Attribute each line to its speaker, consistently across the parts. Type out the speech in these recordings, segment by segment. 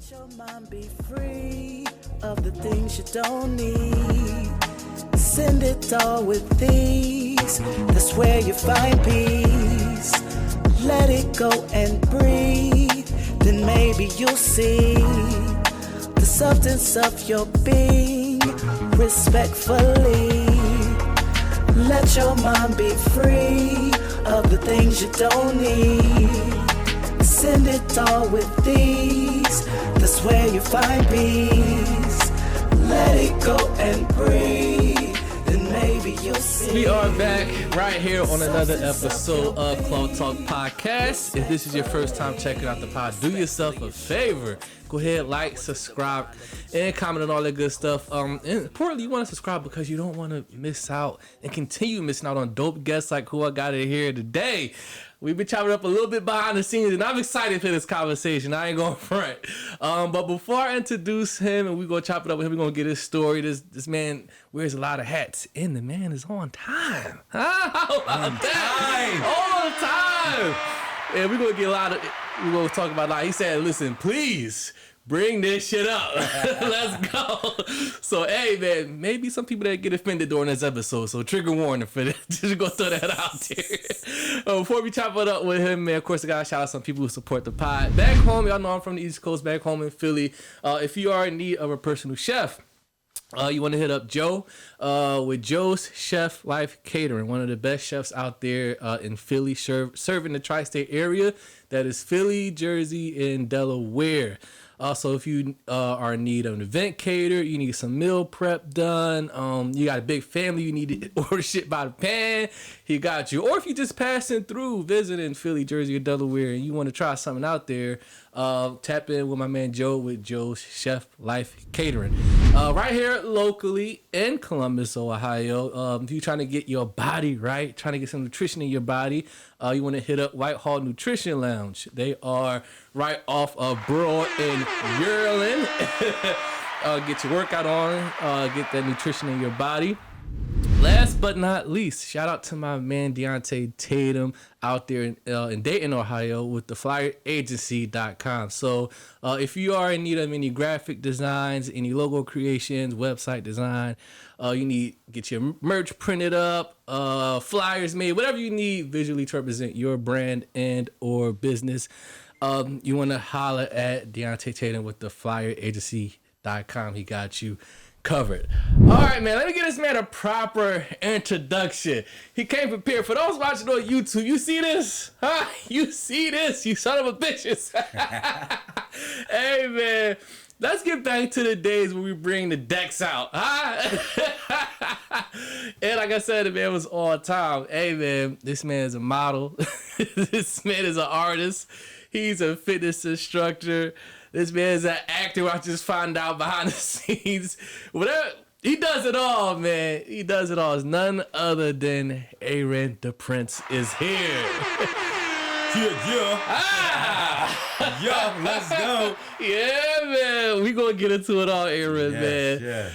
Speaker 1: Let your mind be free of the things you don't need. Send it all with these. That's where you find peace. Let it go and breathe. Then maybe you'll see the substance of your being respectfully. Let your mind be free of the things you don't need. Send it all with these. That's where you find peace. Let it go and breathe. Then maybe you'll see.
Speaker 2: We are back right here on another episode of Club Talk Podcast. If this is your first time checking out the pod, do yourself a favor. Go ahead, like, subscribe, and comment on all that good stuff. And importantly, you want to subscribe because you don't want to miss out and continue missing out on dope guests like who I got in here today. We've been chopping up a little bit behind the scenes, and I'm excited for this conversation. I ain't going front. But before I introduce him and we go chop it up with him, we're going to get his story. This man wears a lot of hats, and the man is on time. How about that? On time. And we're going to get we're going to talk about a lot. He said, listen, please bring this shit up. Let's go. So, hey, man, maybe some people that get offended during this episode. So, trigger warning for this. Just go throw that out there. Before we chop it up with him, man, of course, I got to shout out some people who support the pod. Back home, y'all know I'm from the East Coast, back home in Philly. If you are in need of a personal chef, you want to hit up Joe with Joe's Chef Life Catering, one of the best chefs out there in Philly, serving the tri-state area. That is Philly, Jersey, and Delaware. Also, if you are in need of an event cater, you need some meal prep done, you got a big family, you need to order shit by the pan, he got you. Or if you're just passing through, visiting Philly, Jersey, or Delaware, and you want to try something out there, tap in with my man Joe with Joe's Chef Life Catering. Right here locally in Columbus, Ohio. If you're trying to get your body right, trying to get some nutrition in your body, you want to hit up Whitehall Nutrition Lounge. They are right off of Broad and Yearling. Get your workout on, get that nutrition in your body. Last but not least, shout out to my man Deontay Tatum out there in Dayton, Ohio with the flyeragency.com. So if you are in need of any graphic designs, any logo creations, website design, you need get your merch printed up, flyers made, whatever you need visually to represent your brand and or business, you want to holler at Deontay Tatum with the flyeragency.com. He got you covered. All right, man, let me give this man a proper introduction. He came prepared. For those watching on YouTube, you see this? Huh? You see this? You son of a bitches. Hey, man, let's get back to the days when we bring the decks out. Huh? And like I said, the man was on time. Hey, man, this man is a model. This man is an artist. He's a fitness instructor. This man is an actor. I just found out behind the scenes. Whatever. He does it all, man. He does it all. It's none other than Ayren DaPrynze is here.
Speaker 3: Yo, let's go.
Speaker 2: Yeah, man. We gonna get into it all, Ayren, man.
Speaker 3: Yeah.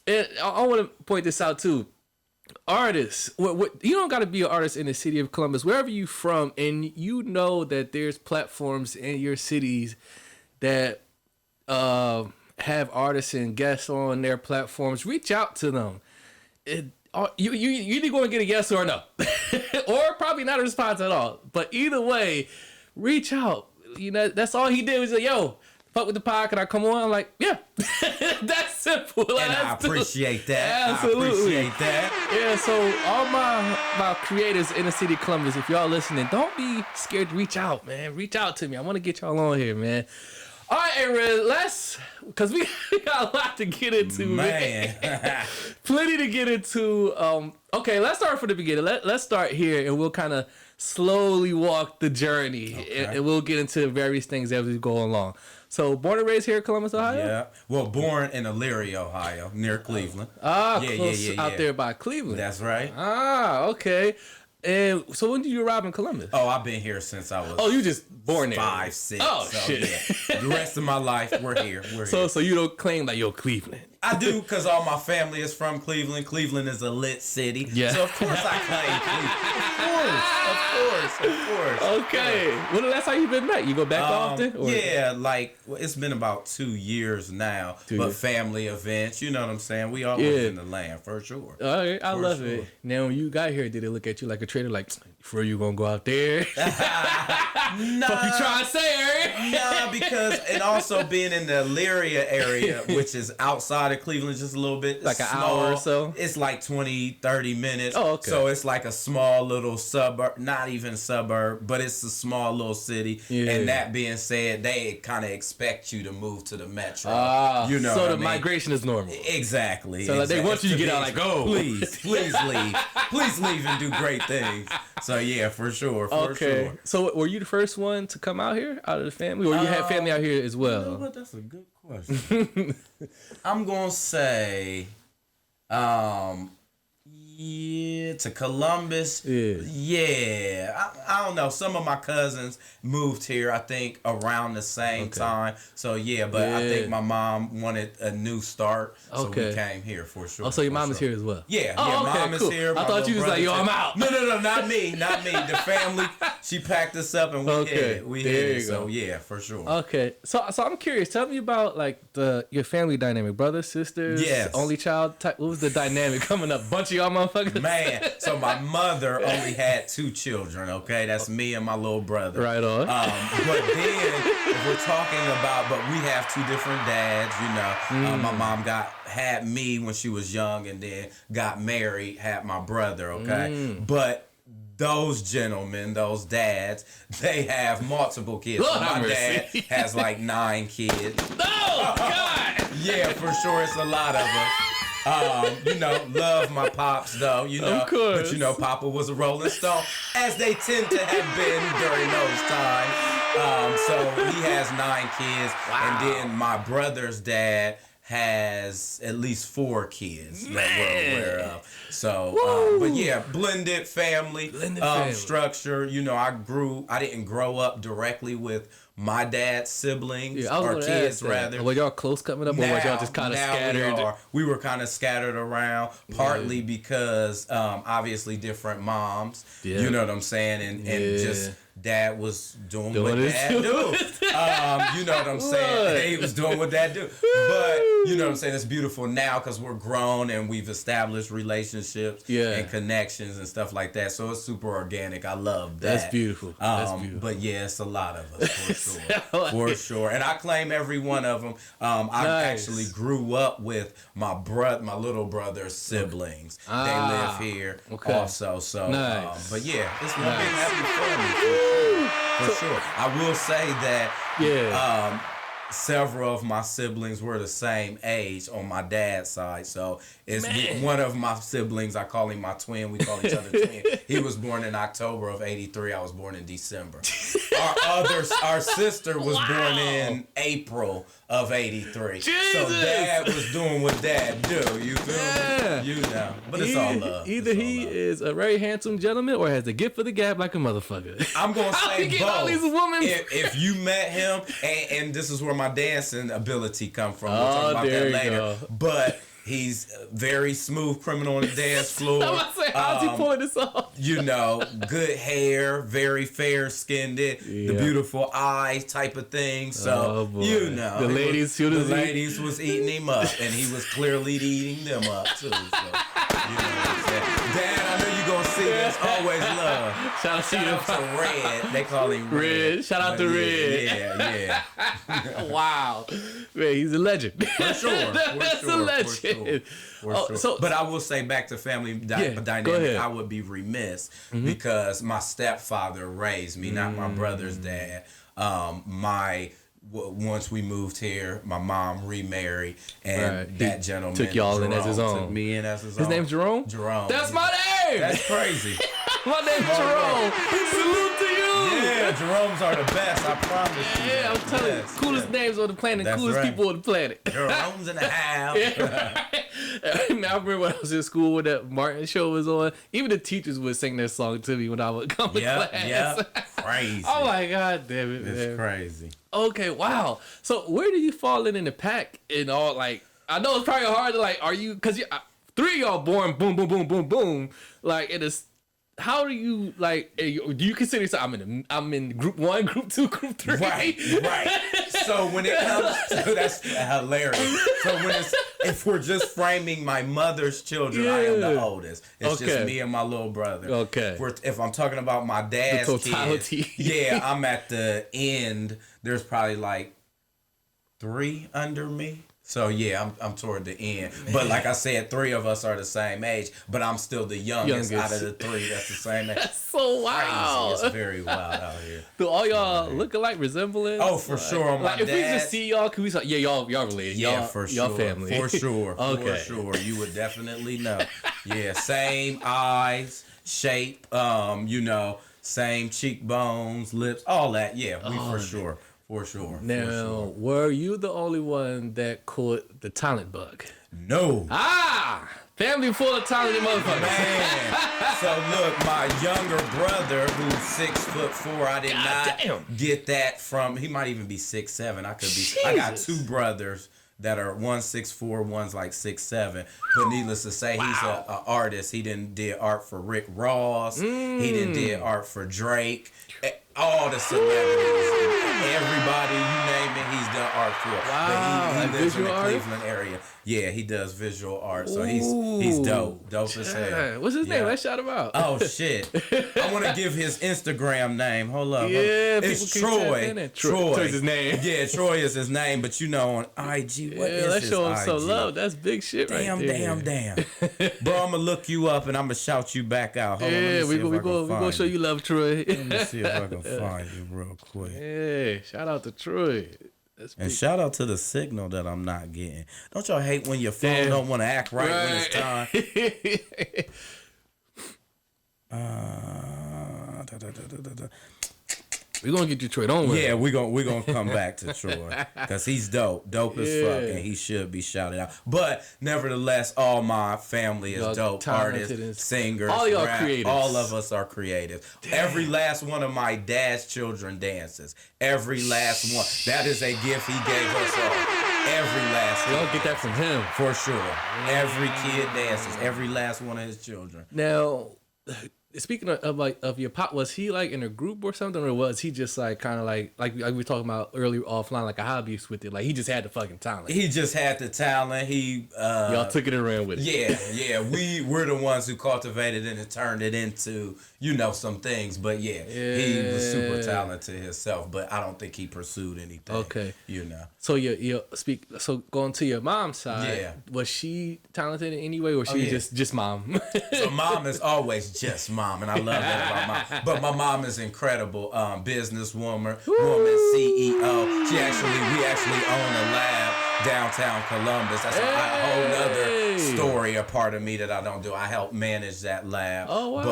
Speaker 2: And I want to point this out too. Artists, you don't got to be an artist in the city of Columbus, wherever you from, and you know that there's platforms in your cities that have artists and guests on their platforms. Reach out to them. You either going to get a yes or a no, or probably not a response at all. But either way, reach out. You know, that's all he did was like, yo, fuck with the pod, can I come on? I'm like, yeah. That's simple.
Speaker 3: And I appreciate that.
Speaker 2: Absolutely.
Speaker 3: I appreciate that.
Speaker 2: Yeah, so all my creators in the city of Columbus, if y'all listening, don't be scared to reach out, man. Reach out to me. I want to get y'all on here, man. All right, Ayren, because we got a lot to get into, man. Plenty to get into. Okay, let's start from the beginning. Let's start here, and we'll kind of slowly walk the journey, okay. and we'll get into various things as we go along. So, born and raised here in Columbus, Ohio?
Speaker 3: Yeah. Well, born in Elyria, Ohio, near Cleveland.
Speaker 2: Close out there by Cleveland.
Speaker 3: That's right.
Speaker 2: Okay. And so when did you arrive in Columbus?
Speaker 3: Oh, I've been here since I was...
Speaker 2: Oh, you just born there?
Speaker 3: 5, 6.
Speaker 2: Oh,
Speaker 3: so,
Speaker 2: shit.
Speaker 3: Yeah. The rest of my life, we're here.
Speaker 2: So you don't claim like, yo, Cleveland.
Speaker 3: I do, because all my family is from Cleveland. Cleveland is a lit city.
Speaker 2: Yeah.
Speaker 3: So, of course, I claim Cleveland. Of course.
Speaker 2: Okay.
Speaker 3: Yeah.
Speaker 2: Well, that's how you been back. You go back often? Or?
Speaker 3: Yeah, like, it's been about 2 years now. Family events, you know what I'm saying? We always in the land, for sure.
Speaker 2: All right, I love it. Now, when you got here, did they look at you like a traitor, like, for you gonna go out there?
Speaker 3: Nah.
Speaker 2: Fuck you trying to say, Eric?
Speaker 3: Nah, because, and also being in the Elyria area, which is outside of Cleveland just a little bit.
Speaker 2: Like an hour or so?
Speaker 3: It's like 20, 30 minutes.
Speaker 2: Oh, okay.
Speaker 3: So it's like a small little suburb, not even suburb, but it's a small little city. Yeah. And that being said, they kind of expect you to move to the metro. You know,
Speaker 2: so the migration is normal.
Speaker 3: Exactly.
Speaker 2: So like, they want you to get out, like, go.
Speaker 3: Please leave. Please leave and do great things. So yeah, for sure. For sure.
Speaker 2: So were you the first one to come out here, out of the family, or you had family out here as well?
Speaker 3: You know what? That's a good question. I'm gonna say, to Columbus. Yeah. I don't know. Some of my cousins moved here, I think, around the same time. So yeah, but I think my mom wanted a new start, so we came here for sure.
Speaker 2: Oh, so your mom is here as well?
Speaker 3: Yeah, mom is here.
Speaker 2: I thought you was like, yo, I'm out.
Speaker 3: No, not me. The family, she packed us up and we hit it. So yeah, for sure.
Speaker 2: Okay, so I'm curious. Tell me about like your family dynamic, brothers, sisters, only child type. What was the dynamic coming up? Bunch of y'all motherfuckers.
Speaker 3: Man, so my mother only had 2 children. Okay, that's me and my little brother.
Speaker 2: Right on.
Speaker 3: But then if we're talking about, but we have 2 different dads. You know, my mom had me when she was young, and then got married, had my brother. Okay, but those gentlemen, those dads, they have multiple kids. So my dad has like 9 kids.
Speaker 2: Oh God!
Speaker 3: Yeah, for sure, it's a lot of us. You know, love my pops though, you know.
Speaker 2: Of course.
Speaker 3: But you know, Papa was a Rolling Stone, as they tend to have been during those times. So he has 9 kids. Wow. And then my brother's dad has at least 4 kids that we're aware of. So, but yeah, blended family, structure. You know, I didn't grow up directly with my dad's siblings or kids rather.
Speaker 2: Were y'all close coming up, or was y'all just kind of scattered?
Speaker 3: We were kind of scattered around, partly because obviously different moms. Yeah. You know what I'm saying, and just dad was doing what dad do. You know what I'm saying? He was doing what dad do. But you know what I'm saying? It's beautiful now because we're grown and we've established relationships and connections and stuff like that. So it's super organic. I love that.
Speaker 2: That's beautiful.
Speaker 3: But yeah, it's a lot of us for sure. For sure. And I claim every one of them. I actually grew up with my little brother's siblings. They live here also. So, but yeah, it's one big happy family. For sure. I will say that several of my siblings were the same age on my dad's side. So it's one of my siblings, I call him my twin. We call each other twin. He was born in October of 83. I was born in December. Our sister was born in April of 83. Jesus. So dad was doing what dad do. You feel me? You know. But it's all love.
Speaker 2: Either he is a very handsome gentleman or has a gift for the gab like a motherfucker.
Speaker 3: I'm going to say both.
Speaker 2: All these women.
Speaker 3: If you met him, and this is where my dancing ability come from. We'll talk about that later. But he's very smooth criminal on the dance floor.
Speaker 2: I was about to say, how's he pulling this off?
Speaker 3: You know, good hair, very fair skinned, the beautiful eyes type of thing. So you know,
Speaker 2: the ladies
Speaker 3: was eating him up, and he was clearly eating them up too. So you know what I'm saying. Dad, I know you gonna see this. Always love.
Speaker 2: Shout out
Speaker 3: to Red. They call him Red.
Speaker 2: Shout out to Red.
Speaker 3: Yeah.
Speaker 2: Wow, man, he's a legend.
Speaker 3: For sure.
Speaker 2: That's a legend.
Speaker 3: For sure. So, but I will say, back to family dynamic, I would be remiss because my stepfather raised me, not my brother's dad. Once we moved here, my mom remarried, and that gentleman
Speaker 2: took y'all
Speaker 3: Jerome,
Speaker 2: in as his own.
Speaker 3: Took me in as his own.
Speaker 2: His name's Jerome?
Speaker 3: Jerome.
Speaker 2: That's my name!
Speaker 3: That's crazy.
Speaker 2: My name's Jerome. Salute to you!
Speaker 3: Yeah, Jeromes are the best, I promise you.
Speaker 2: Yeah, I'm telling you. Coolest names on the planet, coolest people on the planet.
Speaker 3: Jerome's in the house.
Speaker 2: I remember when I was in school when that Martin show was on, even the teachers would sing that song to me when I would come to class.
Speaker 3: Yeah, crazy.
Speaker 2: Oh my God, damn it,
Speaker 3: It's crazy.
Speaker 2: Okay, wow. So where do you fall in the pack in all, like, I know it's probably hard to like. Are you? Because three of y'all born boom, boom, boom, boom, boom. Like it is. How do you like? Do you consider yourself? I'm in group 1, group 2, group 3.
Speaker 3: Right. So when it comes to that's hilarious. So if we're just framing my mother's children, I am the oldest. It's just me and my little brother.
Speaker 2: Okay.
Speaker 3: If I'm talking about my dad's
Speaker 2: totality.
Speaker 3: kids, I'm at the end. There's probably like 3 under me. So yeah, I'm toward the end. Man. But like I said, 3 of us are the same age, but I'm still the youngest out of the 3 that's the same age.
Speaker 2: That's so wild.
Speaker 3: Crazy. It's very wild out here.
Speaker 2: Do all y'all look alike, resemblance?
Speaker 3: Oh, for sure. On my
Speaker 2: if we just see y'all, can we say, y'all related?
Speaker 3: Yeah, for sure.
Speaker 2: Y'all family.
Speaker 3: For sure.
Speaker 2: Okay.
Speaker 3: For sure. You would definitely know. Yeah, same eyes, shape, same cheekbones, lips, all that. Yeah, we for sure. For sure.
Speaker 2: Now, were you the only one that caught the talent bug?
Speaker 3: No.
Speaker 2: Family full of talented motherfuckers.
Speaker 3: Man. So look, my younger brother, who's 6'4", I did not get that from. He might even be 6'7". I could be. Jesus. I got 2 brothers that are 1'6'4", one's like 6'7". But needless to say, he's an artist. He did art for Rick Ross. He did art for Drake. All the celebrities, everybody, you name it, he's done art for.
Speaker 2: Wow,
Speaker 3: but he lives in the
Speaker 2: art?
Speaker 3: Cleveland area. Yeah, he does visual art, so he's dope as hell.
Speaker 2: What's his name? Let's shout him out.
Speaker 3: Oh shit, I want to give his Instagram name. Hold up,
Speaker 2: yeah,
Speaker 3: it's Troy.
Speaker 2: Troy's his name.
Speaker 3: Yeah, Troy is his name, but on IG, what is
Speaker 2: let's
Speaker 3: his
Speaker 2: show him
Speaker 3: IG?
Speaker 2: some love. That's big shit,
Speaker 3: damn,
Speaker 2: right there.
Speaker 3: Damn. Bro, I'm gonna look you up and I'm gonna shout you back out. Hold on,
Speaker 2: we gonna show you love, Troy.
Speaker 3: Let me see if I can find you real quick.
Speaker 2: Hey, shout out to Troy.
Speaker 3: And shout out to the signal that I'm not getting. Don't y'all hate when your phone don't want to act right when it's time?
Speaker 2: We're going to get you Troy. Don't worry.
Speaker 3: Yeah, we're gonna come back to Troy. Because he's dope. Dope as fuck. And he should be shouted out. But nevertheless, all my family is
Speaker 2: y'all
Speaker 3: dope. Artists, singers,
Speaker 2: all y'all
Speaker 3: rap.
Speaker 2: creative.
Speaker 3: All of us are creative. Damn. Every last one of my dad's children dances. Every last one. That is a gift he gave us all. Every last one.
Speaker 2: Y'all get that from him.
Speaker 3: For sure. Every kid dances. Every last one of his children.
Speaker 2: Now, speaking of your pop, was he like in a group or something, or was he just like kind of like we were talking about earlier offline, like a hobbyist with it? Like he just had the fucking talent.
Speaker 3: He just had the talent.
Speaker 2: Y'all took it and ran with it.
Speaker 3: Yeah. We're the ones who cultivated it and turned it into some things. But he was super talented himself. But I don't think he pursued anything.
Speaker 2: Okay.
Speaker 3: So
Speaker 2: So going to your mom's side, was she talented in any way, or she just mom?
Speaker 3: So mom is always just mom. And I love that about mom. But my mom is incredible, businesswoman, CEO. We actually own a lab downtown Columbus. That's a whole nother story, a part of me that I don't do. I help manage that lab.
Speaker 2: Oh, wow.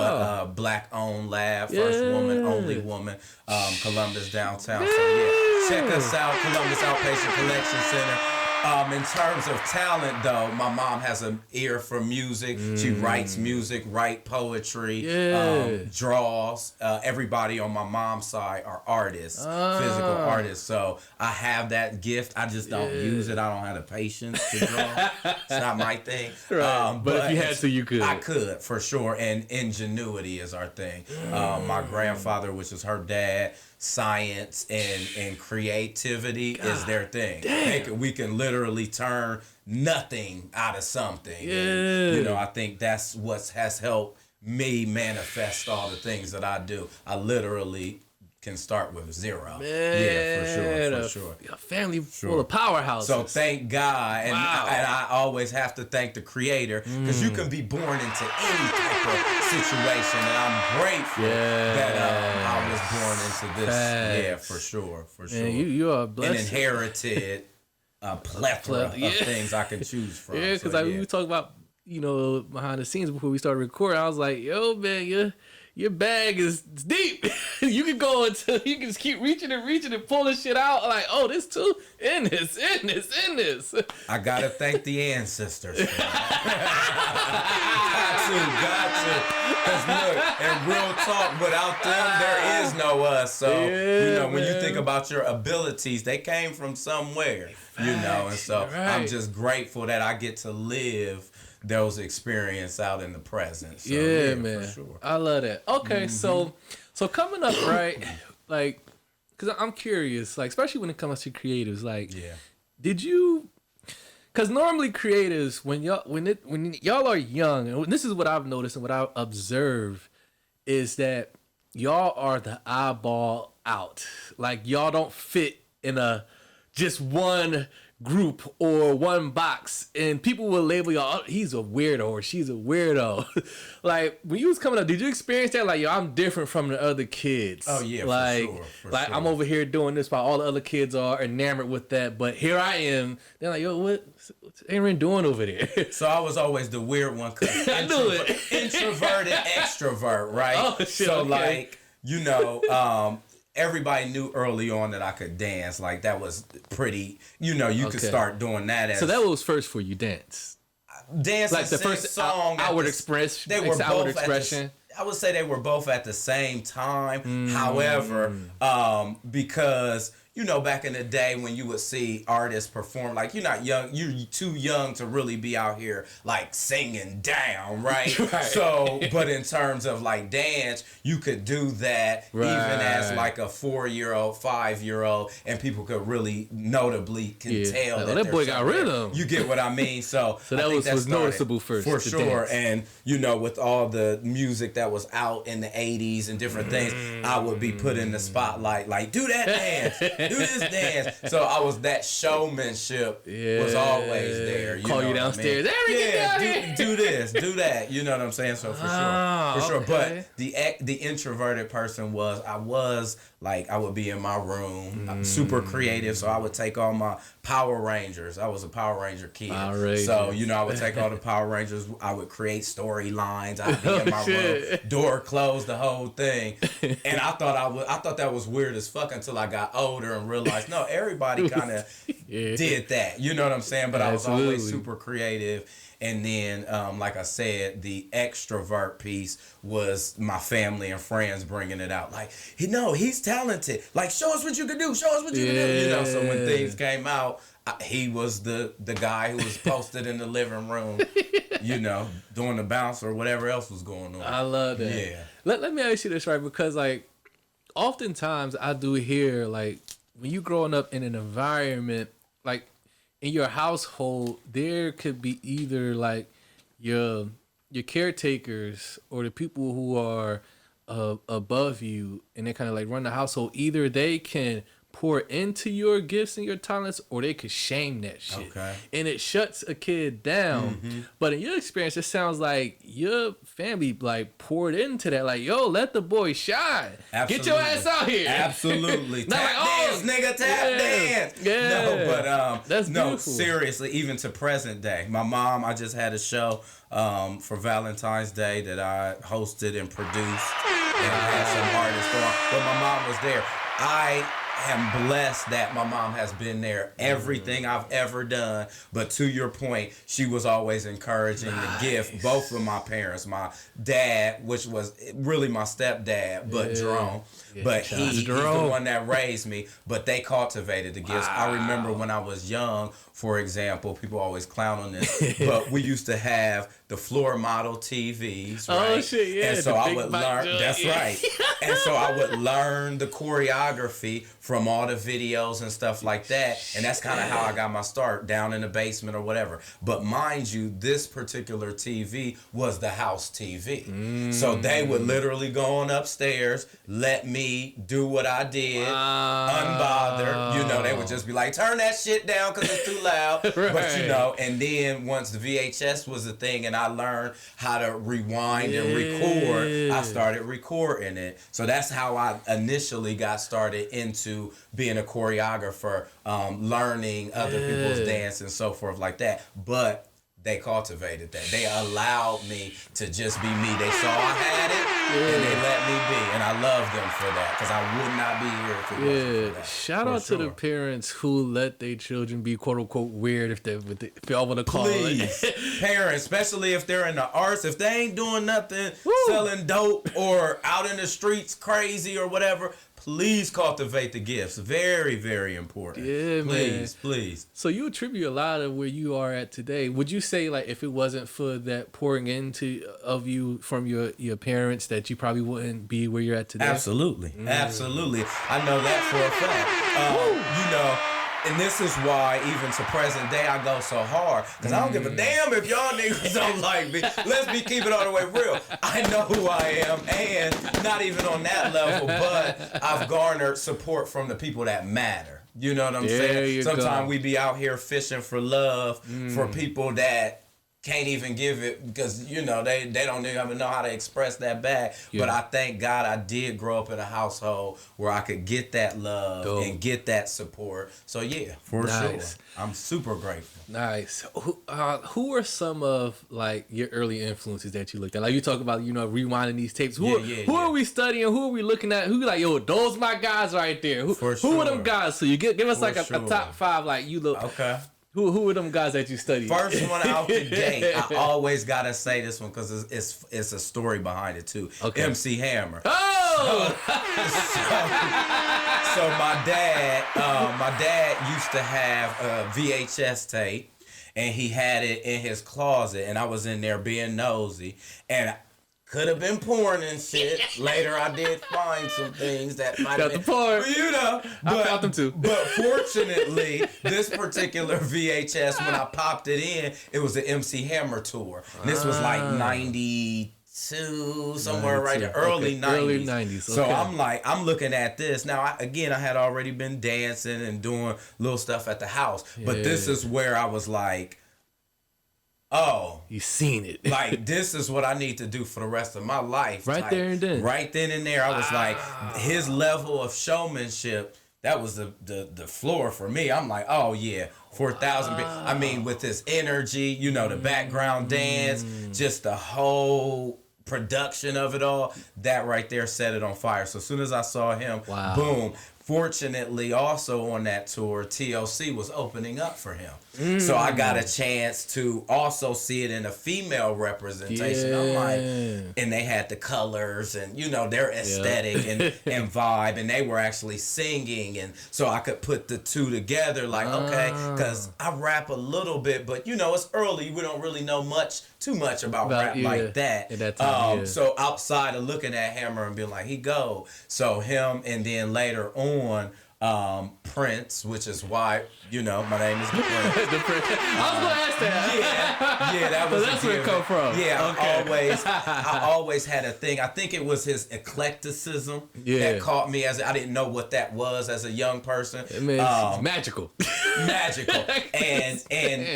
Speaker 3: But black-owned lab, first woman, only woman, Columbus downtown. So check us out, Columbus Outpatient Collection Center. In terms of talent, though, my mom has an ear for music. She writes music, poetry, draws. Everybody on my mom's side are artists, physical artists. So I have that gift. I just don't use it. I don't have the patience to draw. It's not my thing.
Speaker 2: Right. But if you had to, you could.
Speaker 3: I could, for sure. And ingenuity is our thing. My grandfather, which is her dad, science and creativity is their thing. We can literally turn nothing out of something. And, I think that's what has helped me manifest all the things that I do. I literally can start with 0. For sure.
Speaker 2: A family full of powerhouses.
Speaker 3: So thank God, and I always have to thank the Creator, because you can be born into any type of situation, and I'm grateful that I was born into this. Yeah, for sure.
Speaker 2: Man, you are blessed.
Speaker 3: And inherited a plethora of things I can choose from.
Speaker 2: Yeah, because we were talking about behind the scenes before we started recording. I was like, yo, man, your bag is deep. you can go until you can just keep reaching and pulling shit out. Like, oh, this too in this.
Speaker 3: I gotta thank the ancestors. got to. Because look, and real talk, without them, there is no us. So when you think about your abilities, they came from somewhere. And so I'm just grateful that I get to live those experiences out in the present. So,
Speaker 2: man,
Speaker 3: for sure.
Speaker 2: I love that. Okay, so coming up, right? Like, because I'm curious, like, especially when it comes to creatives, like, did you? Because normally creatives, when y'all are young, and this is what I've noticed and what I've observed, is that y'all are the eyeball out. Like, y'all don't fit in a just one group or one box, and people will label y'all, oh, he's a weirdo or she's a weirdo. Like, when you was coming up, did you experience that? Like, yo, I'm different from the other kids.
Speaker 3: Oh yeah,
Speaker 2: like,
Speaker 3: for sure.
Speaker 2: I'm over here doing this while all the other kids are enamored with that, but here I am. They're like, yo, what's Ayren doing over there?
Speaker 3: So I was always the weird one, cause
Speaker 2: I knew it.
Speaker 3: Introverted extrovert, right?
Speaker 2: Oh shit.
Speaker 3: So
Speaker 2: okay.
Speaker 3: like, everybody knew early on that I could dance. Like, that was pretty, you could start doing that.
Speaker 2: So that was first for you, dance.
Speaker 3: Dance,
Speaker 2: like the first song, outward expression. They were outward expression.
Speaker 3: I would say they were both at the same time. However, because back in the day when you would see artists perform, like, you're not young, you're too young to really be out here like singing down, right?
Speaker 2: Right.
Speaker 3: So, but in terms of like dance, you could do that even as like a 4-year-old, 5-year-old, and people could really notably tell that
Speaker 2: boy got rhythm.
Speaker 3: You get what I mean? So
Speaker 2: that was noticeable first
Speaker 3: for sure.
Speaker 2: Dance.
Speaker 3: And with all the music that was out in the 80s and different things, I would be put in the spotlight, like, do that dance, do this dance. So I was, that showmanship was always there.
Speaker 2: Call you downstairs.
Speaker 3: Do this, do that. You know what I'm saying? So for sure. But the introverted person I would be in my room, I'm super creative, so I would take all my Power Rangers. I was a Power Ranger kid. So, I would take all the Power Rangers, I would create storylines, I'd be in my room, door closed, the whole thing. And I thought that was weird as fuck until I got older and realized, no, everybody kind of did that. You know what I'm saying? But I was always super creative. And then, like I said, the extrovert piece was my family and friends bringing it out. Like, he's talented. Like, show us what you can do. Show us what you can do. So when things came out, he was the guy who was posted in the living room, doing the bounce or whatever else was going on.
Speaker 2: I love that.
Speaker 3: Yeah.
Speaker 2: Let me ask you this, right? Because, like, oftentimes I do hear, like, when you growing up in an environment, like, in your household, there could be either like your caretakers or the people who are above you, and they kind of like run the household. Either they can pour into your gifts and your talents, or they could shame that shit.
Speaker 3: Okay.
Speaker 2: And it shuts a kid down. But in your experience, it sounds like your family like poured into that. Like, yo, let the boy shine.
Speaker 3: Absolutely.
Speaker 2: Get your ass out here.
Speaker 3: Absolutely.
Speaker 2: Not
Speaker 3: tap
Speaker 2: like,
Speaker 3: dance, nigga, tap dance.
Speaker 2: Yeah.
Speaker 3: No, but
Speaker 2: that's beautiful.
Speaker 3: No, seriously, even to present day. My mom, I just had a show for Valentine's Day that I hosted and produced and had some artists on. But my mom was there. I am blessed that my mom has been there everything I've ever done. But to your point, she was always encouraging the gift. Both of my parents, my dad, which was really my stepdad, but Jerome. But he's the one that raised me. But they cultivated the gifts. I remember when I was young, for example, people always clown on this, but we used to have the floor model TVs, right?
Speaker 2: Oh shit, yeah.
Speaker 3: And so I would learn. That's right. And so I would learn the choreography from all the videos and stuff like that. And that's kind of how I got my start, down in the basement or whatever. But mind you, this particular TV was the house TV. So they would literally go on upstairs, let me do what I did, unbothered. They would just be like, turn that shit down because it's too loud. But and then once the VHS was a thing and I learned how to rewind and record, I started recording it. So that's how I initially got started into being a choreographer, learning other people's dance and so forth like that. But they cultivated that. They allowed me to just be me. They saw I had it, and they let me be. And I love them for that, because I would not be here if it wasn't for that.
Speaker 2: Shout out to the parents who let their children be quote unquote weird, if y'all want to call it.
Speaker 3: Parents, especially if they're in the arts, if they ain't doing nothing, selling dope or out in the streets crazy or whatever, please cultivate the gifts. Very, very important.
Speaker 2: Yeah,
Speaker 3: please.
Speaker 2: So you attribute a lot of where you are at today. Would you say, like, if it wasn't for that pouring into of you from your parents, that you probably wouldn't be where you're at today?
Speaker 3: Absolutely. Absolutely. I know that for a fact. You know, and this is why even to present day I go so hard, because I don't give a damn if y'all niggas don't like me. Let's be keeping it all the way real. I know who I am, and not even on that level, but I've garnered support from the people that matter. You know what I'm saying? Sometimes we be out here fishing for love for people that can't even give it, because, you know, they don't even know how to express that back. But I thank God I did grow up in a household where I could get that love and get that support. So yeah, for sure. I'm super grateful.
Speaker 2: Nice. Who are some of, like, your early influences that you looked at? Like, you talk about, you know, rewinding these tapes. Who are we studying? Who are we looking at? Who like, yo, those my guys right there. Who are them guys? So you give us like a top five, like, you look. Okay. Who are them guys that you study?
Speaker 3: First one out the gate, I always gotta say this one, because it's a story behind it too. Okay. MC Hammer.
Speaker 2: Oh!
Speaker 3: So my dad used to have a VHS tape, and he had it in his closet, and I was in there being nosy, and could have been porn and shit. Later, I did find some things that might have been
Speaker 2: porn.
Speaker 3: You know,
Speaker 2: I found them too.
Speaker 3: But fortunately, this particular VHS, when I popped it in, it was the MC Hammer tour. And this was like 92, somewhere right there, early 90s.
Speaker 2: Early 90s. Okay.
Speaker 3: So I'm looking at this. Now, I had already been dancing and doing little stuff at the house. But this is where I was like, oh,
Speaker 2: you seen it.
Speaker 3: Like, this is what I need to do for the rest of my life.
Speaker 2: Right there and then.
Speaker 3: Right then and there. I was like, his level of showmanship, that was the floor for me. I'm like, oh yeah, 4,000. I mean, with his energy, you know, the background dance, just the whole production of it all, that right there set it on fire. So as soon as I saw him, boom. Fortunately, also on that tour, TLC was opening up for him. So I got a chance to also see it in a female representation. I'm like, and they had the colors and, you know, their aesthetic and vibe, and they were actually singing. And so I could put the two together, like, okay, because I rap a little bit, but, you know, it's early. We don't really know too much about rap like that. At that time, So outside of looking at Hammer and being like, he go. So him, and then later on, Prince, which is why, you know, my name is DaPrynze.
Speaker 2: I was gonna ask that.
Speaker 3: Yeah, that was.
Speaker 2: That's where it come from.
Speaker 3: Yeah, okay. I always had a thing. I think it was his eclecticism that caught me I didn't know what that was as a young person.
Speaker 2: It means magical,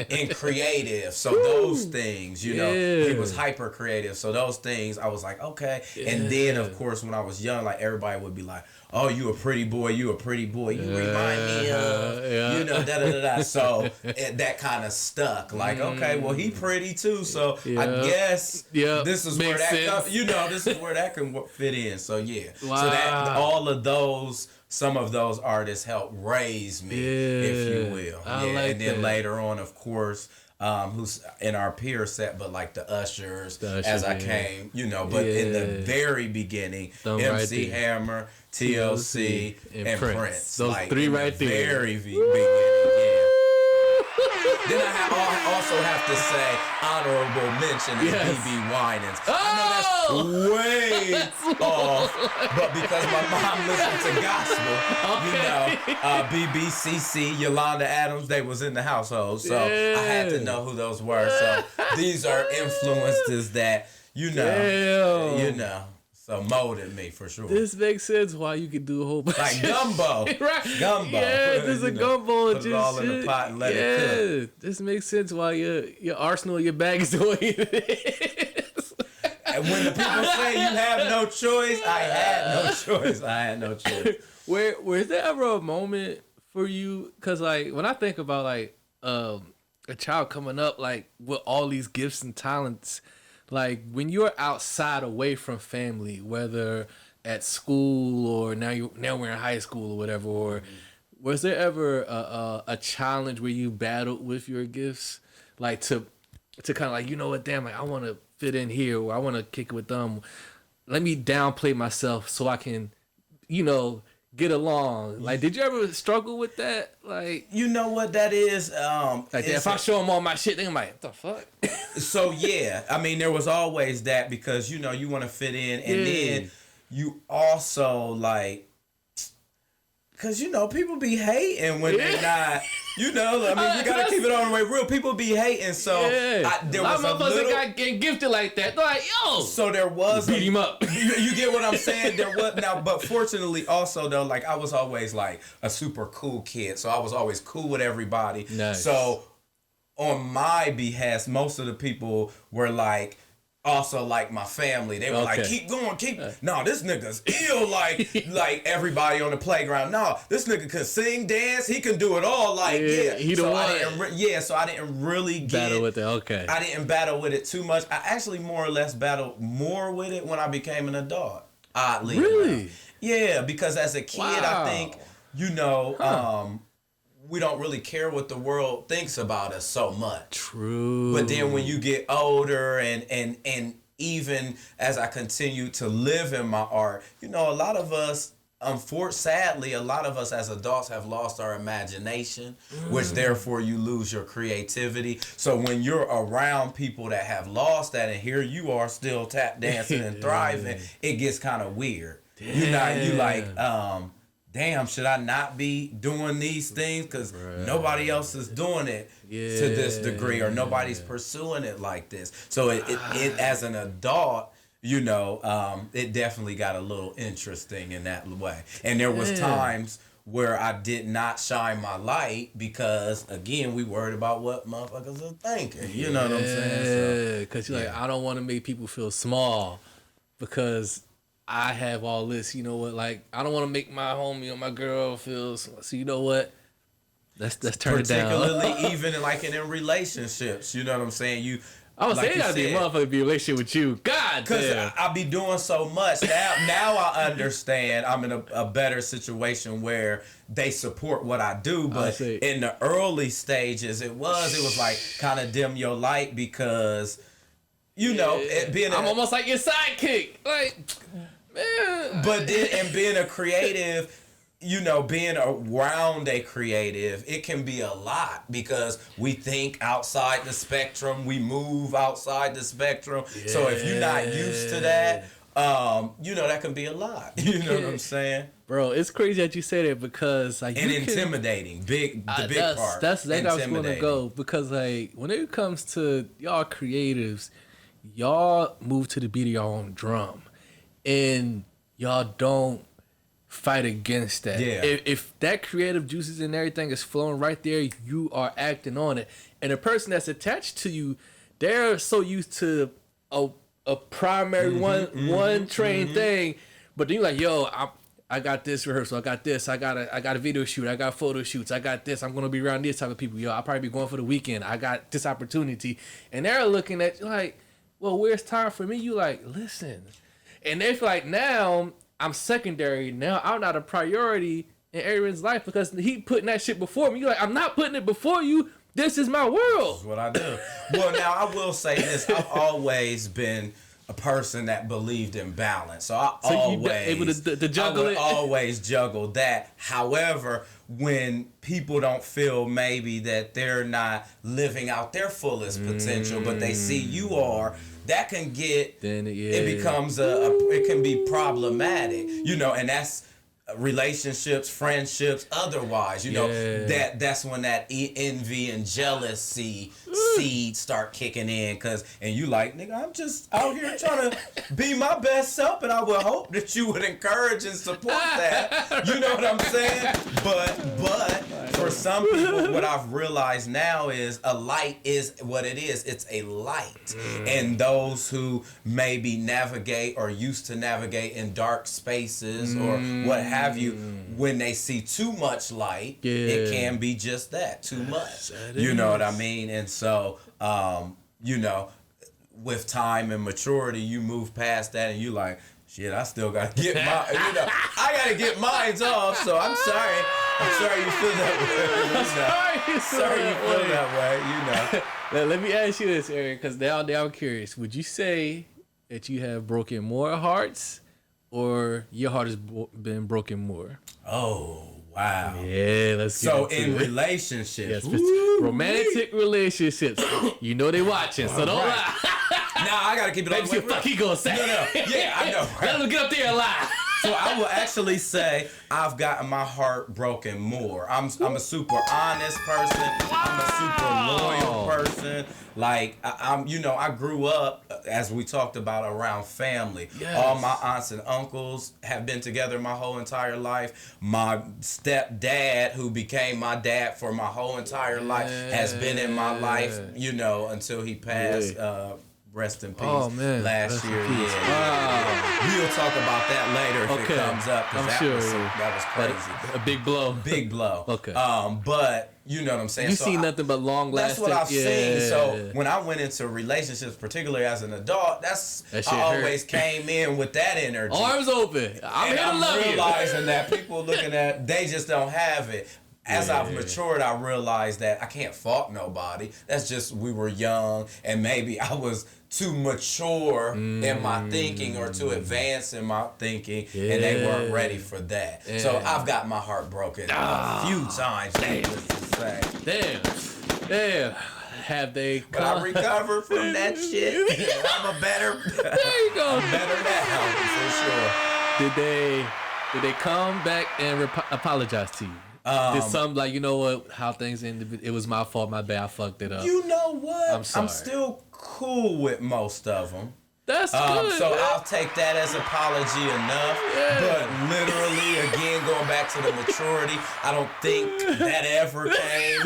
Speaker 3: and creative. So those things, you know, he was hyper creative. So those things, I was like, okay. And then, of course, when I was young, like, everybody would be like, oh, you a pretty boy, you remind me of, you know, da-da-da-da. So that kind of stuck. Like, okay, well, he pretty too, so I guess this is where that comes, you know, this is where that can fit in. So, yeah.
Speaker 2: Wow.
Speaker 3: So that all of those, some of those artists helped raise me, if you will. And then later on, of course, who's in our peer set, but like the Ushers as I came, you know, but in the very beginning, MC Hammer, TLC, and Prince.
Speaker 2: Those like, three right there.
Speaker 3: Very beginning, Then I also have to say honorable mention is BB Winans. I know that's way off, but because my mom listened to gospel, you know, BBCC, Yolanda Adams, they was in the household, so I had to know who those were. So these are influences that you know. So molded me for sure.
Speaker 2: This makes sense why you could do a whole bunch
Speaker 3: like gumbo.
Speaker 2: Right.
Speaker 3: Gumbo.
Speaker 2: Yeah, this is a gumbo.
Speaker 3: Put it all in the pot and let it cook.
Speaker 2: This makes sense why your arsenal, your bag is the way it is.
Speaker 3: And when the people say you have no choice, I had no choice.
Speaker 2: Was there ever a moment for you? Because like when I think about like a child coming up like with all these gifts and talents, like when you're outside away from family, whether at school or now we're in high school or whatever, or was there ever a challenge where you battled with your gifts, like to kind of like, you know what, damn, like I want to fit in here, or I want to kick it with them. Let me downplay myself so I can, you know, get along. Like, did you ever struggle with that? Like,
Speaker 3: you know what that is?
Speaker 2: Like, if I show them all my shit, they're like, what the fuck?
Speaker 3: So, yeah. I mean, there was always that because, you know, you want to fit in. And then you also, like, because, you know, people be hating when they're not, you know, I mean, we got to keep it on the way real. People be hating. So, there was a little...
Speaker 2: got gifted like that. They're like, yo!
Speaker 3: So, there was...
Speaker 2: Beat him up.
Speaker 3: You get what I'm saying? There was... Now, but fortunately, also, though, like, I was always, like, a super cool kid. So, I was always cool with everybody.
Speaker 2: Nice.
Speaker 3: So, on my behest, most of the people were, like... Also, like my family, they were like, keep going, No, this nigga's ill, like everybody on the playground. No, this nigga can sing, dance, he can do it all. Like,
Speaker 2: he the one.
Speaker 3: So I didn't really
Speaker 2: battle with it. Okay,
Speaker 3: I didn't battle with it too much. I actually more or less battled more with it when I became an adult. Oddly,
Speaker 2: really,
Speaker 3: yeah, because as a kid, I think, you know, we don't really care what the world thinks about us so much. True. But then when you get older and even as I continue to live in my art, you know, a lot of us, sadly, a lot of us as adults have lost our imagination, which therefore you lose your creativity. So when you're around people that have lost that and here you are still tap dancing and thriving, it gets kind of weird. You like, damn, should I not be doing these things? Because nobody else is doing it to this degree, or nobody's pursuing it like this. So it as an adult, you know, it definitely got a little interesting in that way. And there was times where I did not shine my light because, again, we worried about what motherfuckers are thinking. You know what I'm saying?
Speaker 2: Yeah, because you're like, I don't want to make people feel small because I have all this, you know what? Like, I don't want to make my homie or my girl feel. So you know what? Let's turn it down.
Speaker 3: Particularly even like in relationships, you know what I'm saying?
Speaker 2: I was saying, gotta be a motherfucker be in a relationship with you. God damn.
Speaker 3: Because I be doing so much now. I understand. I'm in a better situation where they support what I do. But in the early stages, it was like kind of dim your light because, you know,
Speaker 2: I'm almost like your sidekick. Like.
Speaker 3: But then, and being a creative, you know, being around a creative, it can be a lot because we think outside the spectrum, we move outside the spectrum. Yeah. So if you're not used to that, you know, that can be a lot. You know what I'm saying?
Speaker 2: Bro, it's crazy that you say that because like
Speaker 3: intimidating, big part.
Speaker 2: That's exactly how I was going to go because like when it comes to y'all creatives, y'all move to the beat of your own drum. And y'all don't fight against that. Yeah. If that creative juices and everything is flowing right there, you are acting on it. And the person that's attached to you, they're so used to a primary one train thing. But then you're like, yo, I got this rehearsal, I got this, I got a video shoot, I got photo shoots, I got this, I'm gonna be around these type of people. Yo, I'll probably be going for the weekend. I got this opportunity. And they're looking at you like, well, where's time for me? You like, listen. And they feel like now I'm secondary. Now I'm not a priority in Ayren's life because he putting that shit before me. You're like, I'm not putting it before you. This is my world.
Speaker 3: This is what I do. Well, now I will say this. I've always been a person that believed in balance. So I always
Speaker 2: able to juggle it.
Speaker 3: Always juggle that. However, when people don't feel maybe that they're not living out their fullest potential, but they see you are, that can get, it becomes it can be problematic, you know, and that's relationships, friendships, otherwise, you know, that's when that envy and jealousy seeds start kicking in, and you like, nigga, I'm just out here trying to be my best self, and I would hope that you would encourage and support that, you know what I'm saying? But for some people, what I've realized now is a light is what it is. It's a light. And those who maybe navigate or used to navigate in dark spaces or what have you, when they see too much light, it can be just that, too much. You know what I mean? And so, you know, with time and maturity, you move past that and you like, shit, I still gotta get my, you know, I gotta get mine off. So I'm sorry you feel that way. Sorry you feel that way. You know.
Speaker 2: Now, let me ask you this, Aaron, because now I'm curious. Would you say that you have broken more hearts, or your heart has been broken more?
Speaker 3: Oh. Wow.
Speaker 2: Yeah, let's get
Speaker 3: so
Speaker 2: into
Speaker 3: in relationships,
Speaker 2: romantic relationships, you know they watching, so don't lie.
Speaker 3: Now I gotta keep it on the way.
Speaker 2: What he gonna say?
Speaker 3: No. Yeah, I know. Right?
Speaker 2: Let him get up there and lie.
Speaker 3: So I will actually say I've gotten my heart broken more. I'm a super honest person. I'm a super loyal person. Like I'm, you know, I grew up, as we talked about, around family. Yes. All my aunts and uncles have been together my whole entire life. My stepdad, who became my dad for my whole entire life, has been in my life, you know, until he passed. Rest in peace. Oh man, last year. Yeah. We'll talk about that later if it comes up.
Speaker 2: I'm
Speaker 3: that
Speaker 2: sure.
Speaker 3: That was crazy.
Speaker 2: A big blow.
Speaker 3: Big blow.
Speaker 2: Okay.
Speaker 3: But you know what I'm saying.
Speaker 2: You seen nothing but long lasting.
Speaker 3: That's what I've seen. So when I went into relationships, particularly as an adult, I always came in with that energy.
Speaker 2: Arms open. I'm here to love you.
Speaker 3: I'm realizing that people looking at, they just don't have it. As I've matured, I realized that I can't fault nobody. That's just, we were young and maybe I was too mature in my thinking or too advanced in my thinking and they weren't ready for that. Yeah. So I've got my heart broken a few times.
Speaker 2: Damn. Have they
Speaker 3: But I recovered from that shit. I'm a better.
Speaker 2: There you go.
Speaker 3: I'm better now, for sure.
Speaker 2: Did they come back and apologize to you? Did some, like, you know what, how things ended, it was my fault, my bad, I fucked it up.
Speaker 3: You know what?
Speaker 2: I'm sorry.
Speaker 3: I'm still cool with most of them.
Speaker 2: That's good.
Speaker 3: So I'll take that as apology enough. Yeah. But literally, again, going back to the maturity, I don't think that ever came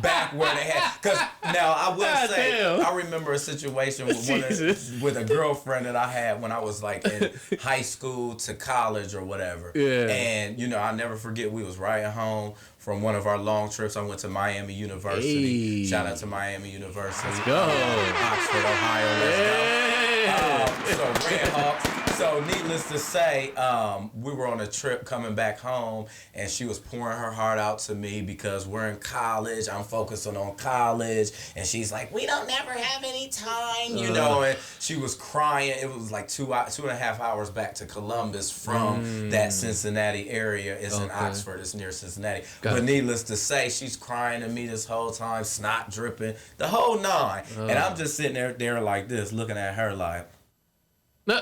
Speaker 3: back where they had. Because now I will say, I remember a situation with a girlfriend that I had when I was like in high school to college or whatever. Yeah. And you know, I'll never forget, we was riding home from one of our long trips. I went to Miami University. Hey. Shout out to Miami University.
Speaker 2: Let's go.
Speaker 3: Oxford, Ohio. Let's go. So Red Hawks. So needless to say, we were on a trip coming back home, and she was pouring her heart out to me because we're in college. I'm focusing on college, and she's like, "We don't never have any time," you know. And she was crying. It was like 2.5 hours back to Columbus from that Cincinnati area. It's in Oxford. It's near Cincinnati. But needless to say, she's crying to me this whole time, snot dripping, the whole nine. And I'm just sitting there like this, looking at her like.
Speaker 2: No.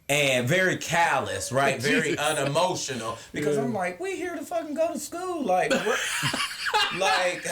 Speaker 3: And very callous, right? Very unemotional. Because I'm like, we here to fucking go to school. Like, like,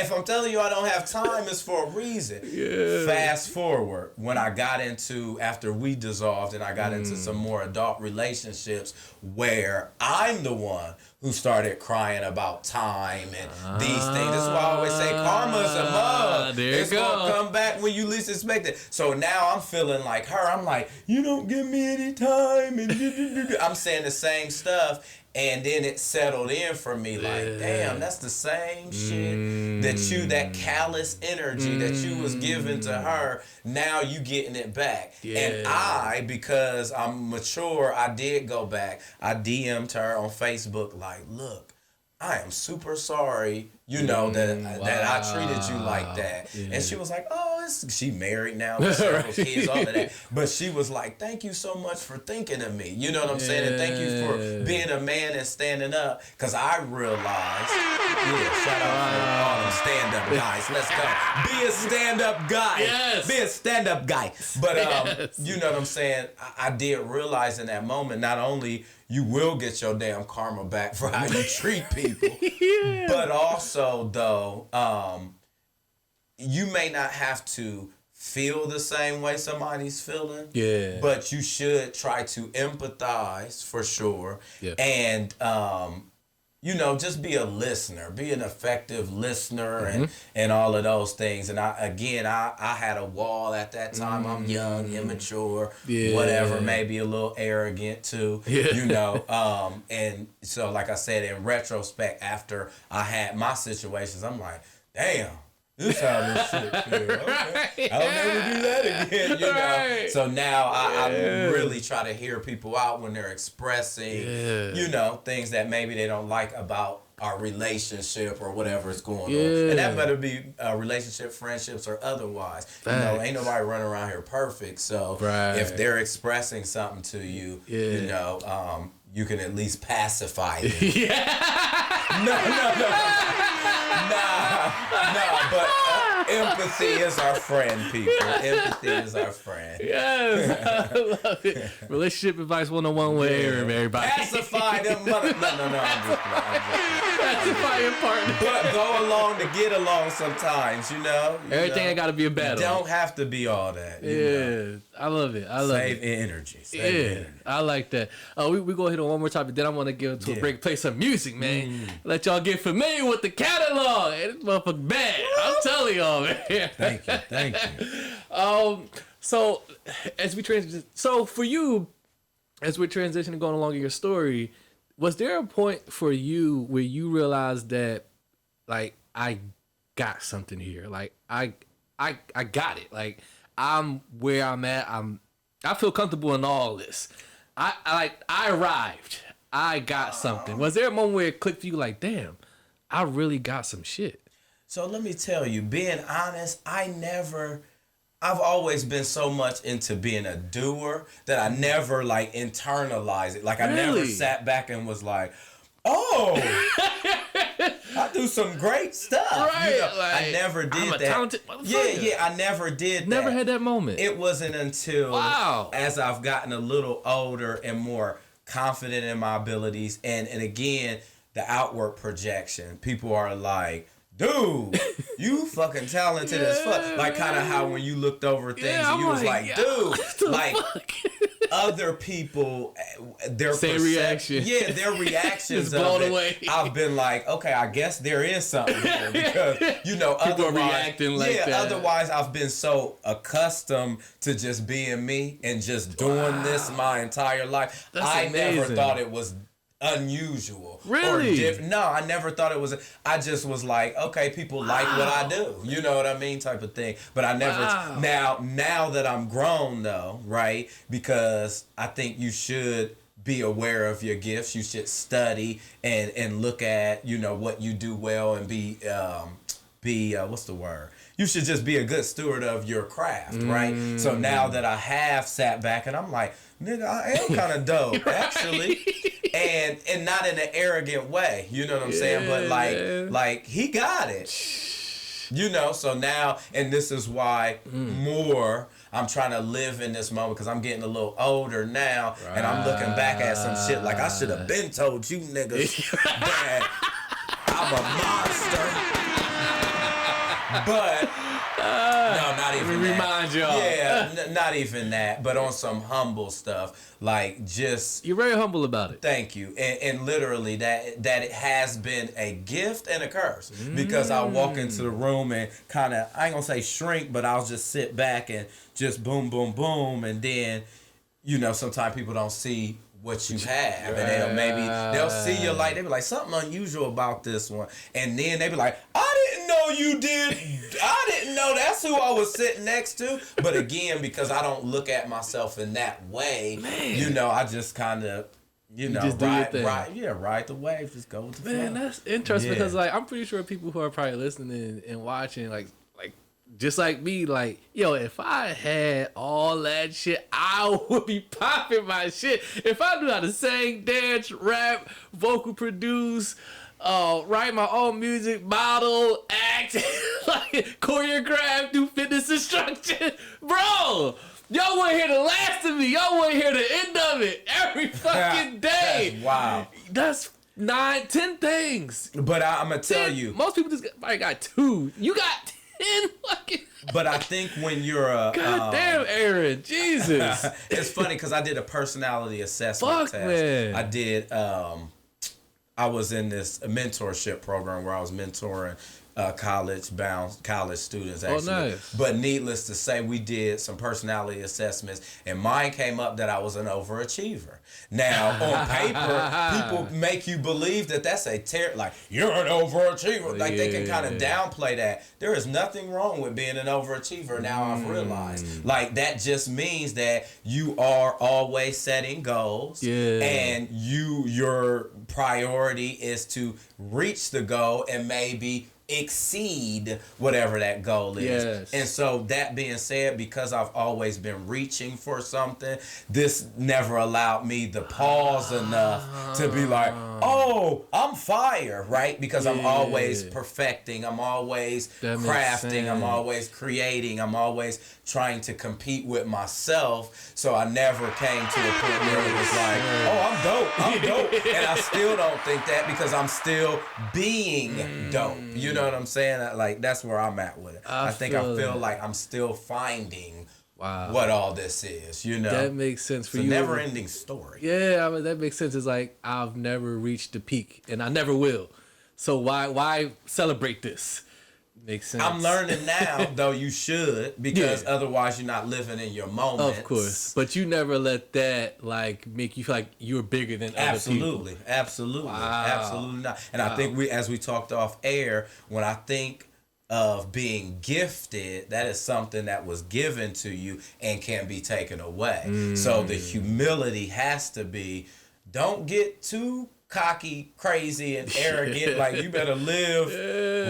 Speaker 3: if I'm telling you I don't have time, it's for a reason. Yeah. Fast forward, when I got into, after we dissolved and I got into some more adult relationships where I'm the one who started crying about time and these things. That's why I always say karma's a mug. It's going to come back when you least expect it. So now I'm feeling like her. I'm like, you don't give me any time. And I'm saying the same stuff. And then it settled in for me like, damn, that's the same shit that callous energy that you was giving to her, now you getting it back. Yeah. And I, because I'm mature, I did go back. I DM'd her on Facebook like, look, I am super sorry, you know, that I treated you like that. Yeah. And she was like, oh, she married now with several kids, all of that. But she was like, thank you so much for thinking of me. You know what I'm saying? And thank you for being a man and standing up. Because I realized, shout out to all them stand-up guys. Let's go. Be a stand-up guy.
Speaker 2: Yes.
Speaker 3: Be a stand-up guy. But you know what I'm saying? I did realize in that moment, not only you will get your damn karma back for how you treat people, but also, though, you may not have to feel the same way somebody's feeling, but you should try to empathize for sure, and just be a listener, be an effective listener, and all of those things. And I had a wall at that time. I'm young, immature, whatever, maybe a little arrogant too, and so like I said, in retrospect, after I had my situations, I'm like, damn. This how this shit feel. Okay. I'll never do that again, So now I really try to hear people out when they're expressing, things that maybe they don't like about our relationship or whatever is going on. And that better be relationship, friendships, or otherwise. Ain't nobody running around here perfect. So if they're expressing something to you, you can at least pacify them. But empathy is our friend, people. Empathy is our friend.
Speaker 2: Yes, I love it. Relationship advice 101 with Ayren, everybody.
Speaker 3: Pacify them mother. No, I'm just
Speaker 2: pacify your partner.
Speaker 3: But go along to get along sometimes,
Speaker 2: Everything ain't got to be a battle.
Speaker 3: You don't have to be all that. You know?
Speaker 2: I love it. Save
Speaker 3: energy. Energy.
Speaker 2: I like that. We go ahead on one more topic. Then I want to get into a break, play some music, man. Let y'all get familiar with the catalog. Hey, this motherfucker bad. I'm telling y'all, man.
Speaker 3: Thank you.
Speaker 2: So as we transition, for you, as we're transitioning, going along in your story, was there a point for you where you realized that, like, I got something here? Like, I got it. Like, I'm where I'm at. I feel comfortable in all this. I arrived. I got something. Was there a moment where it clicked for you, like, damn, I really got some shit?
Speaker 3: So let me tell you, being honest, I've always been so much into being a doer that I never like internalized it. Like I never sat back and was like, oh, I do some great stuff.
Speaker 2: Right.
Speaker 3: I never did
Speaker 2: I'm a
Speaker 3: that.
Speaker 2: talented motherfucker.
Speaker 3: I never did
Speaker 2: Never
Speaker 3: that.
Speaker 2: had that moment.
Speaker 3: It wasn't until as I've gotten a little older and more confident in my abilities and again, the outward projection. People are like, dude, you fucking talented as fuck. Like kind of how when you looked over things and you was like, dude, like other people, their
Speaker 2: reaction.
Speaker 3: Yeah, their reactions
Speaker 2: is blown away.
Speaker 3: I've been like, okay, I guess there is something here because
Speaker 2: people
Speaker 3: otherwise,
Speaker 2: are reacting like that.
Speaker 3: Otherwise I've been so accustomed to just being me and just doing this my entire life.
Speaker 2: That's amazing.
Speaker 3: Never thought it was unusual.
Speaker 2: Really?
Speaker 3: Or no, I never thought it was. I just was like, okay, people like what I do. You know what I mean, type of thing. But I never. Now that I'm grown though, right? Because I think you should be aware of your gifts. You should study and look at what you do well and be what's the word? You should just be a good steward of your craft, right? So now that I have sat back and I'm like, nigga, I am kind of dope, actually. And not in an arrogant way, you know what I'm saying? But like he got it. So now, and this is why more I'm trying to live in this moment because I'm getting a little older now and I'm looking back at some shit like I should have been told you niggas that I'm a monster. But no, not even that.
Speaker 2: Remind y'all.
Speaker 3: Yeah, not even that. But on some humble stuff, like just
Speaker 2: you're very humble about it.
Speaker 3: Thank you, and literally that it has been a gift and a curse because I walk into the room and kind of I ain't gonna say shrink, but I'll just sit back and just boom, boom, boom, and then sometimes people don't see what you have, and they'll see your light. They be like something unusual about this one, and then they be like, I didn't know you did. I didn't know that's who I was sitting next to. But again, because I don't look at myself in that way, I just kind of. Ride the wave, just go with the flow.
Speaker 2: Man, that's interesting because like I'm pretty sure people who are probably listening and watching like just like me, like, yo, if I had all that shit, I would be popping my shit. If I knew how to sing, dance, rap, vocal produce, write my own music, model, act, like choreograph, do fitness instruction, bro. Y'all wouldn't hear the last of me. Y'all wouldn't hear the end of it every fucking day.
Speaker 3: That's wild.
Speaker 2: That's 9, 10 things.
Speaker 3: But I'm gonna tell you,
Speaker 2: most people just got 2. You got 10 fucking.
Speaker 3: But I think when you're a
Speaker 2: goddamn Ayren, Jesus,
Speaker 3: it's funny because I did a personality assessment test.
Speaker 2: Man.
Speaker 3: I did I was in this mentorship program where I was mentoring college students, actually.
Speaker 2: Oh, nice.
Speaker 3: But needless to say, we did some personality assessments, and mine came up that I was an overachiever. Now, on paper, people make you believe that that's like, you're an overachiever. Like, they can kind of downplay that. There is nothing wrong with being an overachiever, now I've realized. Like, that just means that you are always setting goals, and your priority is to reach the goal and maybe exceed whatever that goal is.
Speaker 2: Yes.
Speaker 3: And so that being said, because I've always been reaching for something, this never allowed me to pause enough to be like, oh, I'm fire, right? Because I'm always perfecting, I'm always crafting, I'm always creating, I'm always trying to compete with myself. So I never came to a point where it was like, oh, I'm dope. And I still don't think that, because I'm still being dope. You know what I'm saying? Like, that's where I'm at with it. I feel like I'm still finding what all this is, you know?
Speaker 2: That makes sense for you.
Speaker 3: It's a never-ending story.
Speaker 2: Yeah, I mean, that makes sense. It's like, I've never reached the peak, and I never will. So why celebrate this? Makes sense.
Speaker 3: I'm learning now, though you should, because otherwise you're not living in your moments.
Speaker 2: Of course. But you never let that, like, make you feel like you're bigger than other people.
Speaker 3: Absolutely.
Speaker 2: Wow.
Speaker 3: Absolutely not. And I think as we talked off air, when I think of being gifted, that is something that was given to you and can be taken away. So the humility has to be, don't get too cocky, crazy, and arrogant. Like, you better live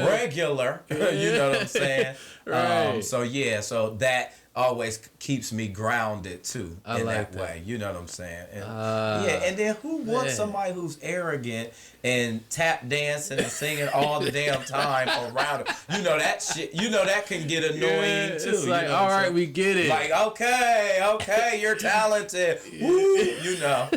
Speaker 3: regular. You know what I'm saying?
Speaker 2: Right.
Speaker 3: So that always keeps me grounded too in that way. You know what I'm saying? And, and then who wants somebody who's arrogant and tap dancing and singing all the damn time around it? You know that shit. You know that can get annoying too.
Speaker 2: It's like,
Speaker 3: you know
Speaker 2: all right, we get it.
Speaker 3: Like, okay, you're talented. Woo, you know.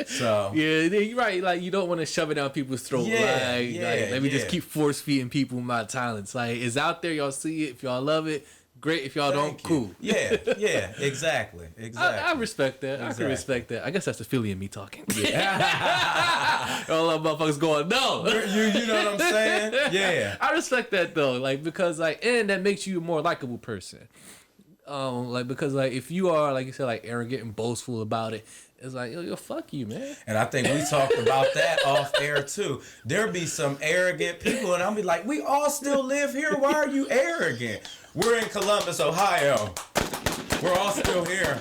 Speaker 3: So
Speaker 2: you're right. Like, you don't want to shove it down people's throat. Let me just keep force feeding people my talents. Like, it's out there. Y'all see it. If y'all love it, great. If y'all don't, cool.
Speaker 3: Yeah, exactly.
Speaker 2: I respect that. I can respect that. I guess that's the Philly in me talking. All the motherfuckers going, no.
Speaker 3: You know what I'm saying? Yeah.
Speaker 2: I respect that though, like, because like, and that makes you a more likable person. Because like, if you are, like you said, like, arrogant and boastful about it, it's like, yo, fuck you, man.
Speaker 3: And I think we talked about that off air too. There be some arrogant people, and I'll be like, we all still live here. Why are you arrogant? We're in Columbus, Ohio. We're all still here.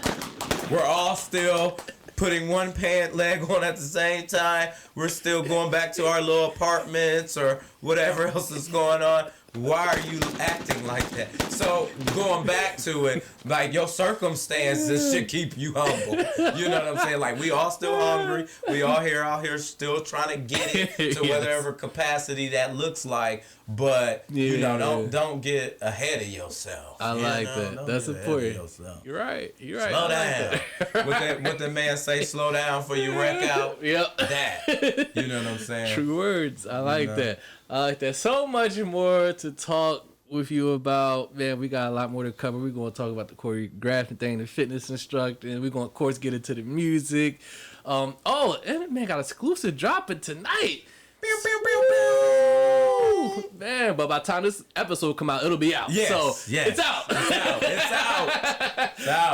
Speaker 3: We're all still putting one leg on at the same time. We're still going back to our little apartments or whatever else is going on. Why are you acting like that? So going back to it, like, your circumstances should keep you humble. You know what I'm saying? Like, we all still hungry. We all out here still trying to get it to whatever capacity that looks like. But you know, don't get ahead of yourself.
Speaker 2: I like that. That's important. You're right.
Speaker 3: Slow down. What the man say? Slow down for you wreck out.
Speaker 2: Yep.
Speaker 3: That. You know what I'm saying?
Speaker 2: True words. I like that. I like that. So much more to talk with you about. Man, we got a lot more to cover. We're going to talk about the choreography thing, the fitness instructing. We're going to, of course, get into the music. And man, got exclusive dropping tonight. Pew, pew, pew, pew. Man, but by the time this episode come out, it'll be out. It's out.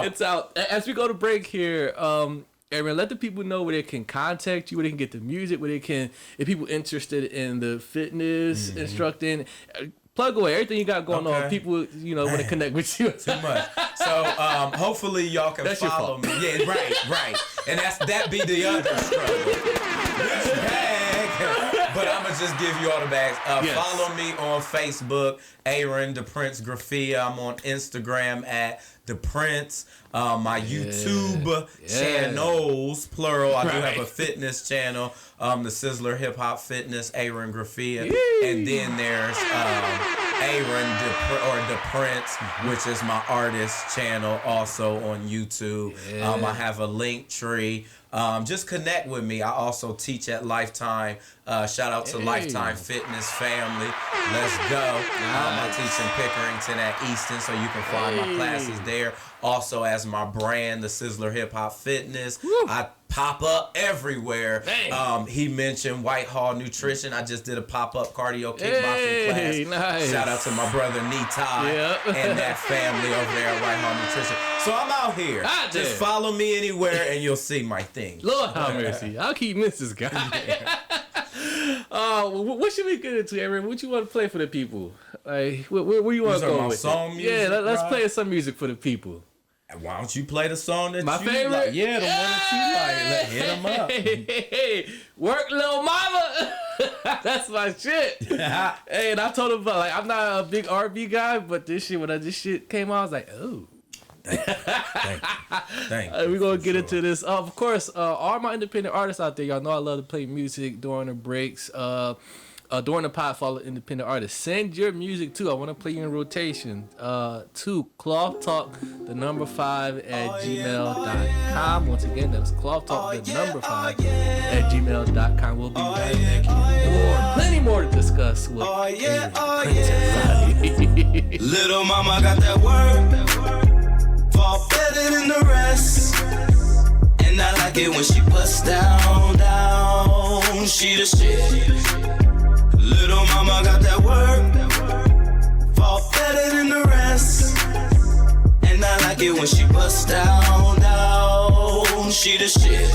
Speaker 2: It's out. As we go to break here, Ayren, let the people know where they can contact you, where they can get the music, where they can, if people interested in the fitness instructing, plug away everything you got going on. People, want to connect with you.
Speaker 3: Too much. So hopefully y'all can follow me. Yeah, right. And that be the other struggle. But I'm going to just give you all the bags. Follow me on Facebook, Ayren DaPrynze Graffiti. I'm on Instagram at DaPrynze. My YouTube channels, plural. I do have a fitness channel, the Sizzler Hip Hop Fitness, Ayren Graffiti. And then there's Ayren DaPrynze, which is my artist channel, also on YouTube. I have a link tree. Just connect with me. I also teach at Lifetime. Shout out to Lifetime Fitness family. Let's go. I teach in Pickerington at Easton, so you can find my classes there. Also, as my brand, the Sizzler Hip Hop Fitness, I pop up everywhere.
Speaker 2: Dang.
Speaker 3: He mentioned Whitehall Nutrition. I just did a pop-up cardio kickboxing class.
Speaker 2: Nice.
Speaker 3: Shout out to my brother Netai and that family over there at Whitehall Nutrition. So I'm out here. Just follow me anywhere and you'll see my thing.
Speaker 2: Lord have mercy. I'll keep missing this guy. What should we get into, Aaron? What you want to play for the people? Like, where you want to go with
Speaker 3: song
Speaker 2: it?
Speaker 3: music,
Speaker 2: let's play some music for the people.
Speaker 3: Why don't you play the song that
Speaker 2: my
Speaker 3: you
Speaker 2: favorite?
Speaker 3: like? Yeah, the one that you like. Hit them up.
Speaker 2: Hey, work, little mama. That's my shit. Hey, and I told him, like, I'm not a big RnB guy, but this shit, when this shit came out, I was like, oh. Thank you. We're going to get into this. Of course, all my independent artists out there, y'all know I love to play music during the breaks. During the pod, follow independent artists. Send your music too. I want to play you in rotation. To clothtalk5@gmail.com. Once again, that's clothtalk5@gmail.com. We'll be right back here. Plenty more to discuss with Ayren DaPrynze.
Speaker 1: Little mama got that word, fall better than the rest. And I like it when she busts down. She the shit. Little mama got that work, fall better than the rest. And I like it when she busts down. She the shit.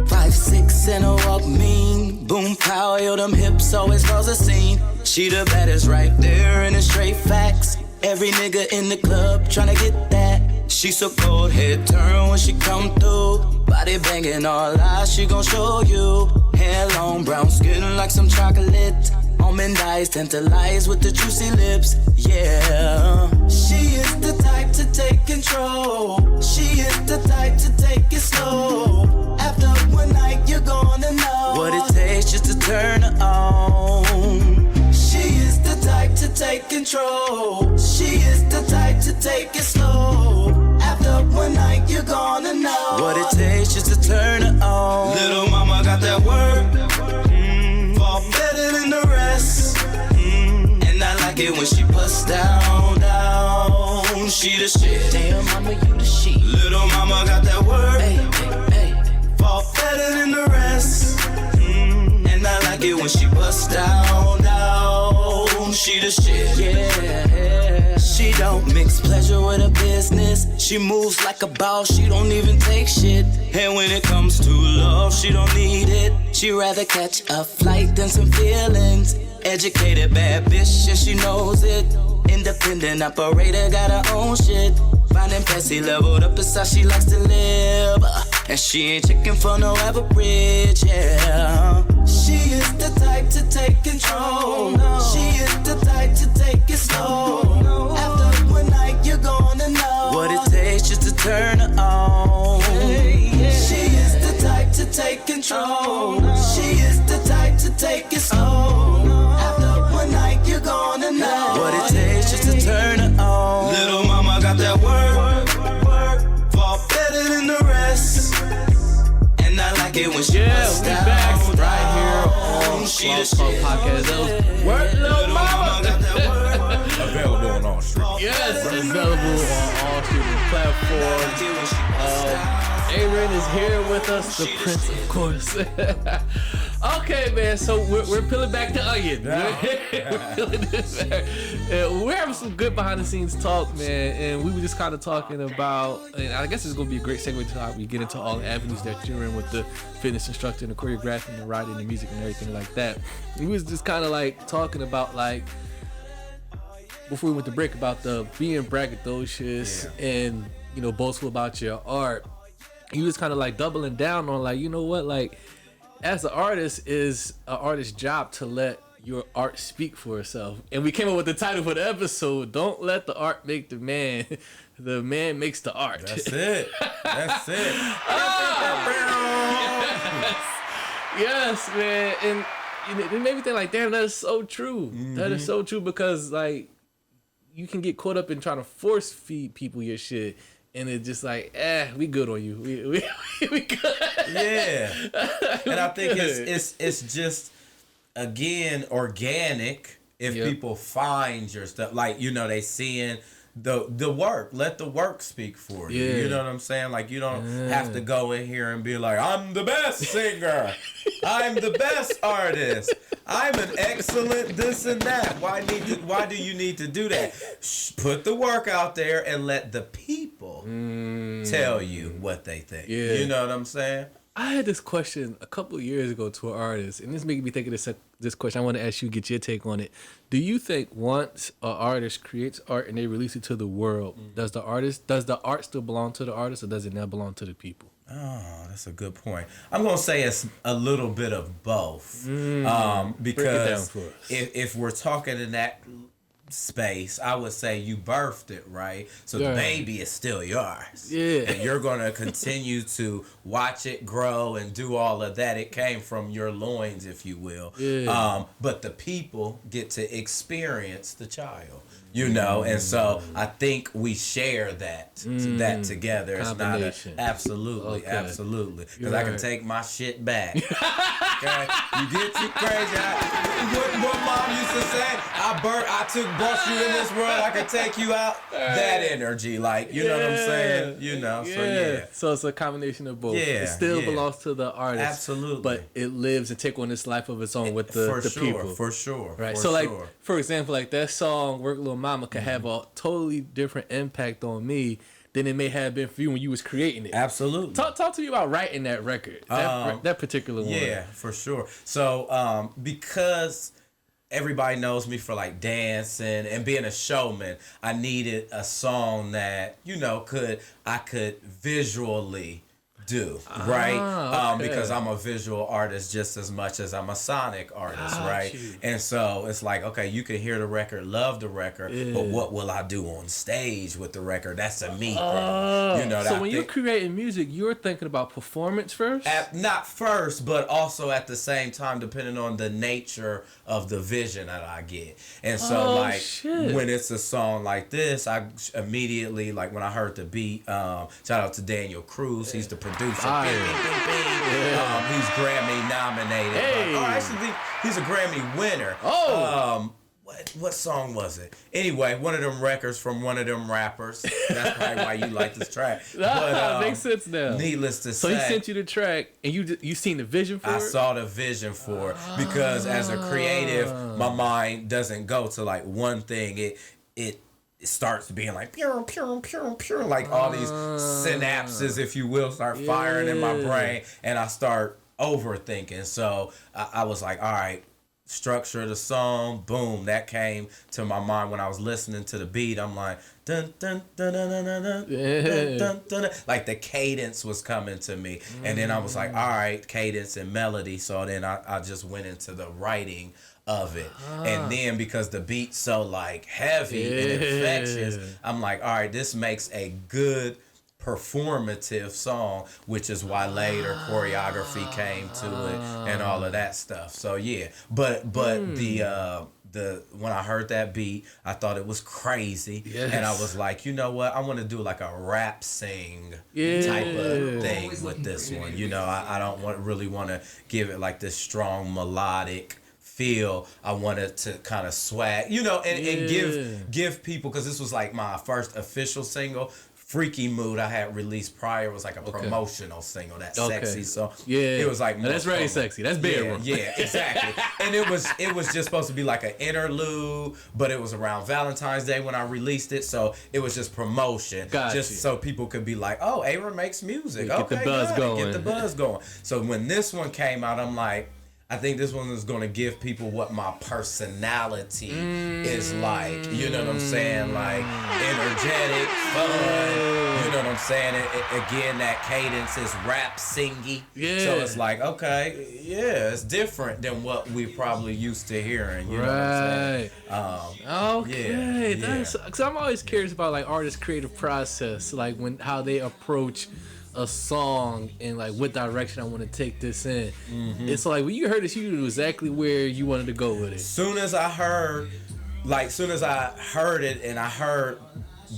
Speaker 1: 5'6" and a walk mean. Boom pow, yo, them hips always cause a scene. She the baddest right there in the straight facts. Every nigga in the club tryna get that. She so cold, head turn when she come through. Body banging all eyes, she gon' show you. Hair long, brown skin like some chocolate. Almond eyes, tantalize with the juicy lips. Yeah, she is the type to take control. She is the type to take it slow. After one night, you're gonna know what it takes just to turn her on. She is the type to take control. She is the type to take it slow. After one night, you're gonna know what it takes just to turn her on. Little mama got that word, fall better than the rest. And I like it when she busts down. She the shit. Damn, mama, you the shit. Little mama got that word, fall better than the rest. And I like it when she busts down. She the shit. Yeah. She don't mix pleasure with her business. She moves like a boss, she don't even take shit. And when it comes to love, she don't need it. She rather catch a flight than some feelings. Educated bad bitch, yeah, she knows it. Independent operator, got her own shit. Finding Pessy leveled up is how she likes to live. And she ain't checking for no average, yeah. She is the type to take control. She is the type to take it slow. After one night, you're gonna know what it takes just to turn her on. She is the type to take control. She is the type to take it slow. After one night, you're gonna know what it takes just to turn her on. Little mama got that work, fall better than the rest. And I like it when she busts down.
Speaker 2: Back right here on Cloth Talk Podcast. Work, little mama.
Speaker 3: Available on all streaming.
Speaker 2: Yes, available on all streaming platforms. Ayren is here with us, the Prince, of course. Okay, man, so we're peeling back the onion. We're peeling this back. We're having some good behind the scenes talk, man, and we were just kind of talking about, and I guess it's going to be a great segue to how we get into all the avenues that you're in with the fitness instructor and the choreography and the writing and the music and everything like that. We was just kind of like talking about, like, before we went to break, about the being braggadocious and, you know, boastful about your art. He was kind of like doubling down on, like, you know what, like, as an artist, is an artist's job to let your art speak for itself. And we came up with the title for the episode, Don't Let the Art Make the Man. The man makes the art.
Speaker 3: That's it. That's it.
Speaker 2: Yes, man. And it made me think, like, damn, that is so true. That is so true, because, like, you can get caught up in trying to force feed people your shit. And it's just like, we good on you. We good.
Speaker 3: Yeah. And I think it's just, again, organic if people find your stuff. Like, you know, they seeing the work. Let the work speak for you. You know what I'm saying? Like, you don't have to go in here and be like, I'm the best singer. I'm the best artist. I'm an excellent this and that. Why do you need to do that? Put the work out there and let the people tell you what they think. Yeah. You know what I'm saying?
Speaker 2: I had this question a couple of years ago to an artist, and this made me think of this question. I want to ask you, get your take on it. Do you think once an artist creates art and they release it to the world, does the art still belong to the artist, or does it now belong to the people?
Speaker 3: Oh, that's a good point. I'm gonna say it's a little bit of both, because if we're talking in that space, I would say you birthed it, right? So the baby is still yours. Yeah. And you're going to continue to watch it grow and do all of that. It came from your loins, if you will. Yeah. But the people get to experience the child. You know, and so I think we share that together. It's not absolutely. Because I can take my shit back. Okay, you get too crazy. What mom used to say? I brought you in this world. I could take you out. That energy, like you know what I'm saying. You know,
Speaker 2: So it's a combination of both. Yeah, it still belongs to the artist.
Speaker 3: Absolutely.
Speaker 2: But it lives and take on this life of its own with the people.
Speaker 3: For sure.
Speaker 2: Right. Like, for example, like that song "Work Little Mama" could have a totally different impact on me than it may have been for you when you was creating it.
Speaker 3: Absolutely.
Speaker 2: Talk to me about writing that record, that particular one.
Speaker 3: Yeah, for sure. So because everybody knows me for like dancing and being a showman, I needed a song that I could visually do, right? Because I'm a visual artist just as much as I'm a sonic artist, right? And so it's like, okay, you can hear the record, love the record, but what will I do on stage with the record? That's a me thing.
Speaker 2: So when you're creating music, you're thinking about performance first?
Speaker 3: Not first, but also at the same time, depending on the nature of the vision that I get. And so when it's a song like this, I immediately, like when I heard the beat, shout out to Daniel Cruz, he's the producer. He's Grammy nominated.
Speaker 2: Hey.
Speaker 3: Actually, he's a Grammy winner. What song was it? Anyway, one of them records from one of them rappers. That's probably why you like this track.
Speaker 2: Makes sense now.
Speaker 3: Needless to say.
Speaker 2: So he sent you the track, and you seen the vision for it?
Speaker 3: I saw the vision for it. Because as a creative, my mind doesn't go to like one thing. It starts being like pure, like all these synapses, if you will, start firing in my brain, and I start overthinking. So I was like, all right, structure of the song, boom, that came to my mind when I was listening to the beat. I'm like, dun dun dun dun dun dun dun dun dun, like the cadence was coming to me, and then I was like, all right, cadence and melody. So then I just went into the writing of it, and then because the beat's so like heavy and infectious, I'm like, all right, this makes a good performative song, which is why later choreography came to it and all of that stuff. So yeah, but the when I heard that beat, I thought it was crazy, and I was like, you know what, I want to do like a rap sing type of thing with this one. I don't really want to give it like this strong melodic feel. I wanted to kind of swag, and give people, because this was like my first official single. Freaky Mood I had released prior was like a promotional single, that sexy. So it was like,
Speaker 2: that's very sexy. That's bedroom.
Speaker 3: Yeah, exactly. And it was just supposed to be like an interlude, but it was around Valentine's Day when I released it, so it was just promotion, just so people could be like, oh, Ayren makes music.
Speaker 2: Get the buzz going.
Speaker 3: So when this one came out, I'm like, I think this one is going to give people what my personality is like. You know what I'm saying? Like, energetic, fun. You know what I'm saying? Again, that cadence is rap singy. Yeah. So it's like, okay, it's different than what we probably used to hearing. You know what I'm saying?
Speaker 2: Because I'm always curious about like artists' creative process, like how they approach a song and like what direction I want to take this in. It's like when you heard this, you knew exactly where you wanted to go with it.
Speaker 3: Soon as I heard it and I heard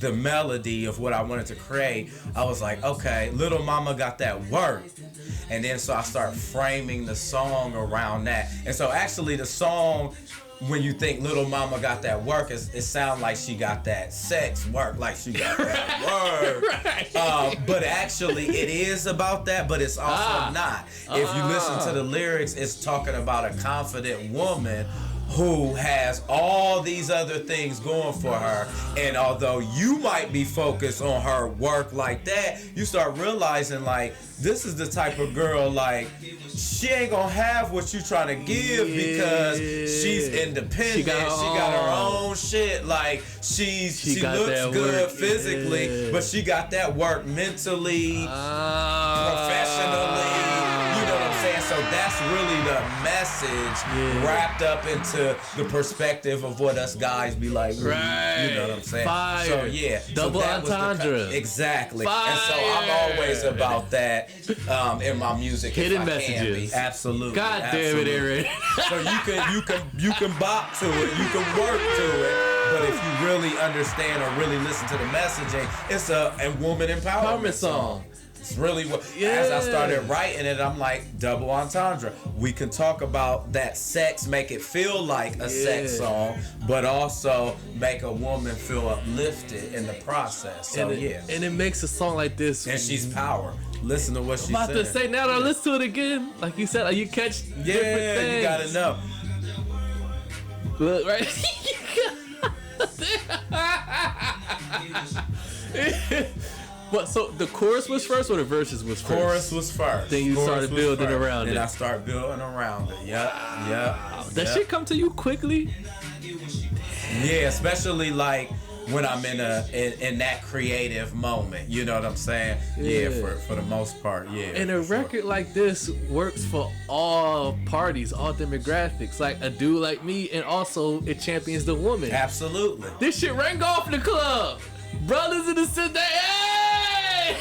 Speaker 3: the melody of what I wanted to create, I was like, okay, Little Mama got that work. And then so I start framing the song around that. And so actually the song when you think Little Mama got that work, it sounds like she got that sex work, like she got that work. Right. But actually, it is about that, but it's also not. If you listen to the lyrics, it's talking about a confident woman who has all these other things going for her, and although you might be focused on her work like that, you start realizing like this is the type of girl like she ain't gonna have what you trying to give because she's independent. She got her own shit. Like she looks good physically, but she got that work mentally, professionally. You know what I'm saying? So that's really the message wrapped up into the perspective of what us guys be like.
Speaker 2: Right.
Speaker 3: You know what I'm saying?
Speaker 2: Fire.
Speaker 3: So yeah.
Speaker 2: Double entendre.
Speaker 3: Exactly.
Speaker 2: Fire.
Speaker 3: And so I'm always about that in my music.
Speaker 2: Hidden messages.
Speaker 3: Absolutely.
Speaker 2: God damn it, Aaron.
Speaker 3: So you can bop to it, you can work to it, but if you really understand or really listen to the messaging, it's a woman empowerment song. It's really what. As I started writing it, I'm like double entendre. We can talk about that sex, make it feel like a sex song, but also make a woman feel uplifted in the process. So
Speaker 2: and it makes a song like this.
Speaker 3: And she's power. Listen to what she's saying.
Speaker 2: I'm about to say now that I listen to it again, like you said, you catch different things.
Speaker 3: You gotta know.
Speaker 2: Look, right? What? So the chorus was first, or the verses was first?
Speaker 3: Chorus was first.
Speaker 2: Then you started building around it.
Speaker 3: Then I started building around it. Yep.
Speaker 2: That shit come to you quickly?
Speaker 3: Yeah, especially like when I'm in that creative moment. You know what I'm saying? Yeah, for the most part, yeah.
Speaker 2: And a record like this works for all parties, all demographics. Like a dude like me, and also it champions the woman.
Speaker 3: Absolutely.
Speaker 2: This shit rang off in the club. Brothers in the city, hey!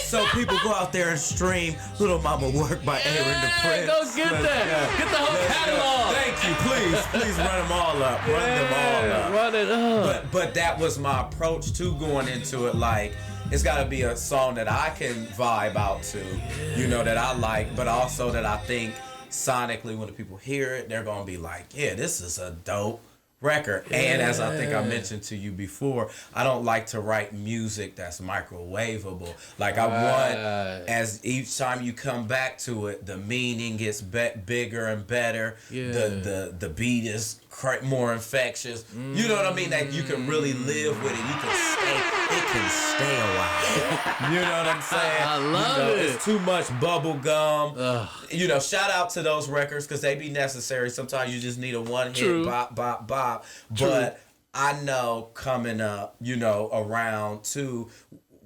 Speaker 3: So people go out there and stream Little Mama Work by Ayren DaPrynze.
Speaker 2: Go get that. Get the whole catalog.
Speaker 3: Thank you. Please run them all up. Run them all up.
Speaker 2: Run it up.
Speaker 3: But that was my approach to going into it. Like, it's got to be a song that I can vibe out to, you know, that I like, but also that I think sonically when the people hear it, they're going to be like, yeah, this is a dope record. And as I think I mentioned to you before, I don't like to write music that's microwavable. Like I want, as each time you come back to it, the meaning gets bigger and better. The beat is more infectious. You know what I mean? That you can really live with it. You can stay a while. You know what I'm saying?
Speaker 2: I love it.
Speaker 3: It's too much bubble gum. You know, shout out to those records because they be necessary. Sometimes you just need a one hit bop, bop, bop. But I know coming up, you know, around too,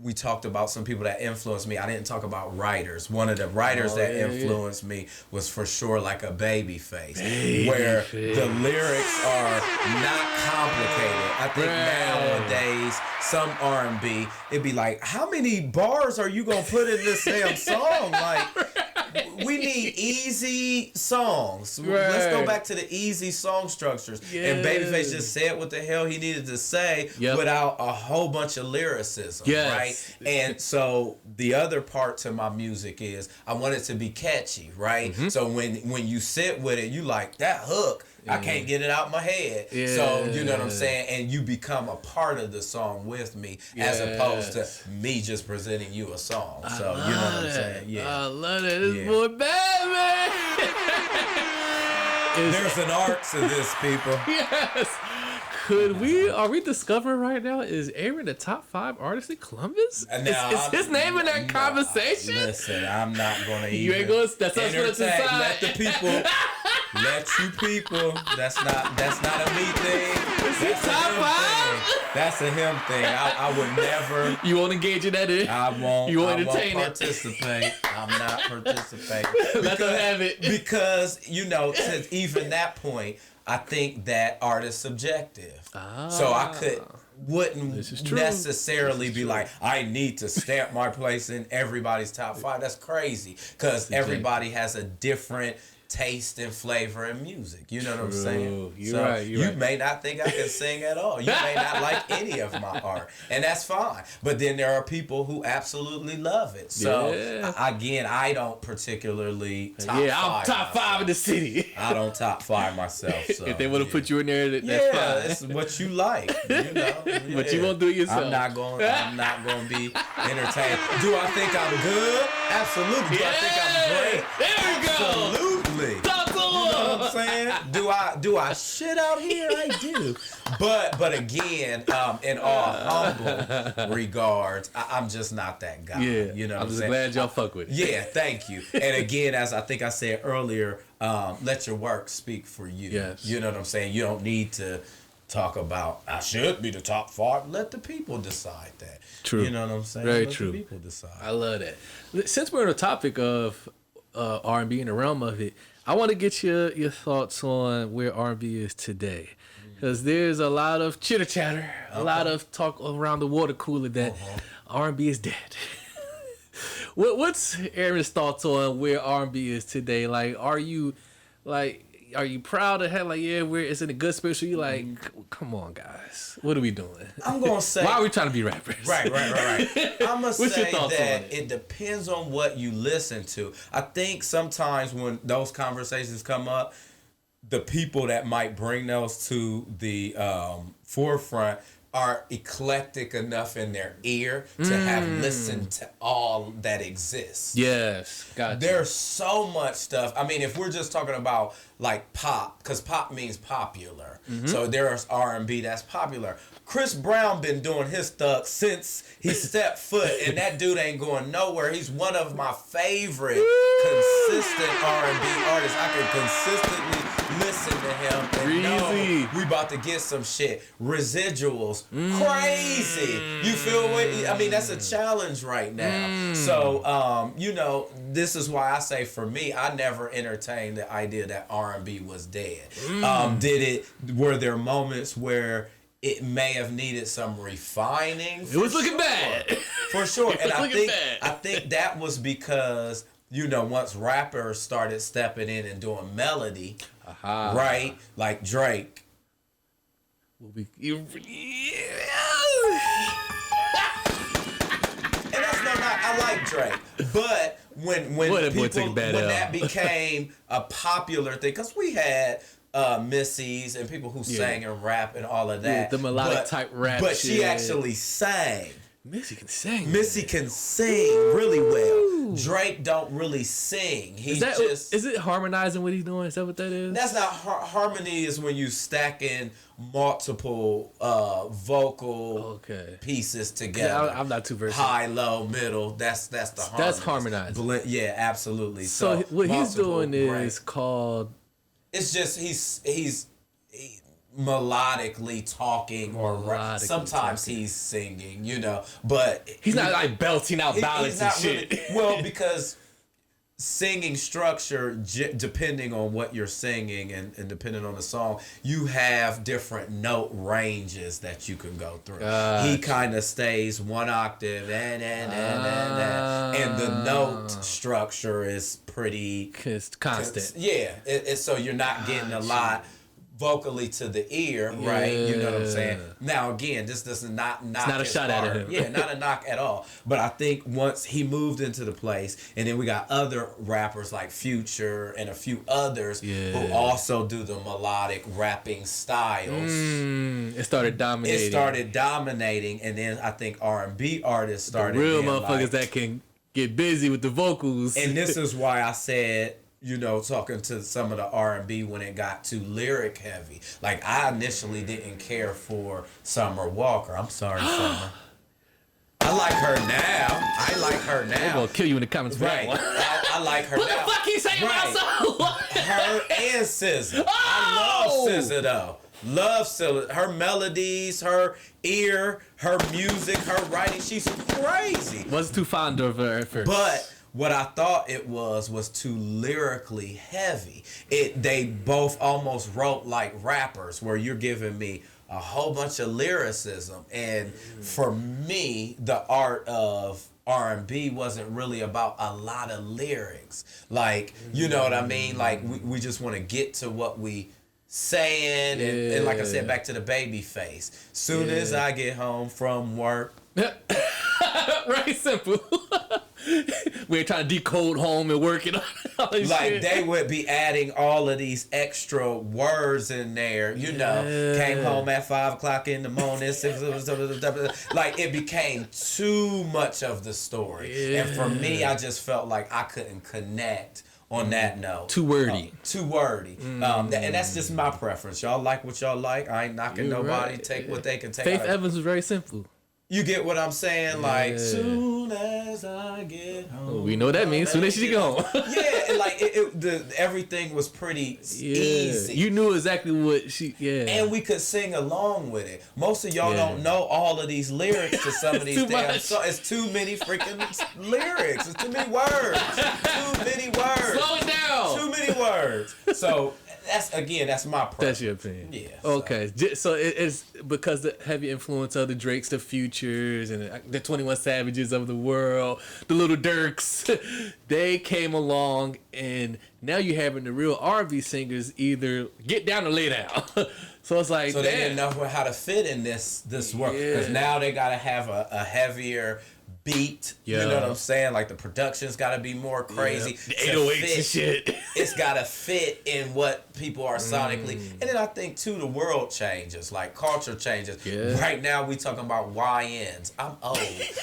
Speaker 3: we talked about some people that influenced me. I didn't talk about writers. One of the writers that influenced me was for sure like a Babyface, where the lyrics are not complicated. I think nowadays, some R&B, it'd be like, how many bars are you gonna put in this damn song? Like, we need easy songs. Let's go back to the easy song structures. And Babyface just said what the hell he needed to say without a whole bunch of lyricism, right? And so the other part to my music is I want it to be catchy, right? So when you sit with it, you like that hook. I can't get it out my head. So, you know what I'm saying? And you become a part of the song with me as opposed to me just presenting you a song. So, you know what I'm saying? Yeah.
Speaker 2: I love it. This boy bad, man.
Speaker 3: There's an art to this, people.
Speaker 2: Yes. Are we discovering right now, is Ayren the top 5 artist in Columbus? Is his name in that conversation?
Speaker 3: Listen, I'm not going to even
Speaker 2: You ain't going to, that's us going to decide.
Speaker 3: Let the people, let you people, that's not a me thing.
Speaker 2: Is he top 5?
Speaker 3: That's a him thing. I would never.
Speaker 2: You won't engage in that,
Speaker 3: I won't.
Speaker 2: You won't entertain
Speaker 3: participate. I'm not participating.
Speaker 2: Let them have it.
Speaker 3: Because, you know, to even that point, I think that art is subjective. So I wouldn't necessarily be like, I need to stamp my place in everybody's top 5. That's crazy. Because everybody has a different taste and flavor in music. You know what I'm saying?
Speaker 2: You're right.
Speaker 3: You may not think I can sing at all. You may not like any of my art, and that's fine. But then there are people who absolutely love it. So again, I don't particularly
Speaker 2: I'm top 5 in the city.
Speaker 3: I don't top 5 myself. So,
Speaker 2: if they want to put you in there, that's fine.
Speaker 3: It's what you like. You know,
Speaker 2: but you won't do it yourself.
Speaker 3: I'm not going to be entertained. Do I think I'm good? Absolutely. Do I think I'm great?
Speaker 2: There we go.
Speaker 3: Absolutely.
Speaker 2: Talk to
Speaker 3: You know what I'm saying? Do I shit out here? I do. But again, in all humble regards, I'm just not that guy.
Speaker 2: Yeah.
Speaker 3: You know what
Speaker 2: I'm
Speaker 3: I'm
Speaker 2: just
Speaker 3: saying?
Speaker 2: glad y'all fuck with it.
Speaker 3: Yeah, thank you. And again, as I think I said earlier, let your work speak for you.
Speaker 2: Yes.
Speaker 3: You know what I'm saying? You don't need to talk about, I should be the top 5. Let the people decide that.
Speaker 2: True.
Speaker 3: You know what I'm saying?
Speaker 2: Very
Speaker 3: Let
Speaker 2: true.
Speaker 3: the people decide.
Speaker 2: I love that. Since we're on the topic of R&B in the realm of it, I want to get your thoughts on where R&B is today. Because there's a lot of chitter chatter, a lot of talk around the water cooler that R&B is dead. What's Aaron's thoughts on where R&B is today? Like, are you proud of how it's in a good space? Or you like, come on, guys, what are we doing?
Speaker 3: I'm gonna say,
Speaker 2: why are we trying to be rappers?
Speaker 3: Right. I'm gonna say
Speaker 2: your thoughts
Speaker 3: that
Speaker 2: on
Speaker 3: it depends on what you listen to. I think sometimes when those conversations come up, the people that might bring those to the forefront are eclectic enough in their ear to have listened to all that exists.
Speaker 2: Yes, gotcha.
Speaker 3: There's so much stuff. I mean, if we're just talking about like pop, because pop means popular. So there's R&B that's popular. Chris Brown been doing his stuff since he stepped foot, and that dude ain't going nowhere. He's one of my favorite consistent R&B artists. I can consistently listen to him and know we about to get some shit. Residuals, crazy. You feel what? I mean, that's a challenge right now. So, this is why I say for me, I never entertained the idea that R&B was dead. Were there moments where it may have needed some refining?
Speaker 2: It was looking bad.
Speaker 3: For sure. And I
Speaker 2: bad.
Speaker 3: think that was because, once rappers started stepping in and doing melody, right? Like Drake. And that's not I like Drake. But when that became a popular thing, because we had Missy's and people who sang and rap and all of that.
Speaker 2: The melodic type rap.
Speaker 3: But she actually sang.
Speaker 2: Missy can sing.
Speaker 3: Missy can sing really well. Drake don't really sing. Is
Speaker 2: it harmonizing what he's doing? Is that what that is?
Speaker 3: That's not harmony. Is when you stack in multiple vocal pieces together.
Speaker 2: Yeah, I'm not too versed.
Speaker 3: High, low, middle. That's the harmony.
Speaker 2: That's harmonizing.
Speaker 3: Yeah, absolutely.
Speaker 2: So what he's doing is called.
Speaker 3: It's just he's melodically talking sometimes he's singing, but
Speaker 2: he's not like belting out ballads and shit.
Speaker 3: Really, well, because singing structure, depending on what you're singing and depending on the song, you have different note ranges that you can go through. He kind of stays one octave and the note structure is pretty
Speaker 2: constant.
Speaker 3: So you're not getting a lot vocally to the ear, right? You know what I'm saying? Now, again, this does not knock.
Speaker 2: It's not a shot at him.
Speaker 3: Yeah, not a knock at all. But I think once he moved into the place, and then we got other rappers like Future and a few others who also do the melodic rapping styles.
Speaker 2: It started dominating.
Speaker 3: And then I think R&B artists started.
Speaker 2: The real motherfuckers that can get busy with the vocals.
Speaker 3: And this is why I said, talking to some of the R&B when it got too lyric heavy. Like, I initially didn't care for Summer Walker. I'm sorry, Summer. I like her now.
Speaker 2: They're gonna kill you in the comments.
Speaker 3: Right. I like her now.
Speaker 2: What the fuck he saying about Summer?
Speaker 3: Her and SZA. I love SZA, though. Love SZA. Her melodies, her ear, her music, her writing. She's crazy.
Speaker 2: Wasn't too fond of her at first.
Speaker 3: But what I thought it was too lyrically heavy. They both almost wrote like rappers, where you're giving me a whole bunch of lyricism. And for me, the art of R&B wasn't really about a lot of lyrics. Like, you know what I mean? Like, we just want to get to what we saying. And like I said, back to the baby face. Soon as I get home from work.
Speaker 2: Right, simple. We ain't trying to decode home and work it on. Like
Speaker 3: shit. They would be adding all of these extra words in there. You know, came home at 5 o'clock in the morning. Like, it became too much of the story. And for me, I just felt like I couldn't connect on that note.
Speaker 2: Too wordy.
Speaker 3: Too wordy. And that's just my preference. Y'all like what y'all like. I ain't knocking nobody. Right. Take what they can take.
Speaker 2: Faith Evans was very simple.
Speaker 3: You get what I'm saying? Like, soon as I get home.
Speaker 2: We know what that means. Soon as she get home.
Speaker 3: And like, everything was pretty easy.
Speaker 2: You knew exactly what she,
Speaker 3: And we could sing along with it. Most of y'all don't know all of these lyrics to some of these damn songs. It's too many freaking lyrics. It's too many words. Too many words.
Speaker 2: Slow it down.
Speaker 3: Too many words. So, that's my preference.
Speaker 2: That's your opinion.
Speaker 3: Yeah.
Speaker 2: Okay. So it's because the heavy influence of the Drakes, the Futures, and the 21 Savages of the world, the Little Dirks, they came along, and now you're having the real R&B singers either get down or lay down. So it's like,
Speaker 3: they didn't know how to fit in this world, because now they gotta have a heavier beat. You know what I'm saying? Like, the production's got to be more crazy.
Speaker 2: The 808s and shit.
Speaker 3: It's got to fit in what people are sonically. And then I think, too, the world changes. Like, culture changes. Right now, we talking about YNs. I'm old,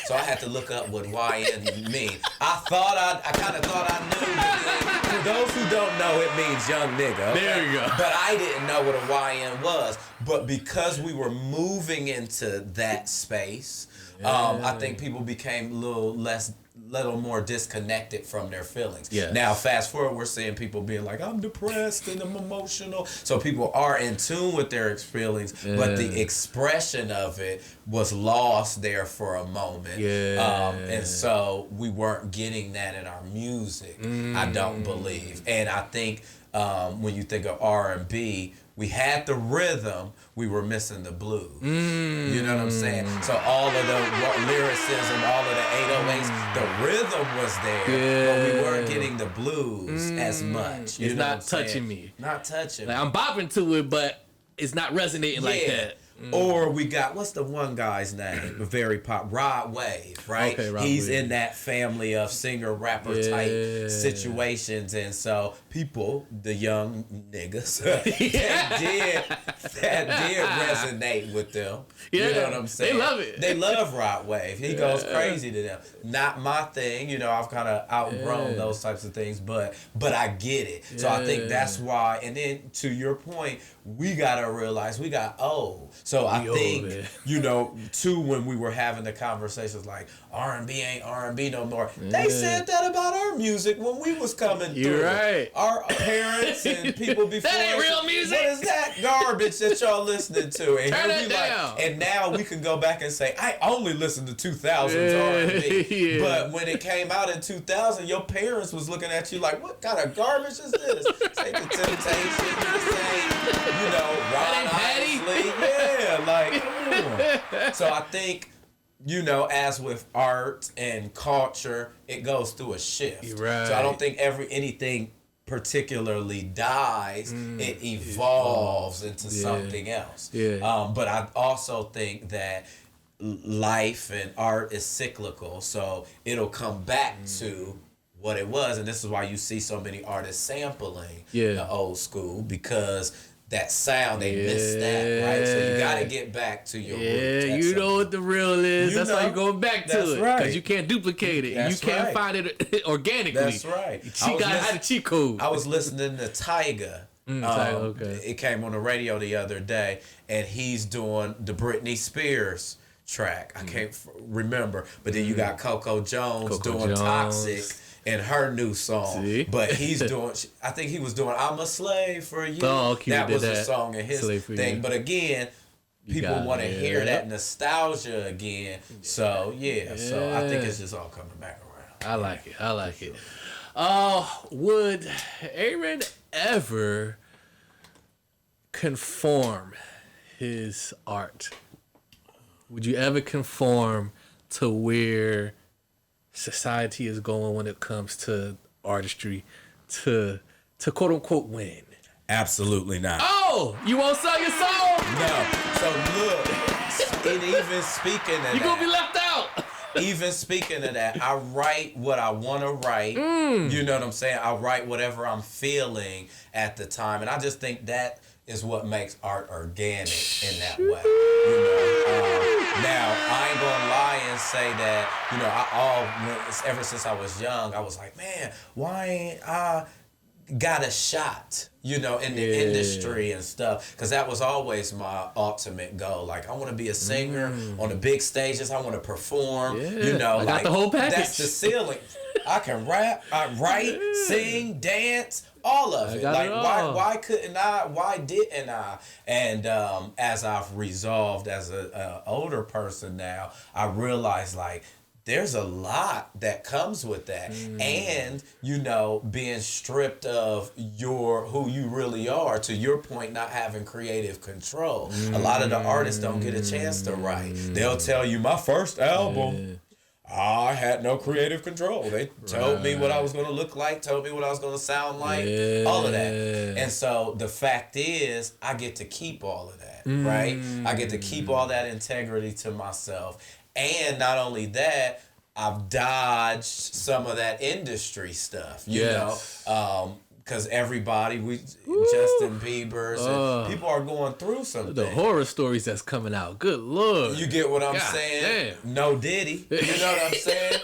Speaker 3: so I had to look up what YN mean. I kind of thought I knew. For those who don't know, it means young nigga. Okay?
Speaker 2: There you go.
Speaker 3: But I didn't know what a YN was. But because we were moving into that space, I think people became a little more disconnected from their feelings. Now, fast forward, we're seeing people being like, I'm depressed and I'm emotional. So people are in tune with their feelings, but the expression of it was lost there for a moment. And so we weren't getting that in our music, I don't believe. And I think when you think of R&B, we had the rhythm, we were missing the blues. You know what I'm saying? So all of the lyricism, all of the 808s, the rhythm was there, but we weren't getting the blues as much.
Speaker 2: It's not touching me.
Speaker 3: Not touching me.
Speaker 2: I'm bopping to it, but it's not resonating like that.
Speaker 3: Or we got, what's the one guy's name? Very pop, Rod Wave, right? Okay, He's Wave. In that family of singer rapper type situations, and so people, the young niggas, that did resonate with them. You know what I'm saying?
Speaker 2: They love it.
Speaker 3: They love Rod Wave. He goes crazy to them. Not my thing, you know. I've kind of outgrown those types of things, but I get it. So I think that's why. And then to your point, we gotta realize we got old. So I think, you know, too, when we were having the conversations like R&B ain't R&B no more, they said that about our music when we was coming through.
Speaker 2: You're right.
Speaker 3: Our parents and people before.
Speaker 2: That ain't real music.
Speaker 3: What is that garbage that y'all listening to? And
Speaker 2: turn it down.
Speaker 3: Like, and now we can go back and say, I only listened to 2000s R&B. But when it came out in 2000, your parents was looking at you like, what kind of garbage is this? Take the Temptation, the same, you know, Ron Isley. Yeah, like, come on. So I think, you know, as with art and culture, it goes through a shift.
Speaker 2: Right.
Speaker 3: So I don't think anything particularly dies. It evolves into something else. But I also think that life and art is cyclical, so it'll come back to what it was, and this is why you see so many artists sampling the old school, because that sound, they miss that, right? So you gotta get back to your root.
Speaker 2: You know what the real is. That's why you're going back to it.
Speaker 3: Right.
Speaker 2: Because you can't duplicate it.
Speaker 3: That's
Speaker 2: you can't find it organically.
Speaker 3: That's right.
Speaker 2: She got a cheat code.
Speaker 3: I was listening to Tyga. It came on the radio the other day, and he's doing the Britney Spears track. I can't remember. But then you got Coco Jones doing Toxic in her new song. See? But he's doing, I think he was doing I'm a Slave for You. That was a song in his thing. You. But again, people want to hear that nostalgia again. So, so I think it's just all coming back around.
Speaker 2: I like it. Would Ayren ever conform his art? Would you ever conform to where society is going when it comes to artistry to quote unquote win?
Speaker 3: Absolutely not.
Speaker 2: Oh, you won't sell your soul?
Speaker 3: No. So look, and even speaking of
Speaker 2: You're gonna be left out.
Speaker 3: Even speaking of that, I write what I want to write. You know what I'm saying? I write whatever I'm feeling at the time, and I just think that is what makes art organic in that way. You know, now I ain't gonna lie and say that. You know, ever since I was young, I was like, man, why ain't I got a shot, you know, in the industry and stuff, because that was always my ultimate goal. Like, I want to be a singer on the big stages. I want to perform. You know,
Speaker 2: I got the whole package.
Speaker 3: That's the ceiling. I can rap, I write, sing, dance, all of it. Like, why couldn't I? Why didn't I? And as I've resolved as a older person now, I realize, like, there's a lot that comes with that. And, you know, being stripped of who you really are, to your point, not having creative control. A lot of the artists don't get a chance to write. They'll tell you, my first album, I had no creative control. They told me what I was going to look like, told me what I was going to sound like, all of that. And so the fact is, I get to keep all of that, right? I get to keep all that integrity to myself. And not only that, I've dodged some of that industry stuff, you know, because everybody, Justin Bieber's, and people are going through something.
Speaker 2: The horror stories that's coming out. Good Lord.
Speaker 3: You get what I'm saying?
Speaker 2: Damn.
Speaker 3: No Diddy. You know what I'm saying?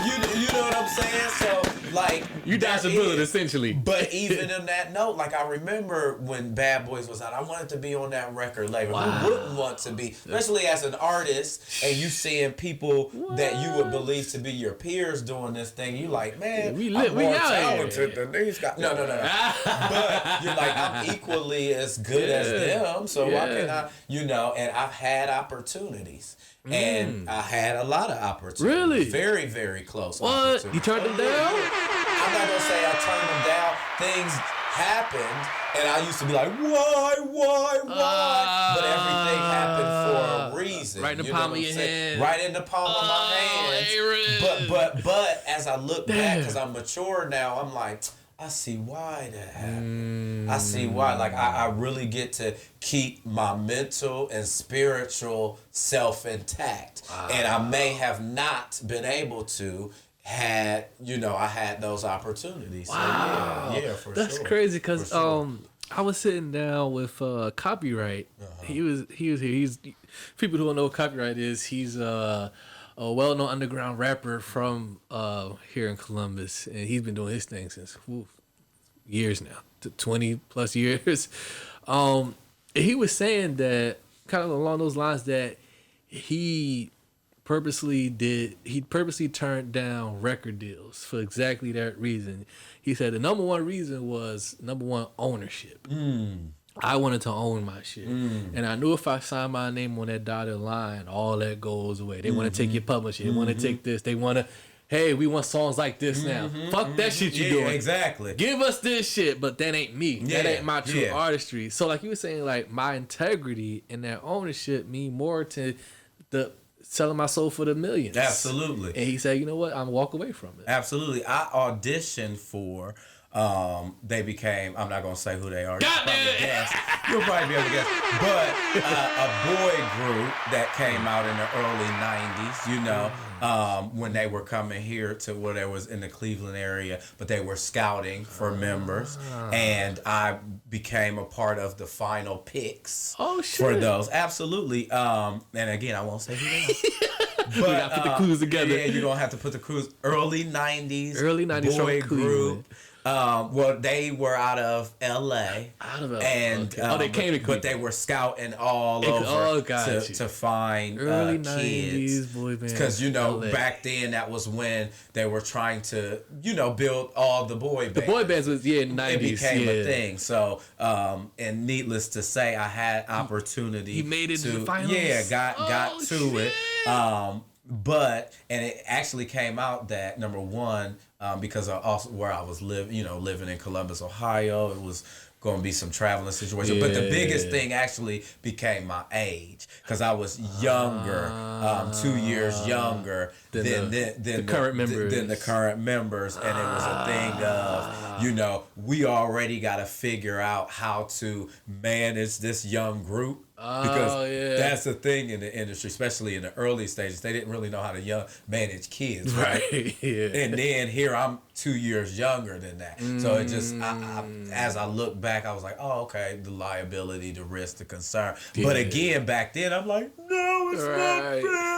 Speaker 3: you know what I'm saying? So, like,
Speaker 2: you dodged a bullet, essentially.
Speaker 3: But even in that note, like, I remember when Bad Boys was out, I wanted to be on that record label. Wow. Who wouldn't want to be? Especially as an artist, and you seeing people that you would believe to be your peers doing this thing. You like, man, I'm more talented than these guys. No. But you're like, I'm equally as good as them, so why can't I? You know, and I've had opportunities. And I had a lot of opportunities. Really? Very, very close.
Speaker 2: What? You turned them down?
Speaker 3: I'm not going to say I turned them down. Things happened, and I used to be like, why? But everything happened for a reason.
Speaker 2: Right in the palm of your hand.
Speaker 3: Right in the palm of my hands. But as I look back, because I'm mature now, I'm like, I see why that happened. I see why. Like, I really get to keep my mental and spiritual self intact. Wow. And I may have not been able to I had those opportunities.
Speaker 2: Wow.
Speaker 3: So, yeah, for
Speaker 2: That's
Speaker 3: sure.
Speaker 2: crazy, because I was sitting down with Copyright. He was here. He's, people who don't know what Copyright is, he's a well-known underground rapper from here in Columbus, and he's been doing his thing since years now, 20 plus years. He was saying that, kind of along those lines, that he purposely turned down record deals for exactly that reason. He said the number one reason was ownership. I wanted to own my shit. And I knew if I signed my name on that dotted line, all that goes away. They want to take your publishing. They want to take this. They want to, hey, we want songs like this now. Fuck that shit you doing.
Speaker 3: Exactly.
Speaker 2: Give us this shit, but that ain't me. That ain't my true artistry. So like you were saying, like, my integrity and that ownership mean more to the selling my soul for the millions.
Speaker 3: Absolutely.
Speaker 2: And he said, you know what? I'm walk away from it.
Speaker 3: Absolutely. I auditioned for they became, I'm not going to say who they are. You'll probably be able to guess. But a boy group that came out in the early 90s, you know, when they were coming here to where they was in the Cleveland area, but they were scouting for members. And I became a part of the final picks for those. Absolutely. And again, I won't say who they are.
Speaker 2: But, we got to put the clues together.
Speaker 3: Yeah, you're going to have to put the clues. Early 90s boy group.
Speaker 2: Cleveland.
Speaker 3: Well, they were out of L.A. And
Speaker 2: they came to Cleveland.
Speaker 3: But they were scouting all over to find
Speaker 2: early
Speaker 3: kids.
Speaker 2: 90s boy bands.
Speaker 3: Because, you know,
Speaker 2: LA.
Speaker 3: back then that was when they were trying to, you know, build all the boy bands.
Speaker 2: The boy bands was, 90s.
Speaker 3: It became a thing. So, and needless to say, I had opportunity.
Speaker 2: He made it to the finals?
Speaker 3: Yeah, got to it. But it actually came out that, number one, because of also where I was living in Columbus, Ohio, it was going to be some traveling situation. But the biggest thing actually became my age, because I was younger, 2 years younger than the current members. And it was a thing of, you know, we already got to figure out how to manage this young group. Because that's the thing in the industry, especially in the early stages. They didn't really know how to manage kids, right? And then here I'm 2 years younger than that. So it just, as I look back, I was like, oh, okay, the liability, the risk, the concern. But again, back then, I'm like, no, it's not fair.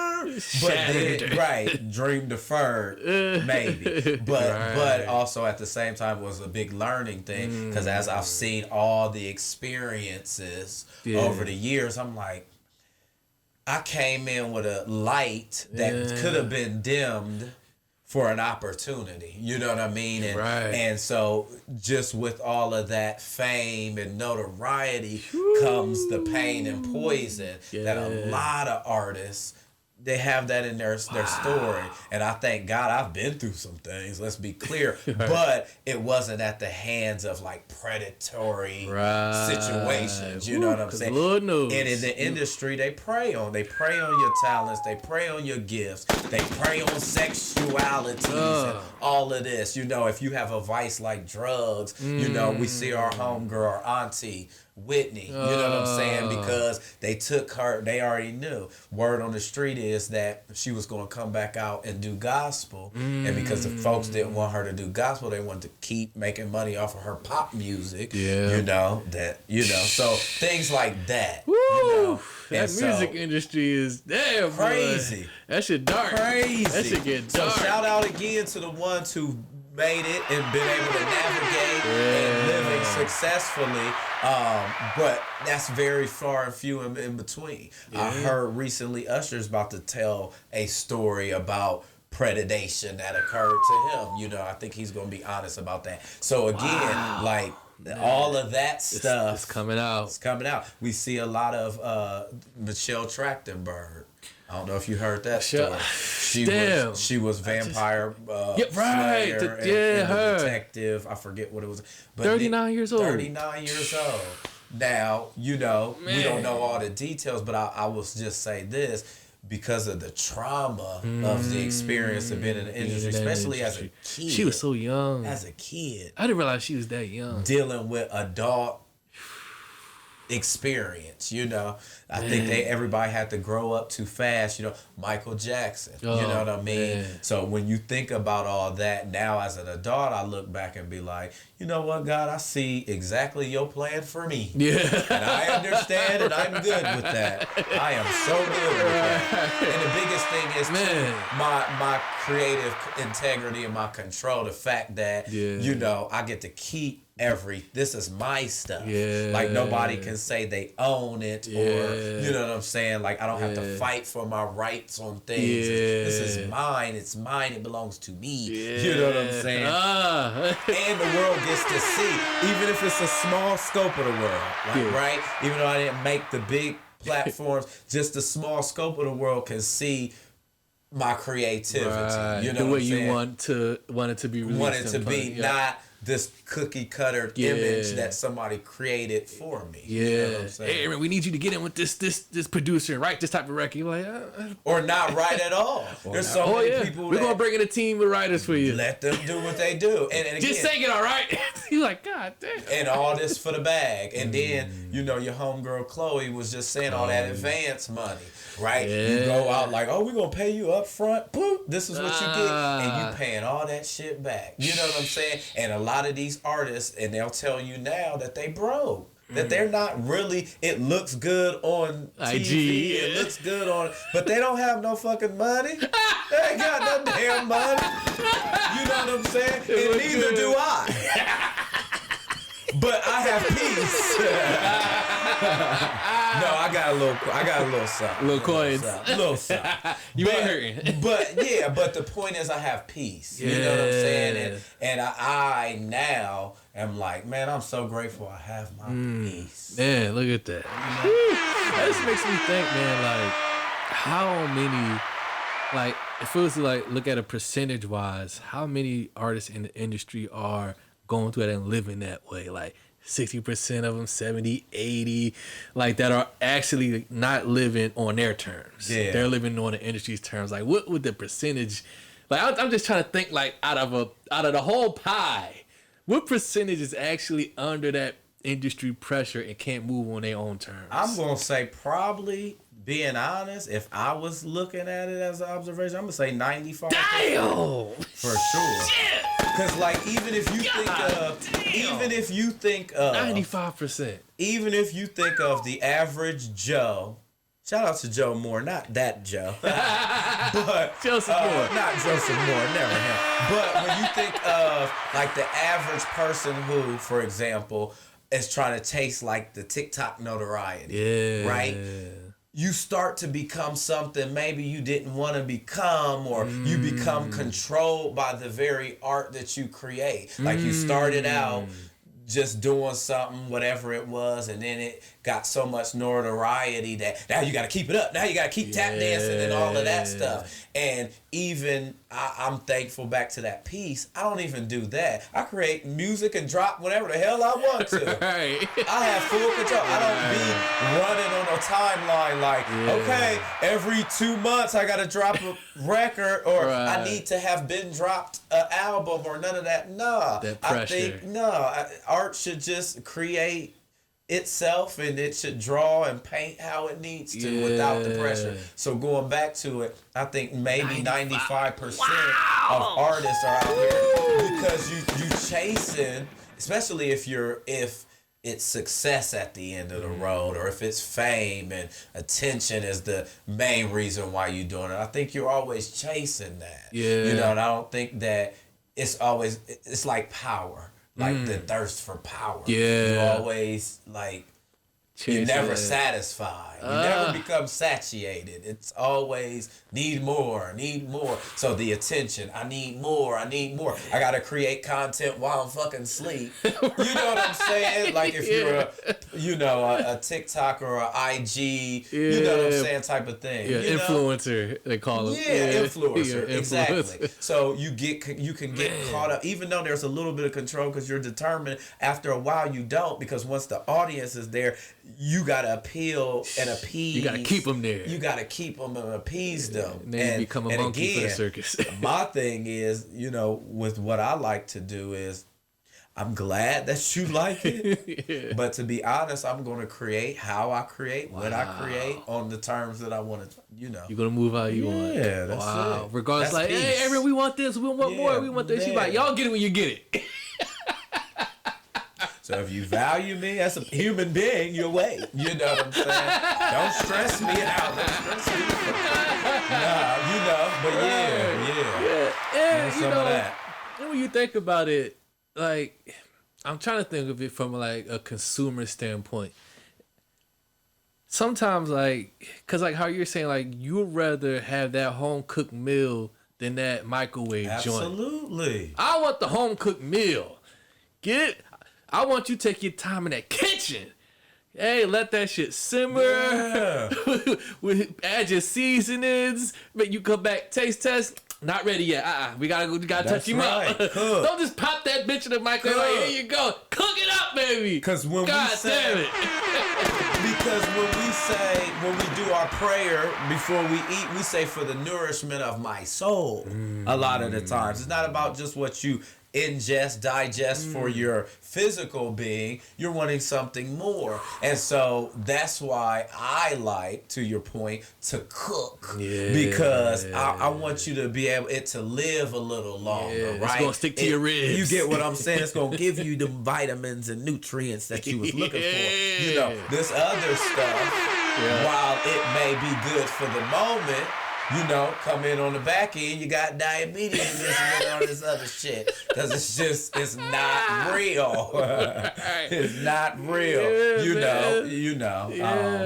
Speaker 3: But then, dream deferred, maybe. But also at the same time, it was a big learning thing, because as I've seen all the experiences over the years, I'm like, I came in with a light that could have been dimmed for an opportunity. You know what I mean? And so just with all of that fame and notoriety comes the pain and poison that a lot of artists, they have that in their story. And I thank God I've been through some things, let's be clear. But it wasn't at the hands of like predatory situations. You know what I'm saying? Lord knows. And in the industry, they prey on your talents, they prey on your gifts, they prey on sexualities and all of this. You know, if you have a vice like drugs, you know, we see our homegirl, our auntie, Whitney, you know what I'm saying? Because they took her, they already knew. Word on the street is that she was going to come back out and do gospel. And because the folks didn't want her to do gospel, they wanted to keep making money off of her pop music. You know, so things like that.
Speaker 2: Woo!
Speaker 3: You know?
Speaker 2: That music industry is damn
Speaker 3: crazy.
Speaker 2: Boy. That shit dark.
Speaker 3: Crazy.
Speaker 2: That shit get dark.
Speaker 3: So shout out again to the ones who made it and been able to navigate and living successfully. But that's very far and few in between. I heard recently Usher's about to tell a story about predation that occurred to him. You know, I think he's going to be honest about that. So again, like, all of that stuff
Speaker 2: it's coming out.
Speaker 3: It's coming out. We see a lot of Michelle Trachtenberg. I don't know if you heard that story. She was vampire slayer and detective. I forget what it was. But
Speaker 2: 39 years old.
Speaker 3: 39 years old. Now, you know, we don't know all the details, but I will just say this. Because of the trauma of the experience of being in the industry, especially as a kid.
Speaker 2: She was so young.
Speaker 3: As a kid.
Speaker 2: I didn't realize she was that young.
Speaker 3: Dealing with adult experience, you know. I think everybody had to grow up too fast, you know. Michael Jackson, you know what I mean? So when you think about all that now as an adult, I look back and be like, you know what, God, I see exactly your plan for me. And I understand and I'm good with that. I am so good with that. And the biggest thing is too, my creative integrity and my control, the fact that, you know, I get to keep this is my stuff. Like nobody can say they own it or you know what I'm saying? Like I don't have to fight for my rights on things. This is mine. It's mine. It belongs to me. You know what I'm saying? And the world gets to see, even if it's a small scope of the world, like, right? Even though I didn't make the big platforms, just the small scope of the world can see my creativity. You know
Speaker 2: the
Speaker 3: what
Speaker 2: way
Speaker 3: I'm saying?
Speaker 2: You want it to be released.
Speaker 3: Want it to be not this cookie cutter image that somebody created for me. You know what I'm saying?
Speaker 2: Hey, Aaron, we need you to get in with this producer and write this type of record. You're like,
Speaker 3: or not write at all. There's so many people.
Speaker 2: We're gonna bring in a team of writers for you.
Speaker 3: Let them do what they do, and again,
Speaker 2: just sing it, all right? You're like, God damn.
Speaker 3: And all this for the bag, and then you know your homegirl Chloe was just saying all that advance money, right? You go out like, oh, we're gonna pay you up front. Boop, this is what you get, and you paying all that shit back. You know what I'm saying? And a lot of these artists, and they'll tell you now that they broke. That they're not really, it looks good on TV, IG, it looks good on, but they don't have no fucking money. They ain't got no damn money. You know what I'm saying? And neither do I. But I have peace. No, I got a little something.
Speaker 2: Little coins.
Speaker 3: Little something.
Speaker 2: You ain't hurting.
Speaker 3: But the point is I have peace. You know what I'm saying? And I now am like, man, I'm so grateful I have my peace.
Speaker 2: Man, look at that. You know? That just makes me think, man, like, how many, like, if it was to, like, look at a percentage-wise, how many artists in the industry are going through that and living that way? Like, 60% of them, 70, 80, like that are actually not living on their terms.
Speaker 3: Yeah.
Speaker 2: They're living on the industry's terms. Like, what would the percentage? Like, I'm just trying to think, like, out of the whole pie, what percentage is actually under that industry pressure and can't move on their own terms?
Speaker 3: I'm gonna say probably. Being honest, if I was looking at it as an observation, I'm gonna say 95%.
Speaker 2: Damn!
Speaker 3: For sure.
Speaker 2: Shit!
Speaker 3: Because like even if you think of
Speaker 2: 95%.
Speaker 3: Even if you think of the average Joe, shout out to Joe Moore, not that Joe, but
Speaker 2: Joseph Moore,
Speaker 3: not Joseph Moore, never him. But when you think of like the average person who, for example, is trying to taste like the TikTok notoriety, right? You start to become something maybe you didn't want to become, or you become controlled by the very art that you create. Like you started out just doing something, whatever it was, and then it got so much notoriety that now you got to keep it up. Now you got to keep tap dancing and all of that stuff. And even I'm thankful back to that piece. I don't even do that. I create music and drop whatever the hell I want to.
Speaker 2: Right.
Speaker 3: I have full control. I don't be running on a timeline like, okay, every 2 months I got to drop a record, or I need to have been dropped an album, or none of that. Nah.
Speaker 2: That pressure.
Speaker 3: I think, art should just create itself, and it should draw and paint how it needs to without the pressure. So going back to it, I think maybe 95% of artists are out here because you chasing, especially if it's success at the end of the road, or if it's fame and attention is the main reason why you're doing it. I think you're always chasing that. You know, and I don't think that it's like power. Like the thirst for power. You always like you're never satisfied. You never become satiated. It's always need more. So the attention, I need more. I gotta create content while I'm fucking asleep. You know what I'm saying? Like if you're a TikTok or a IG, you know what I'm saying, type of thing.
Speaker 2: Yeah, influencer, they call it.
Speaker 3: Yeah, influencer. Exactly. So you can get caught up, even though there's a little bit of control because you're determined. After a while, you don't, because once the audience is there, you gotta appeal and appease.
Speaker 2: You gotta keep them there.
Speaker 3: You gotta keep them and appease them.
Speaker 2: And then you become a monkey for the circus.
Speaker 3: My thing is, with what I like to do is, I'm glad that you like it. But to be honest, I'm gonna create how I create, when I create, on the terms that I want to. You're
Speaker 2: gonna move how you want.
Speaker 3: Yeah, that's it.
Speaker 2: Regardless,
Speaker 3: that's
Speaker 2: like, hey, Aaron, we want this, we want more, we want this. She's like, y'all get it when you get it.
Speaker 3: So if you value me as a human being, you'll wait. You know what I'm saying? Don't stress me out. Don't stress me out. But yeah. Some of that.
Speaker 2: And when you think about it, like, I'm trying to think of it from like a consumer standpoint. Sometimes, like, cause like how you're saying, like, you'd rather have that home cooked meal than that microwave joint.
Speaker 3: Absolutely.
Speaker 2: I want the home cooked meal. Get it? I want you to take your time in that kitchen. Hey, let that shit simmer. Yeah. Add your seasonings. Make you come back, taste test. Not ready yet. We gotta touch him up. Don't just pop that bitch in the microwave. Like, here you go. Cook it up, baby.
Speaker 3: Because when
Speaker 2: damn it.
Speaker 3: Because when we do our prayer before we eat, we say, for the nourishment of my soul. A lot of the times. It's not about just what you digest for your physical being. You're wanting something more. And so that's why I like, to your point, to cook. Because I want you to be able to live a little longer, right?
Speaker 2: It's gonna stick to your ribs.
Speaker 3: You get what I'm saying? It's gonna give you the vitamins and nutrients that you was looking for. This other stuff, while it may be good for the moment, come in on the back end, you got diabetes and all this other shit. Because it's not real. It's not real.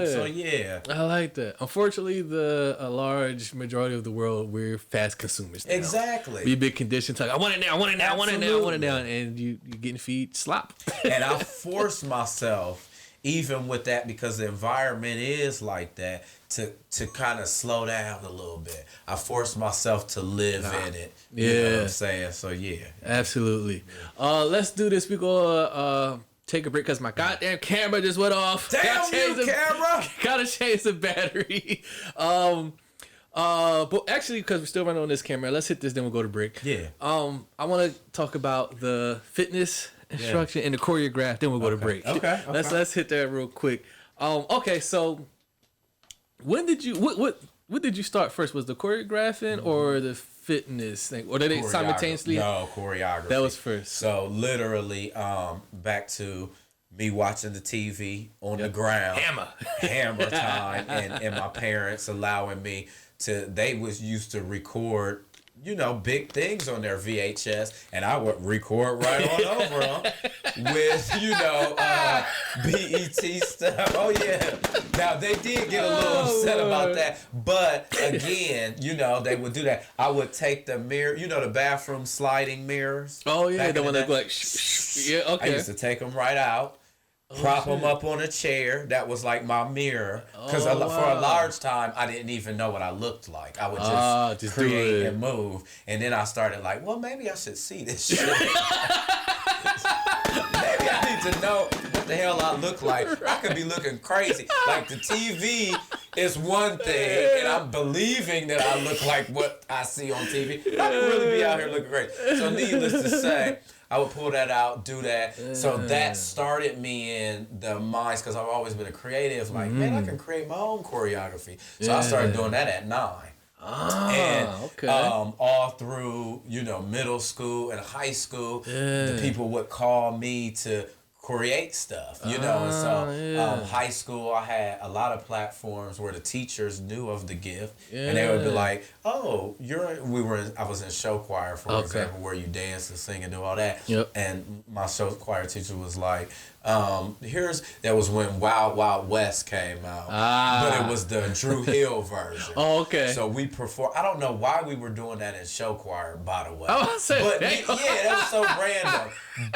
Speaker 3: So, yeah.
Speaker 2: I like that. Unfortunately, a large majority of the world, we're fast consumers now.
Speaker 3: Exactly.
Speaker 2: We've been conditioned to, like, I want it now, I want it now, I want it now, I want it now. And you're getting feed slop.
Speaker 3: And I force myself, even with that, because the environment is like that, to kind of slow down a little bit. I force myself to live in it. You know what I'm saying? So, yeah.
Speaker 2: Absolutely. Let's do this. We're going to take a break because my goddamn camera just went off.
Speaker 3: Damn you, camera!
Speaker 2: Gotta change the battery. But actually, because we're still running on this camera, let's hit this, then we'll go to break.
Speaker 3: Yeah.
Speaker 2: I want to talk about the fitness instruction and the choreograph, then we'll go to break.
Speaker 3: Okay.
Speaker 2: Let's hit that real quick. Okay, so when did you what did you start first? Was the choreographing or the fitness thing, or did they simultaneously?
Speaker 3: No, choreography.
Speaker 2: That was first.
Speaker 3: So literally, back to me watching the TV on the ground, hammer time, and my parents allowing me to. They was used to record, big things on their VHS, and I would record right on over them with, BET stuff. Oh, yeah. Now, they did get a little upset about that, but again, they would do that. I would take the mirror, the bathroom sliding mirrors.
Speaker 2: Oh, yeah, the one that go like, yeah, okay.
Speaker 3: I used to take them right out. Prop them up on a chair. That was like my mirror. Because for a large time, I didn't even know what I looked like. I would just create and move. And then I started like, well, maybe I should see this shit. Maybe I need to know what the hell I look like. I could be looking crazy. Like the TV is one thing, and I'm believing that I look like what I see on TV. I could really be out here looking crazy. So needless to say, I would pull that out, do that. So that started me in the minds, because I've always been a creative. Like, man, I can create my own choreography. So I started doing that at 9. All through, middle school and high school, the people would call me to create stuff, and so high school I had a lot of platforms where the teachers knew of the gift, and they would be like, oh, I was in show choir, for example, where you dance and sing and do all that, and my show choir teacher was like, that was when Wild Wild West came out, but it was the Drew Hill version. So we performed. I don't know why we were doing that in show choir, by the way. That was so random.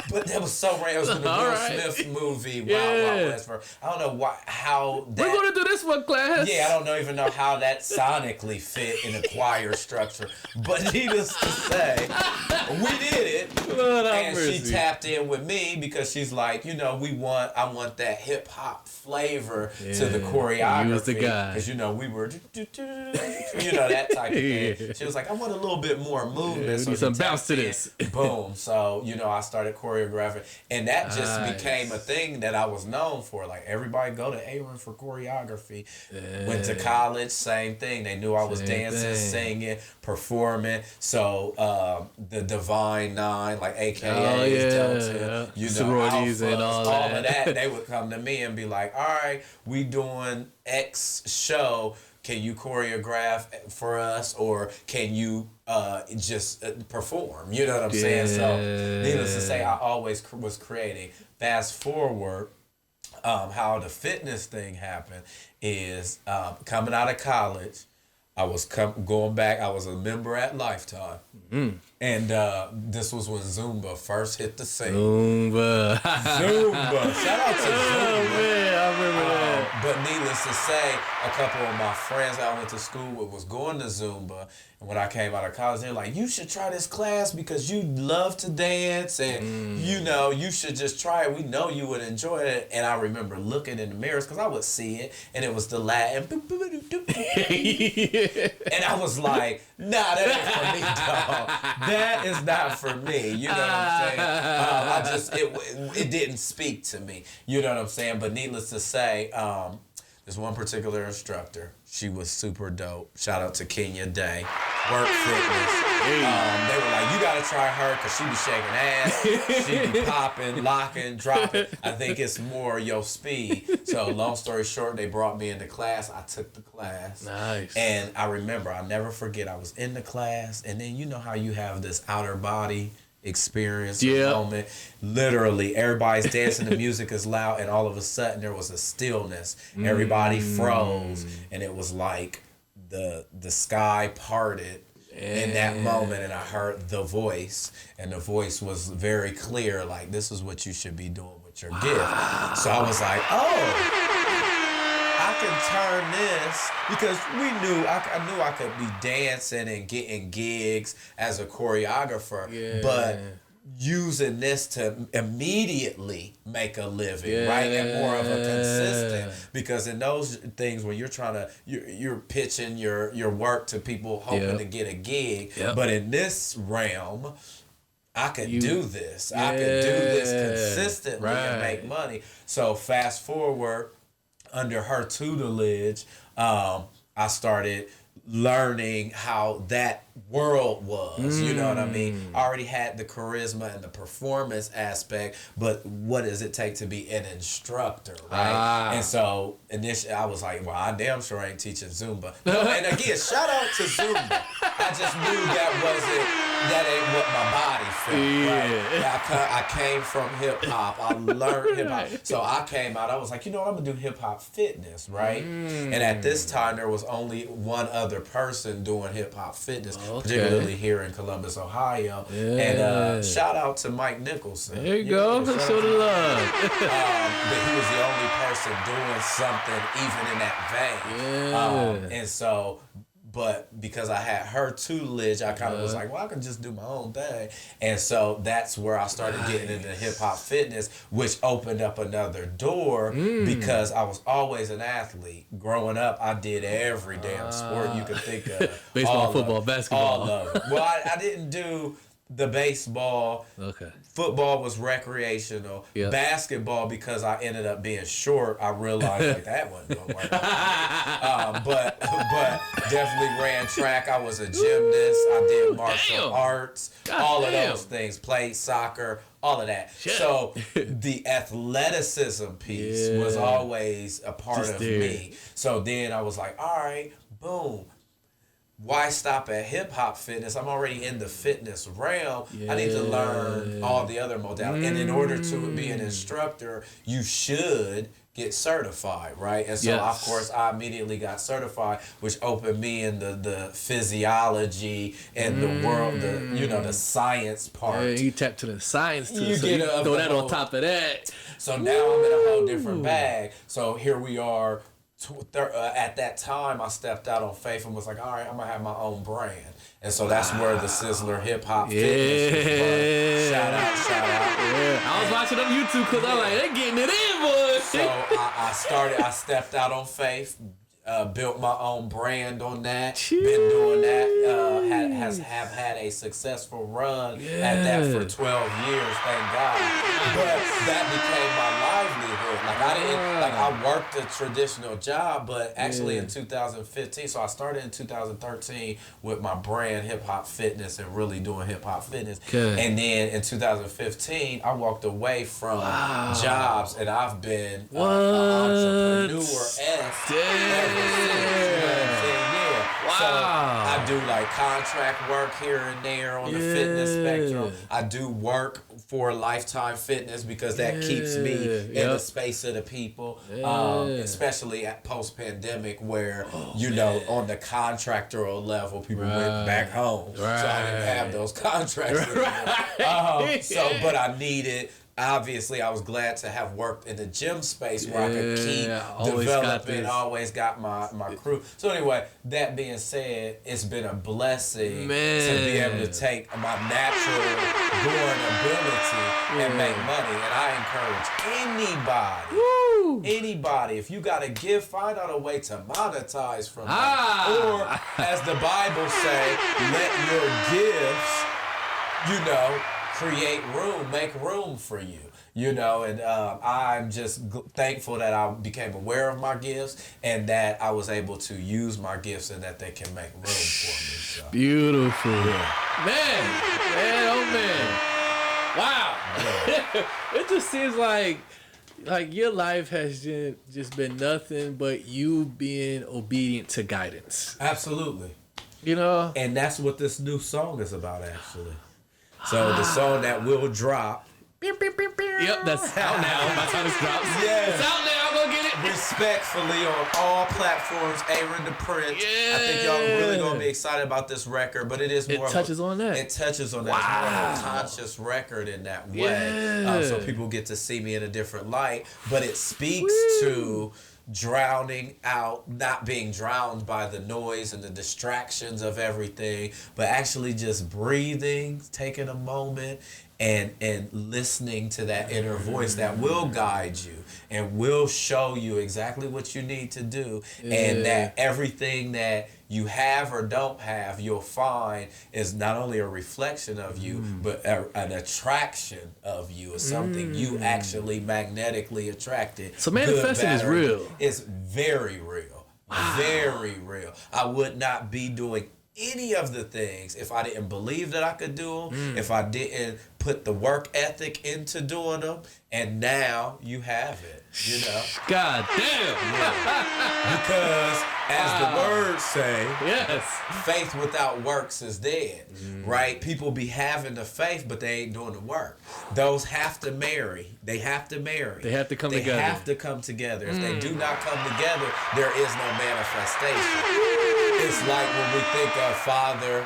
Speaker 3: But that was so random. It was the Will Smith movie, Wild Wild West. I don't know how that. We're
Speaker 2: gonna do this one, class.
Speaker 3: Yeah, I don't even know how that sonically fit in a choir structure. But needless to say, we did it, and she tapped in with me because she's like, I want that hip hop flavor to the choreography.
Speaker 2: You was the guy.
Speaker 3: Because, we were, that type of thing. She was like, I want a little bit more movement. So
Speaker 2: need some bounce to this.
Speaker 3: Boom. So, I started choreographing. And that just became a thing that I was known for. Like, everybody go to Ayren for choreography. Went to college, same thing. They knew I was dancing, singing, performing. So, the Divine Nine, like AKA, Delta,
Speaker 2: sororities
Speaker 3: Alpha,
Speaker 2: and all
Speaker 3: that, they would come to me and be like, all right, we doing X show. Can you choreograph for us, or can you just perform? You know what I'm saying? So, needless to say, I always was creating. Fast forward, how the fitness thing happened is coming out of college. I was going back. I was a member at Lifetime. And this was when Zumba first hit the scene. Zumba. Shout out to Zumba.
Speaker 2: Man, I remember that.
Speaker 3: But needless to say, a couple of my friends I went to school with was going to Zumba. And when I came out of college, they were like, you should try this class because you love to dance. And, you should just try it. We know you would enjoy it. And I remember looking in the mirrors because I would see it. And it was the Latin. And I was like, nah, that ain't for me, dog. That is not for me. You know what I'm saying? It didn't speak to me. You know what I'm saying? But needless to say, this one particular instructor, she was super dope. Shout out to Kenya Day, Work Fitness. They were like, you gotta try her because she be shaking ass, she be popping, locking, dropping. I think it's more your speed. So long story short, they brought me into class. I took the class.
Speaker 2: Nice.
Speaker 3: And I remember, I'll never forget, I was in the class, and then you know how you have this outer body experience moment. Literally, everybody's dancing, the music is loud, and all of a sudden there was a stillness. Everybody froze, and it was like the sky parted in that moment, and I heard the voice, and the voice was very clear, like, this is what you should be doing with your gift. So I was like, I can turn this, because I knew I could be dancing and getting gigs as a choreographer, but using this to immediately make a living, right? And more of a consistent, because in those things when you're trying to, you're pitching your work to people hoping to get a gig. But in this realm, I could do this. I could do this consistently and make money. So fast forward, under her tutelage, I started learning how that world was, you know what I mean? I already had the charisma and the performance aspect, but what does it take to be an instructor, right? And so initially I was like, well, I damn sure ain't teaching Zumba. No, and again, shout out to Zumba. I just knew that ain't what my body felt, right? I came from hip hop. I learned hip hop. So I came out, I was like, you know what, I'm gonna do hip hop fitness, right? And at this time there was only one other person doing hip hop fitness, particularly here in Columbus, Ohio. And shout out to Mike Nicholson.
Speaker 2: There you go. Show the love.
Speaker 3: But he was the only person doing something even in that vein. And so, but because I had her tutelage, I kind of was like, well, I can just do my own thing. And so that's where I started getting into hip hop fitness, which opened up another door because I was always an athlete. Growing up, I did every damn sport you could think of.
Speaker 2: Baseball, football, basketball.
Speaker 3: All of it. Well, I didn't do the baseball.
Speaker 2: Okay.
Speaker 3: Football was recreational. Basketball, because I ended up being short, I realized like that wasn't gonna work. But definitely ran track. I was a gymnast. I did martial arts. All of those things. Played soccer. All of that. So the athleticism piece was always a part of me. So then I was like, all right, boom. Why stop at hip hop fitness? I'm already in the fitness realm. I need to learn all the other modalities. And in order to be an instructor, you should get certified, right? And so, of course, I immediately got certified, which opened me in the physiology and the world, the science part.
Speaker 2: You tap to the science too, so you throw that on top of that.
Speaker 3: So now I'm in a whole different bag. So here we are. At that time, I stepped out on faith and was like, all right, I'm going to have my own brand. And so that's where the Sizzler Hip Hop Fitness was born. Shout out.
Speaker 2: I was watching on YouTube because I'm like, they're getting it in, boy.
Speaker 3: So I stepped out on faith, built my own brand on that. Been doing that. Have had a successful run at that for 12 years, thank God. But that became my livelihood. I worked a traditional job, but actually in 2015, so I started in 2013 with my brand Hip Hop Fitness and really doing hip hop fitness. And then in 2015, I walked away from jobs and I've been an entrepreneur-esque So I do like contract work here and there on the fitness spectrum. I do work for Lifetime Fitness because that keeps me in the space of the people, especially at post-pandemic where, on the contractual level, people went back home. So I didn't have those contracts anymore. But I needed... Obviously, I was glad to have worked in the gym space where I could keep developing. Always got my crew. So anyway, that being said, it's been a blessing to be able to take my natural born ability and make money. And I encourage anybody, if you got a gift, find out a way to monetize from it. Or, as the Bible say, let your gifts, create room, make room for you, and I'm just thankful that I became aware of my gifts and that I was able to use my gifts and that they can make room for me. So.
Speaker 2: Beautiful. Man, oh man. Wow. It just seems like your life has just been nothing but you being obedient to guidance.
Speaker 3: Absolutely. And that's what this new song is about, actually. So the song that will drop.
Speaker 2: Yep, that's out now. By the time it drops. It's out now. Go get it.
Speaker 3: Respectfully on all platforms, Ayren DaPrynze. I think y'all are really going to be excited about this record, but it is more.
Speaker 2: It touches on that.
Speaker 3: It touches on that. Wow. It's more of a conscious record in that way. So people get to see me in a different light, but it speaks to drowning out, not being drowned by the noise and the distractions of everything, but actually just breathing, taking a moment and listening to that inner voice that will guide you and will show you exactly what you need to do, and that everything that you have or don't have, you'll find is not only a reflection of you, but an attraction of you, or something you actually magnetically attracted.
Speaker 2: So manifesting is real.
Speaker 3: It's very real. Wow. Very real. I would not be doing any of the things if I didn't believe that I could do them, if I didn't put the work ethic into doing them, and now you have it, you know?
Speaker 2: God damn.
Speaker 3: Yeah. Because as the words say,
Speaker 2: yes,
Speaker 3: faith without works is dead, right? People be having the faith, but they ain't doing the work. Those have to marry. They have to marry.
Speaker 2: They have to come together.
Speaker 3: They have to come together. If they do not come together, there is no manifestation. It's like when we think of father,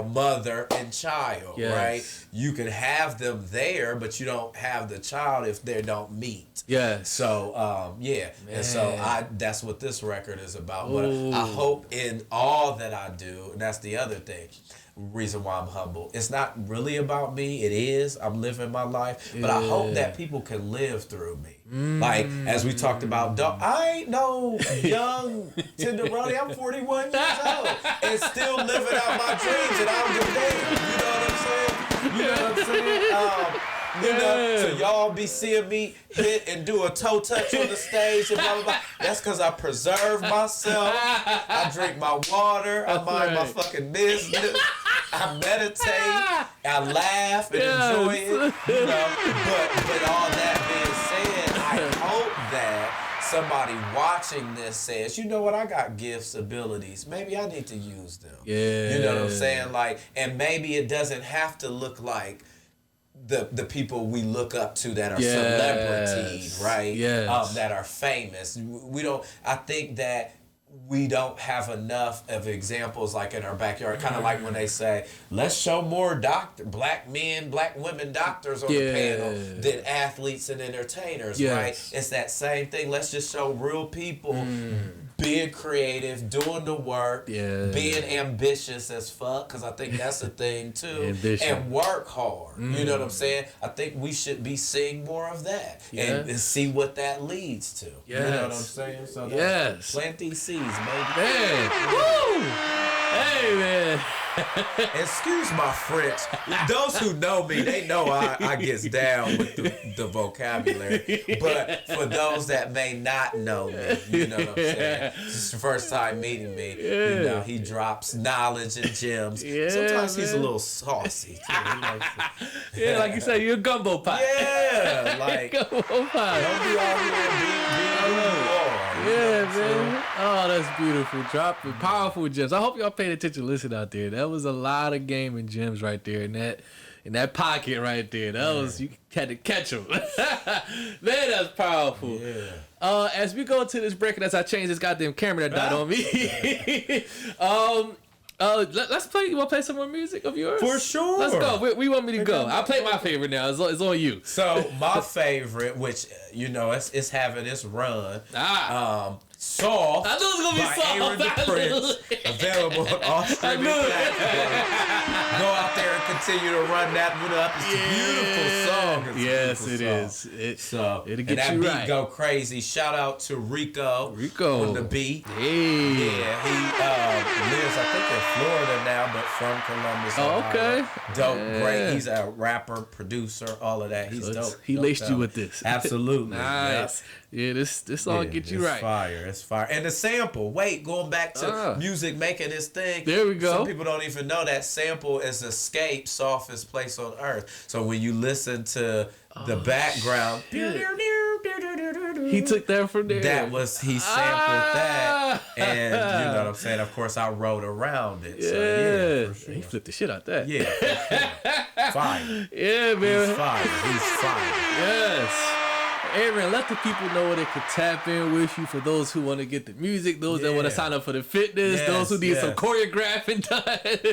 Speaker 3: mother, and child, right? You can have them there, but you don't have the child if they don't meet.
Speaker 2: Yeah.
Speaker 3: So, yeah. Man. And so that's what this record is about. But I hope in all that I do, and that's the other thing, reason why I'm humble. It's not really about me. It is. I'm living my life. But I hope that people can live through me. Like, as we talked about, I ain't no young tenderoni. I'm 41 years old and still living out my dreams, and I don't give a damn. You know what I'm saying? You know what I'm saying? You know, so y'all be seeing me hit and do a toe touch on the stage and blah, blah, blah. That's because I preserve myself. I drink my water. I mind my fucking business. I meditate. I laugh and enjoy it. You know, but all that being said, I hope that somebody watching this says, you know what, I got gifts, abilities. Maybe I need to use them.
Speaker 2: Yeah.
Speaker 3: You know what I'm saying? Like, and maybe it doesn't have to look like the people we look up to that are celebrities, right?
Speaker 2: Yes.
Speaker 3: That are famous. We don't. I think that we don't have enough of examples like in our backyard. Kind of like when they say, let's show more black men, black women doctors on the panel than athletes and entertainers, right? It's that same thing. Let's just show real people being creative, doing the work, being ambitious as fuck, because I think that's a thing too, and work hard. You know what I'm saying? I think we should be seeing more of that and see what that leads to. You know what I'm saying? So plant these seeds, baby.
Speaker 2: Man. Woo! Hey, man.
Speaker 3: Excuse my French. Those who know me, they know I gets down with the vocabulary. But for those that may not know me, you know what I'm saying? It's the first time meeting me. You know, he drops knowledge and gems. Sometimes he's a little saucy too.
Speaker 2: Like you said, you're a gumbo pot.
Speaker 3: Yeah, like
Speaker 2: gumbo pot.
Speaker 3: Don't be out here being who you are.
Speaker 2: Man. Oh, that's beautiful. Dropping powerful gems. I hope y'all paid attention. Listen out there. That was a lot of gaming gems right there in that pocket right there. That was, you had to catch them. Man, that's powerful. Yeah. As we go to this break, and as I change this goddamn camera that died on me, let's play. You want to play some more music of yours?
Speaker 3: For sure.
Speaker 2: Let's go. Where you want me to go? I'll play my favorite now. It's on you.
Speaker 3: So my favorite, which you know, it's having its run. Soft.
Speaker 2: I knew it was gonna be
Speaker 3: Ayren DaPrynze, available on all streaming platforms. Go out there and continue to run that one up. It's a beautiful song.
Speaker 2: Yes, it is. It'll get
Speaker 3: and
Speaker 2: you
Speaker 3: that
Speaker 2: right.
Speaker 3: beat go crazy. Shout out to Rico on the beat.
Speaker 2: Hey.
Speaker 3: Yeah, he lives, I think, in Florida now, but from Columbus.
Speaker 2: Okay.
Speaker 3: Dope, great. He's a rapper, producer, all of that. He's dope.
Speaker 2: He laced you with this.
Speaker 3: Absolutely.
Speaker 2: Nice. Yeah, this song get you right.
Speaker 3: It's fire. And the sample, going back to music making this thing.
Speaker 2: There we go.
Speaker 3: Some people don't even know that sample is Escape, Softest Place on Earth. So when you listen to the background,
Speaker 2: he took that from there.
Speaker 3: He sampled that. And you know what I'm saying? Of course, I wrote around it.
Speaker 2: Yeah.
Speaker 3: So yeah, for sure.
Speaker 2: He flipped the shit out that.
Speaker 3: Yeah. Fire.
Speaker 2: Yeah, man.
Speaker 3: He's fire.
Speaker 2: Yes. Ayren, let the people know where they could tap in with you for those who want to get the music, those that want to sign up for the fitness, those who need some choreographing done.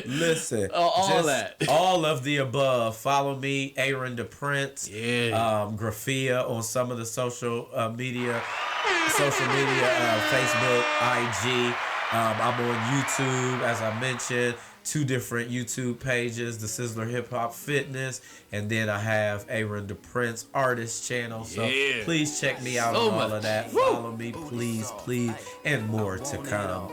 Speaker 3: Listen,
Speaker 2: that.
Speaker 3: All of the above. Follow me, Ayren DaPrynze. Graphia on some of the social media, Facebook, IG. I'm on YouTube, as I mentioned. 2 different YouTube pages, the Sizzler Hip Hop Fitness, and then I have Ayren DaPrynze Artist Channel. So please check me out on all of that. Follow me, please, and more to come.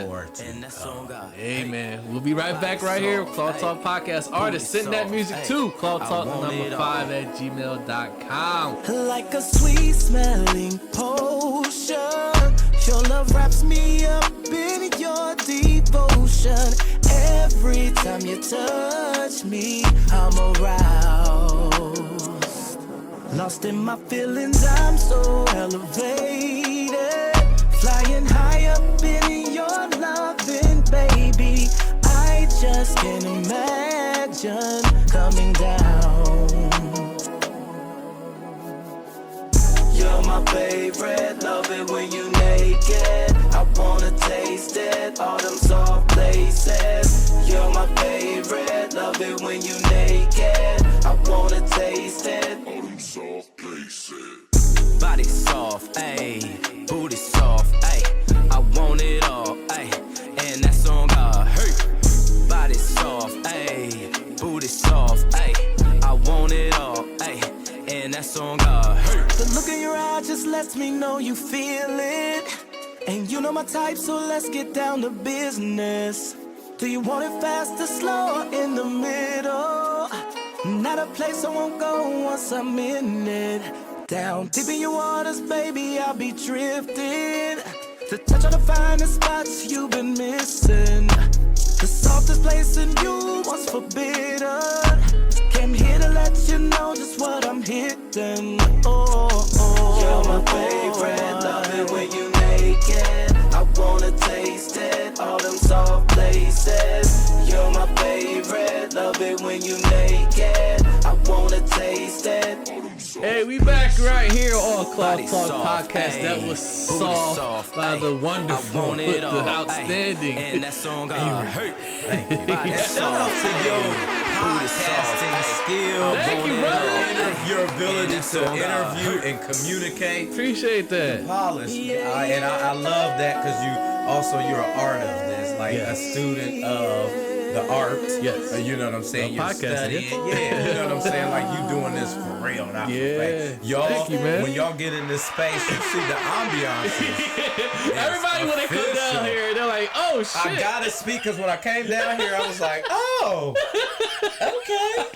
Speaker 3: More to come.
Speaker 2: Hey man, we'll be right back right here. Claw Talk Podcast Artist. Send that music to clawtalk5@gmail.com.
Speaker 1: Like a sweet smelling potion, your love wraps me up in your devotion. Every time you touch me, I'm aroused. Lost in my feelings, I'm so elevated. Flying high up in your loving, baby. I just can't imagine coming down. You're my favorite, love it when you naked. I wanna taste it, all them soft places. You're my favorite, love it when you naked. I wanna taste it, all them soft places. Body soft, ayy, booty soft, ayy. I want it all, ayy, and that's on God. Hey, body soft, ayy, booty soft, ayy. I want it all, ayy, and that's on God. Hey. The look in your eye just lets me know you feel it. And you know my type, so let's get down to business. Do you want it fast or slow or in the middle? Not a place I won't go once I'm in it. Down deep in your waters, baby, I'll be drifting. To touch on the finest spots you've been missing. The softest place in you was forbidden. Came here to let you know just what I'm hitting. You're my favorite, love it when you naked. I wanna taste it, all them soft places. You're my favorite, love it when you naked. I wanna taste it.
Speaker 2: Hey, we back right here on Claw Talk Podcast. That was soft by the wonderful, the outstanding.
Speaker 3: And that's on God. Thank you. Shout out to your podcasting skill.
Speaker 2: Thank you, brother.
Speaker 3: Your ability to interview and communicate.
Speaker 2: Appreciate that.
Speaker 3: Polish. And I love that because you're an artist, like a student of the art.
Speaker 2: Yes.
Speaker 3: You know what I'm saying? You're studying.
Speaker 2: Yes.
Speaker 3: Yeah. You know what I'm saying? Like you doing this for real, not for fake. Y'all,
Speaker 2: thank you, man.
Speaker 3: when y'all get in this space, you see the ambiance.
Speaker 2: Everybody when they come down here, they're like, oh shit.
Speaker 3: I gotta speak because when I came down here, I was like, oh, okay.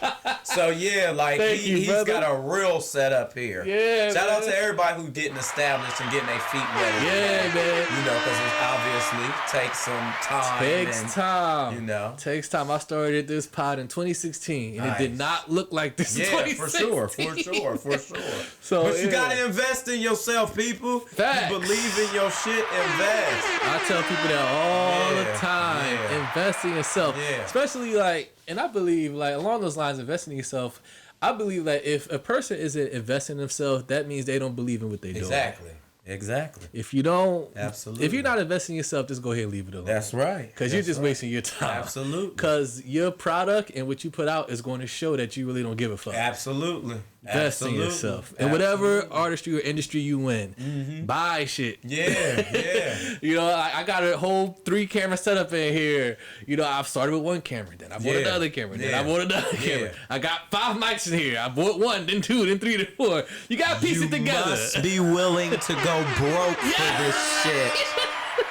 Speaker 3: So yeah, like he's got a real setup here.
Speaker 2: Yeah.
Speaker 3: Shout out to everybody who didn't establish and getting their feet wet.
Speaker 2: Yeah, man.
Speaker 3: You know, because it obviously takes some time.
Speaker 2: Takes time.
Speaker 3: You know.
Speaker 2: Takes time. I started this pod in 2016, and it did not look like this in 2016.
Speaker 3: For sure.
Speaker 2: So,
Speaker 3: but you gotta invest in yourself, people.
Speaker 2: Facts.
Speaker 3: You believe in your shit, invest.
Speaker 2: I tell people that all the time. Invest in yourself. Especially and I believe along those lines, investing in yourself, I believe that if a person isn't investing in themselves, that means they don't believe in what they're doing.
Speaker 3: Exactly.
Speaker 2: If you don't,
Speaker 3: absolutely.
Speaker 2: If you're not investing in yourself, just go ahead and leave it alone.
Speaker 3: That's right.
Speaker 2: Because you're just wasting your time.
Speaker 3: Absolutely.
Speaker 2: Because your product and what you put out is going to show that you really don't give a fuck.
Speaker 3: Absolutely.
Speaker 2: Invest in yourself. And whatever artistry or industry you in, buy shit.
Speaker 3: Yeah.
Speaker 2: You know, I got a whole 3 camera setup in here. You know, I've started with 1 camera, then I bought another camera, then I bought another camera. I got 5 mics in here. I bought 1, then 2, then 3, then 4. You got to piece it together.
Speaker 3: You must be willing to go broke for this shit.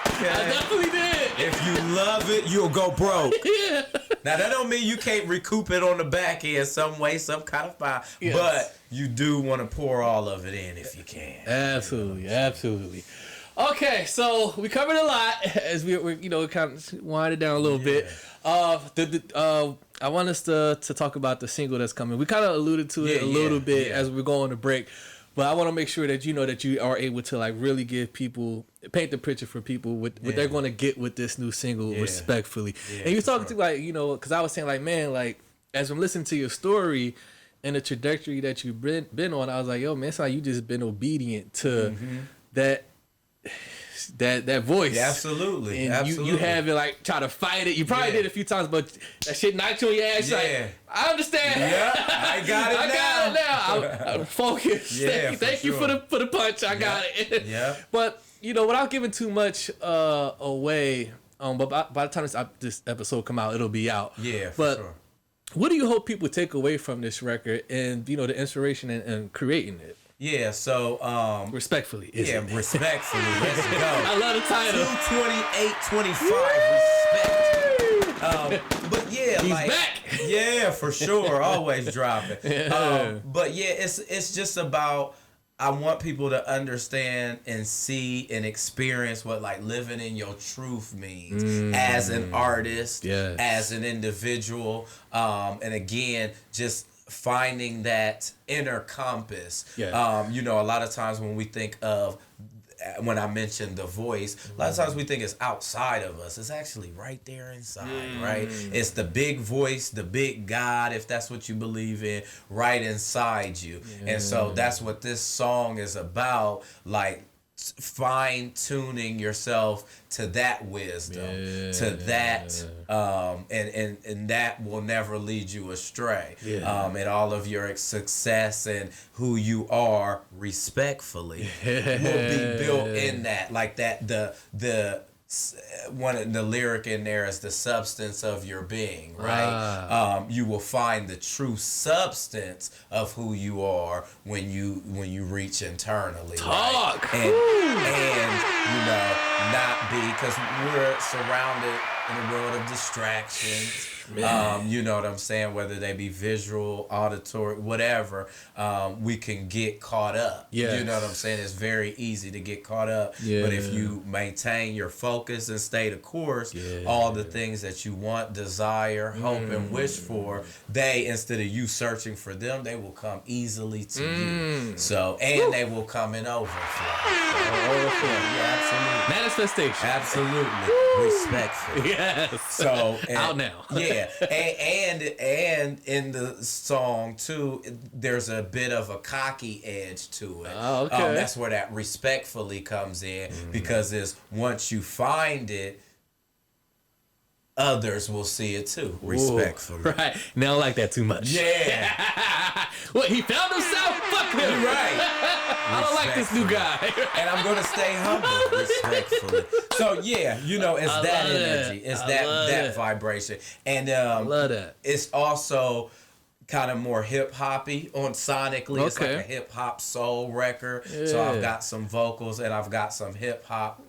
Speaker 3: Okay?
Speaker 2: I definitely did.
Speaker 3: If you love it, you'll go broke.
Speaker 2: Yeah.
Speaker 3: Now, that don't mean you can't recoup it on the back end some way, some kind of fire. Yes. But you do want to pour all of it in if you can.
Speaker 2: Absolutely. Okay, so we covered a lot as we're kind of winded down a little bit. I want us to talk about the single that's coming. We kind of alluded to it a little bit as we're going to break. But I want to make sure that you know that you are able to really give people, paint the picture for people what they're going to get with this new single respectfully. And you're talking to because I was saying man, as I'm listening to your story and the trajectory that you've been on, I was like, yo man, it's like you just been obedient to that voice.
Speaker 3: Yeah, absolutely.
Speaker 2: And you haven't try to fight it. You probably did a few times, but that shit knocked you on your ass. I understand.
Speaker 3: Yeah, I got it now.
Speaker 2: I'm focused. Thank you for the punch. I got it.
Speaker 3: Yeah.
Speaker 2: But without giving too much away, But by the time this episode come out, it'll be out.
Speaker 3: Yeah,
Speaker 2: but
Speaker 3: sure.
Speaker 2: What do you hope people take away from this record and, you know, the inspiration and creating it?
Speaker 3: Yeah, so
Speaker 2: respectfully.
Speaker 3: Respectfully. Let's go.
Speaker 2: I love the title.
Speaker 3: 228-25 respect. But yeah,
Speaker 2: he's back.
Speaker 3: Yeah, for sure. Always dropping. But yeah, it's just about, I want people to understand and see and experience what like living in your truth means as an artist, as an individual, and again, just finding that inner compass. You know, a lot of times when we think of, when I mentioned the voice, a lot of times we think it's outside of us. It's actually right there inside, right? It's the big voice, the big God, if that's what you believe in, right inside you. And so that's what this song is about, like fine-tuning yourself to that wisdom, to that, and that will never lead you astray. And all of your success and who you are, respectfully, will be built in that, like that. The one of the lyric in there is the substance of your being, right? You will find the true substance of who you are when you reach internally.
Speaker 2: Talk.
Speaker 3: Right? And you know, not be, because we're surrounded in a world of distractions. You know what I'm saying? Whether they be visual, auditory, whatever, we can get caught up. You know what I'm saying? It's very easy to get caught up. But if you maintain your focus and stay the course, all the things that you want, desire, hope, and wish for, they, instead of you searching for them, they will come easily to you. So, and they will come in overflow. Yeah, absolutely.
Speaker 2: Manifestation.
Speaker 3: Absolutely. Respectful.
Speaker 2: Yes.
Speaker 3: So
Speaker 2: out now.
Speaker 3: and in the song too, there's a bit of a cocky edge to it.
Speaker 2: Oh, okay.
Speaker 3: That's where that respectfully comes in, because it's once you find it, others will see it too. Respectfully.
Speaker 2: Right. They don't like that too much.
Speaker 3: Yeah.
Speaker 2: What, he found himself? Fuck him.
Speaker 3: Right.
Speaker 2: I don't like this new guy.
Speaker 3: And I'm going to stay humble, respectfully. So, yeah, you know, it's that energy. It's that vibration. And
Speaker 2: I love that.
Speaker 3: It's also kind of more hip-hoppy on sonically.
Speaker 2: Okay.
Speaker 3: It's like a hip-hop soul record. So I've got some vocals and I've got some hip-hop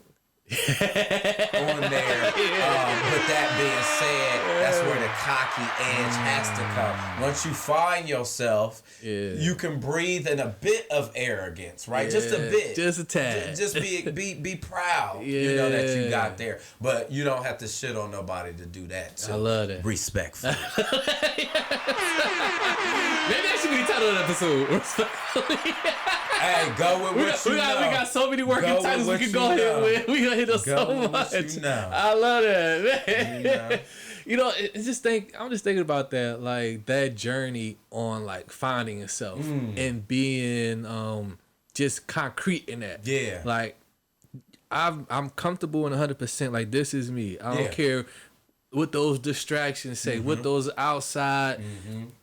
Speaker 3: on there. But that being said, that's where the cocky edge has to come. Once you find yourself, you can breathe in a bit of arrogance, right? Just a bit.
Speaker 2: Just a tad.
Speaker 3: Just be proud, you know, that you got there. But you don't have to shit on nobody to do that, too.
Speaker 2: I love that.
Speaker 3: Respectfully.
Speaker 2: Maybe that should be the title of the episode. Respectfully.
Speaker 3: Hey, go with what you know.
Speaker 2: We got so many working titles we can go ahead with. We gonna hit us so much. I love that. You know, I'm just thinking about that, like that journey on like finding yourself and being just concrete in that.
Speaker 3: Yeah.
Speaker 2: Like I'm comfortable in 100%. Like this is me. I don't care what those distractions say, what those outside,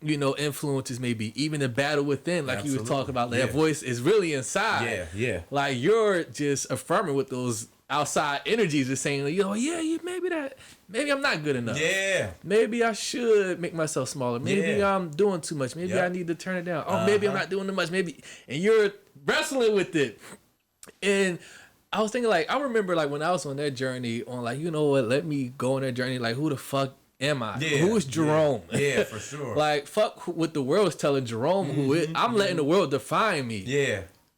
Speaker 2: you know, influences may be. Even the battle within, like you were talking about, that voice is really inside. Like you're just affirming what those outside energies are saying, like, maybe I'm not good enough. Maybe I should make myself smaller. Maybe I'm doing too much. Maybe I need to turn it down. Oh, maybe I'm not doing too much. Maybe, and you're wrestling with it. And I was thinking, like, I remember, like, when I was on that journey, on, like, you know what, let me go on that journey, like, who the fuck am I? Who is Jerome?
Speaker 3: Yeah, for sure.
Speaker 2: Like, fuck what the world's telling Jerome who is. I'm letting the world define me.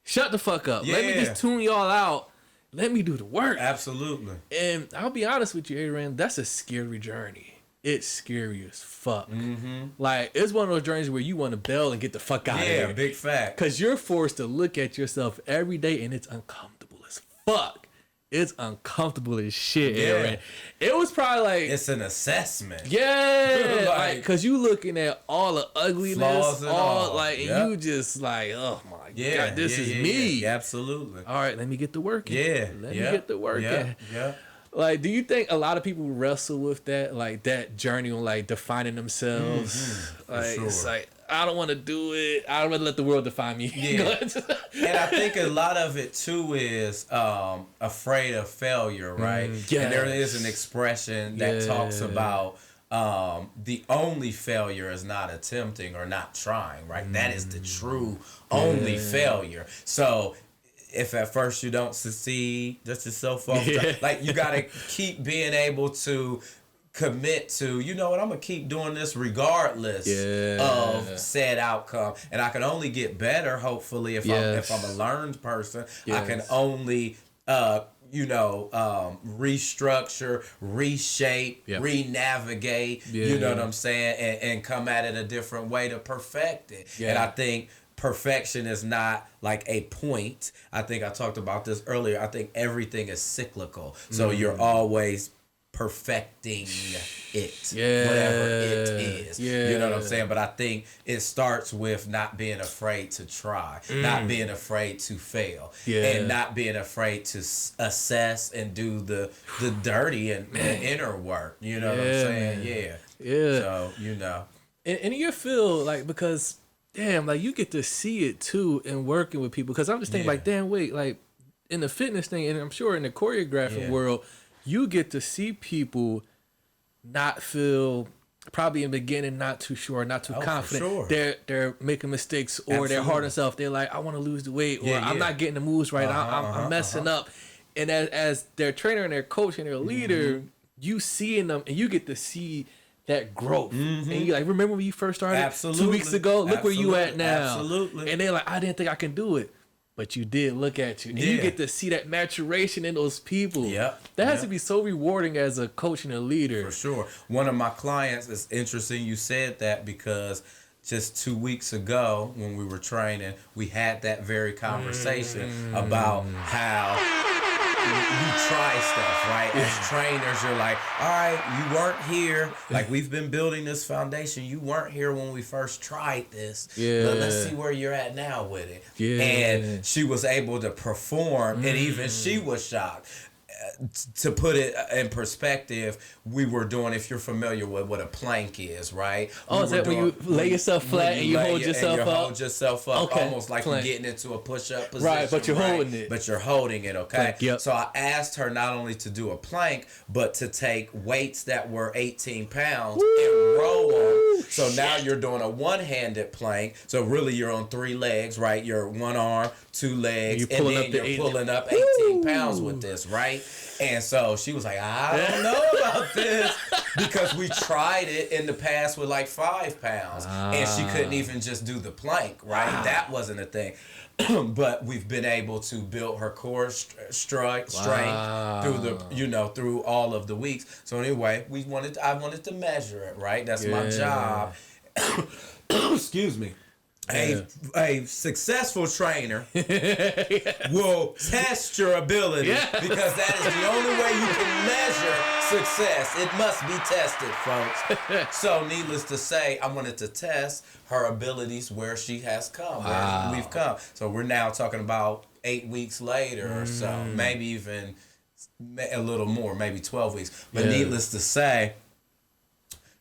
Speaker 2: Shut the fuck up. Let me just tune y'all out. Let me do the work.
Speaker 3: Absolutely.
Speaker 2: And I'll be honest with you, Ayren, that's a scary journey. It's scary as fuck. Like, it's one of those journeys where you want to bail and get the fuck out of here.
Speaker 3: Yeah, big fact.
Speaker 2: Because you're forced to look at yourself every day, and it's uncomfortable. Fuck, it's uncomfortable as shit, Ayren. It was probably like,
Speaker 3: it's an assessment.
Speaker 2: Like, because you looking at all the ugliness, all like, and you just like, oh my god, this is me.
Speaker 3: Absolutely.
Speaker 2: All right, let me get to work. Let me get to work. Like, do you think a lot of people wrestle with that, like that journey on like defining themselves? Like, it's like, I don't want to do it. I'd rather let the world define me.
Speaker 3: Yeah. And I think a lot of it too is afraid of failure, right?
Speaker 2: Yes.
Speaker 3: And there is an expression that talks about the only failure is not attempting or not trying, right? That is the true only failure. So if at first you don't succeed, that's just so far. Like you gotta keep being able to commit to, you know what, I'm gonna keep doing this regardless of said outcome, and I can only get better hopefully if I'm a learned person. I can only restructure, reshape, re-navigate, you know what I'm saying, and come at it a different way to perfect it. And I think perfection is not like a point. I think I talked about this earlier. I think everything is cyclical. So you're always perfecting it, whatever it is. You know what I'm saying? But I think it starts with not being afraid to try, not being afraid to fail, and not being afraid to assess and do the dirty and inner work. You know what I'm saying? So, you know.
Speaker 2: And you feel like, because, damn, like you get to see it too in working with people. Because I'm just thinking like, damn, wait, like in the fitness thing, and I'm sure in the choreographing world, you get to see people not feel, probably in the beginning, not too sure, not too confident. They're making mistakes, or they're hard on themselves. They're like, I want to lose the weight, or I'm not getting the moves right. I'm messing up. And as their trainer and their coach and their leader, you seeing them, and you get to see that growth. And you like, remember when you first started 2 weeks ago? Look where you at now. And they're like, I didn't think I can do it. But you did. Look at you. And you get to see that maturation in those people. That has to be so rewarding as a coach and a leader.
Speaker 3: For sure. One of my clients, it's interesting you said that, because just 2 weeks ago when we were training, we had that very conversation about how you try stuff, right? As trainers, you're like, all right, you weren't here. Like, we've been building this foundation. You weren't here when we first tried this. But let's see where you're at now with it. And she was able to perform, and even she was shocked. To put it in perspective, we were doing, if you're familiar with what a plank is, right?
Speaker 2: Is that when you lay yourself flat and you hold yourself up?
Speaker 3: Hold yourself up, almost like you're getting into a push-up position.
Speaker 2: Right, but you're holding it.
Speaker 3: But you're holding it, okay? So I asked her not only to do a plank, but to take weights that were 18 pounds and row them. So now you're doing a one-handed plank. So really you're on 3 legs, right? You're one arm, 2 legs, and then you're pulling up 18 pounds with this, right? And so she was like, I don't know about this, because we tried it in the past with like 5 pounds, and she couldn't even just do the plank, right? That wasn't a thing. But we've been able to build her core strength through the, through all of the weeks. So anyway, I wanted to measure it, right? That's my job. Excuse me. A successful trainer will test your ability, because that is the only way you can measure success. It must be tested, folks. So needless to say, I wanted to test her abilities where she has come, where we've come. So we're now talking about 8 weeks later or so, maybe even a little more, maybe 12 weeks. But needless to say,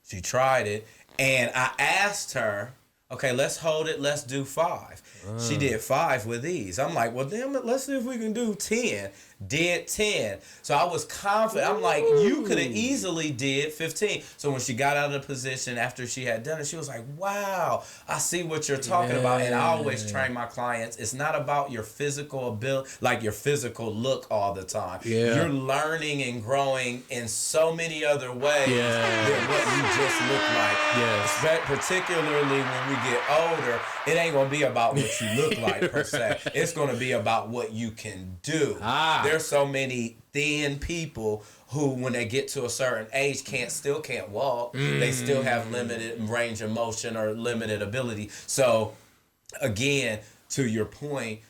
Speaker 3: she tried it, and I asked her, okay, let's hold it. Let's do 5. She did 5 with ease. I'm like, well, damn it, let's see if we can do 10. Did 10. So I was confident. I'm like, you could have easily did 15. So when she got out of the position after she had done it, she was like, wow, I see what you're talking about. And I always train my clients, it's not about your physical ability, like your physical look all the time. You're learning and growing in so many other ways than what you just look like. Particularly when we get older, it ain't going to be about what you look like per se. It's going to be about what you can do. There's so many thin people who, when they get to a certain age, still can't walk. They still have limited range of motion or limited ability. So, again, to your point,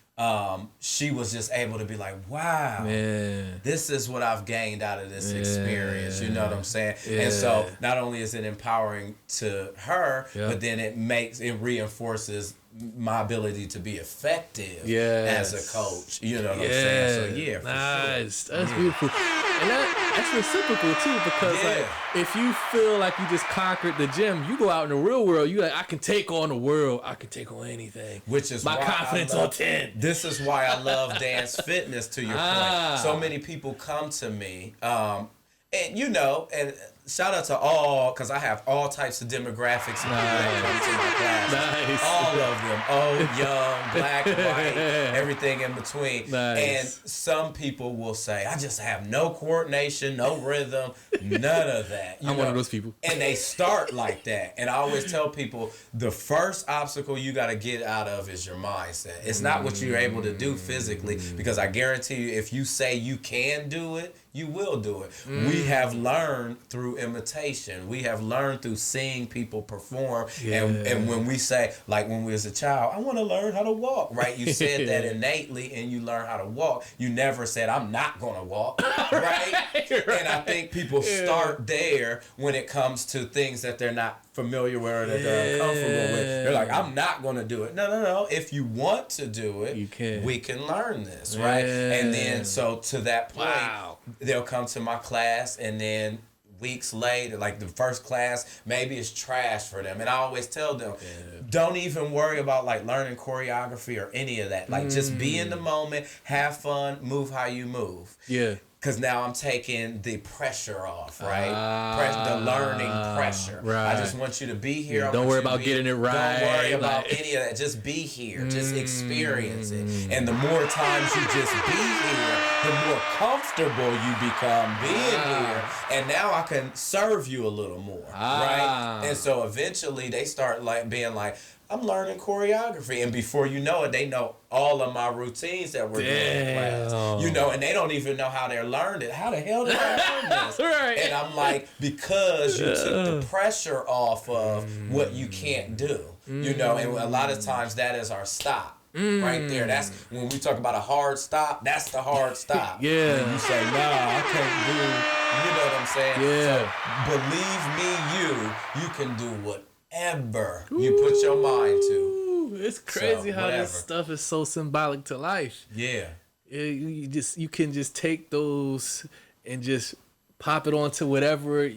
Speaker 3: she was just able to be like, wow, this is what I've gained out of this experience. You know what I'm saying? And so not only is it empowering to her, but then it reinforces my ability to be effective as a coach. You know what I'm saying? So yeah, for
Speaker 2: nice.
Speaker 3: sure.
Speaker 2: That's beautiful. And that's reciprocal too, because like if you feel like you just conquered the gym, you go out in the real world, you like, I can take on the world, I can take on anything.
Speaker 3: Which is
Speaker 2: my confidence on 10.
Speaker 3: This is why I love dance fitness, to your point. So many people come to me, and you know, and shout out to all, because I have all types of demographics of people that come to my classes.
Speaker 2: Nice.
Speaker 3: All of them, old, young, black, white, everything in between.
Speaker 2: Nice.
Speaker 3: And some people will say, I just have no coordination, no rhythm, none of that.
Speaker 2: I'm one of those people.
Speaker 3: And they start like that. And I always tell people, the first obstacle you got to get out of is your mindset. It's not what you're able to do physically, because I guarantee you, if you say you can do it, you will do it. We have learned through imitation. We have learned through seeing people perform. And when we say, like when we was a child, I want to learn how to walk, right? You said that innately and you learn how to walk. You never said, I'm not going to walk, right? And I think people start there when it comes to things that they're not familiar with or that they're uncomfortable with. They're like, I'm not going to do it. No. If you want to do it,
Speaker 2: you can.
Speaker 3: We can learn this, right? And then, so to that point, they'll come to my class, and then weeks later, like the first class, maybe it's trash for them. And I always tell them, don't even worry about like learning choreography or any of that. Like just be in the moment, have fun, move how you move. Yeah. Because now I'm taking the pressure off, right? The learning pressure. Right. I just want you to be here.
Speaker 2: Don't worry about getting it right.
Speaker 3: Don't worry about any of that. Just be here. Just experience it. And the more times you just be here, the more comfortable you become being here. And now I can serve you a little more, right? And so eventually they start like being like, I'm learning choreography, and before you know it, they know all of my routines that we're doing in class. You know, and they don't even know how they learned it. How the hell did I learn this? And I'm like, because you took the pressure off of what you can't do. You know, and a lot of times that is our stop. Right there. That's when we talk about a hard stop. That's the hard stop. When you say, nah, I can't do. You know what I'm saying? So believe me, you can do whatever you put your mind to.
Speaker 2: It's crazy how this stuff is so symbolic to life. You can just take those and just pop it onto whatever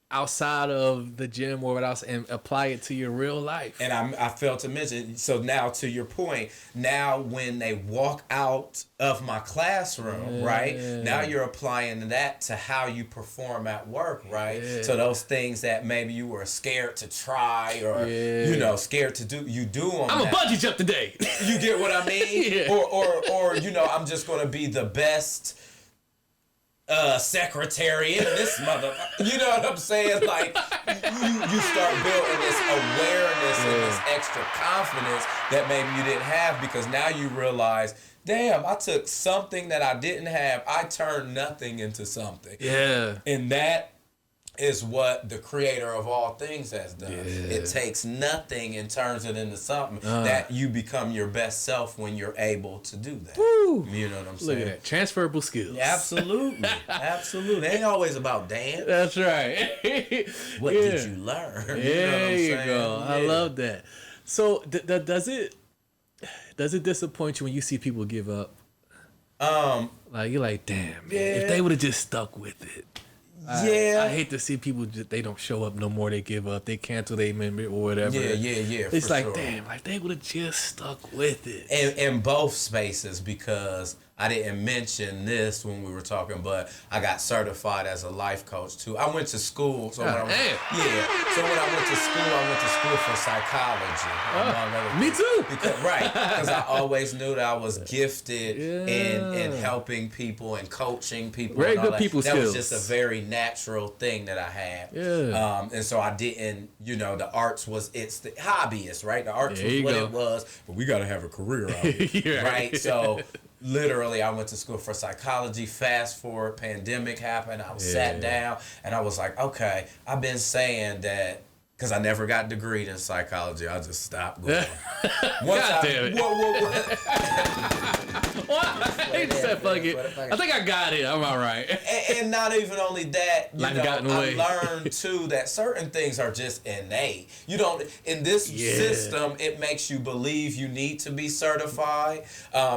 Speaker 2: outside of the gym or what else and apply it to your real life.
Speaker 3: And I failed to mention, so now to your point, now when they walk out of my classroom, right, now you're applying that to how you perform at work, right? So those things that maybe you were scared to try or, you know, scared to do, you do on
Speaker 2: I'm a bungee jump today.
Speaker 3: You get what I mean? Or, you know, I'm just going to be the best secretary in this motherfucker. You know what I'm saying? Like, you start building this awareness and this extra confidence that maybe you didn't have, because now you realize, damn, I took something that I didn't have, I turned nothing into something. And that is what the creator of all things has done. It takes nothing and turns it into something that you become your best self when you're able to do that. You know what I'm saying?
Speaker 2: Look at that. Transferable skills.
Speaker 3: Absolutely. Absolutely. It ain't always about dance.
Speaker 2: That's right.
Speaker 3: What did you learn?
Speaker 2: There you go. I love that. So does it disappoint you when you see people give up? Like you're like, damn, man, if they would have just stuck with it. I hate to see people they don't show up no more. They give up. They cancel their membership or whatever. It's like, damn, like they would have just stuck with it.
Speaker 3: In both spaces, because I didn't mention this when we were talking, but I got certified as a life coach too. I went to school. So when I went to school for psychology.
Speaker 2: Me too.
Speaker 3: Because I always knew that I was gifted in helping people and coaching people.
Speaker 2: Very good people skills.
Speaker 3: That was just a very natural thing that I had. And so I didn't, you know, the arts it's the hobbyist, right? The arts was what it was, but we got to have a career out here, right? So literally, I went to school for psychology. Fast forward, pandemic happened. I sat down and I was like, okay, I've been saying that, because I never got degreed in psychology. I just stopped going.
Speaker 2: God damn it. He just said, fuck it. I think I got it. I'm all right.
Speaker 3: And not even only that, you know,
Speaker 2: I
Speaker 3: learned too that certain things are just innate. You don't, in this system, it makes you believe you need to be certified.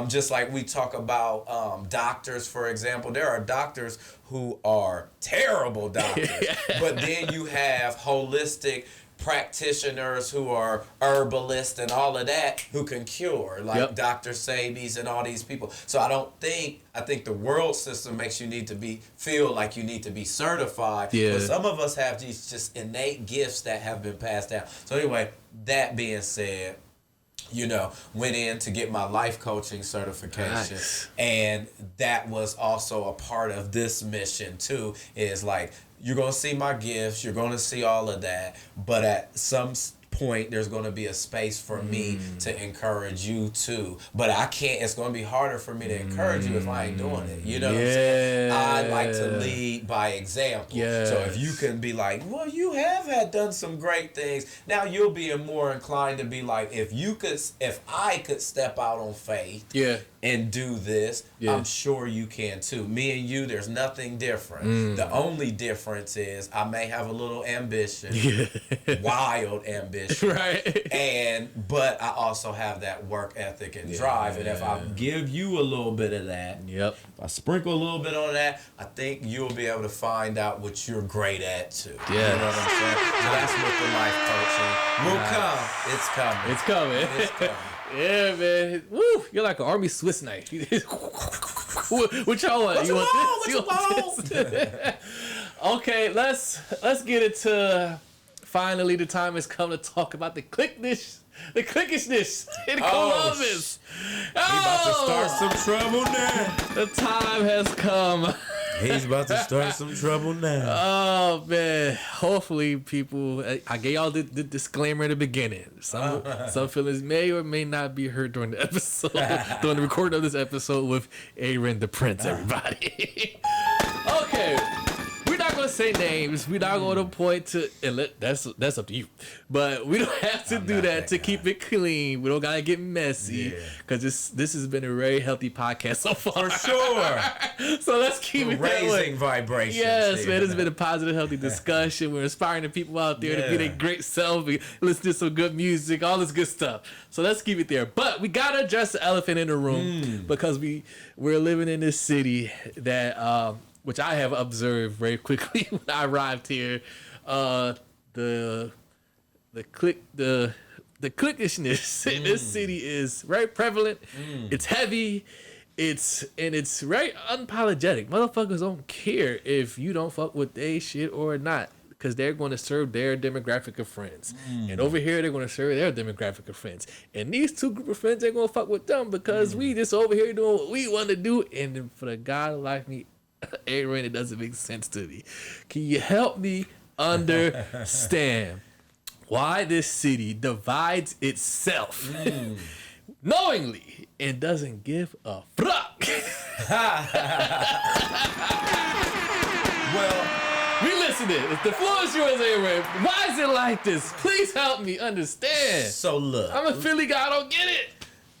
Speaker 3: Just like we talk about doctors, for example. There are doctors who are terrible doctors, but then you have holistic practitioners who are herbalists and all of that who can cure, like Dr. Sabies and all these people. So I think the world system makes you need to feel like you need to be certified. But some of us have these just innate gifts that have been passed down. So anyway, that being said, you know, went in to get my life coaching certification. Nice. And that was also a part of this mission too, is like, you're going to see my gifts, you're going to see all of that, but at some point there's going to be a space for me to encourage you too. But I can't, it's going to be harder for me to encourage you if I ain't doing it. You know what I'm saying? I like to lead by example. So if you can be like, well, you have done some great things, now you'll be more inclined to be like, if I could step out on faith and do this, I'm sure you can too. Me and you, there's nothing different. The only difference is I may have a little ambition, wild ambition, but I also have that work ethic and drive. And if I give you a little bit of that, if I sprinkle a little bit on that, I think you'll be able to find out what you're great at too. You know what I'm saying? So that's what the life coaching will come. It's coming. It's coming. It's coming.
Speaker 2: Yeah, man. Woo! You're like an army Swiss knife. Which y'all want? You want this? Okay, let's get into. Finally, the time has come to talk about the clickishness in Columbus.
Speaker 3: He's about to start some trouble now.
Speaker 2: The time has come.
Speaker 3: He's about to start some trouble now.
Speaker 2: Oh, man. Hopefully, people... I gave y'all the disclaimer at the beginning. Some feelings may or may not be heard during the episode, during the recording of this episode with Ayren DaPrynze, everybody. Okay. We're not going to say names. We're not going to point to... And that's up to you. But we don't have to do that to keep it clean. We don't got to get messy. Because this has been a very healthy podcast so far.
Speaker 3: For sure.
Speaker 2: So let's keep it that way.
Speaker 3: Raising vibrations.
Speaker 2: Yes, man. It's been a positive, healthy discussion. We're inspiring the people out there to be their great self. We listen to some good music, all this good stuff. So let's keep it there. But we got to address the elephant in the room because we're living in this city that... which I have observed very quickly when I arrived here, the clickishness in this city is very prevalent. It's heavy. It's very unapologetic. Motherfuckers don't care if you don't fuck with they shit or not, because they're going to serve their demographic of friends. And over here, they're going to serve their demographic of friends. And these two group of friends, they're going to fuck with them because we just over here doing what we want to do. And for the God like me, Ayren, it doesn't make sense to me. Can you help me understand why this city divides itself knowingly and doesn't give a fuck?
Speaker 3: Well,
Speaker 2: we listening. The floor is yours, Ayren. Why is it like this? Please help me understand.
Speaker 3: So look,
Speaker 2: I'm a Philly guy. I don't get it.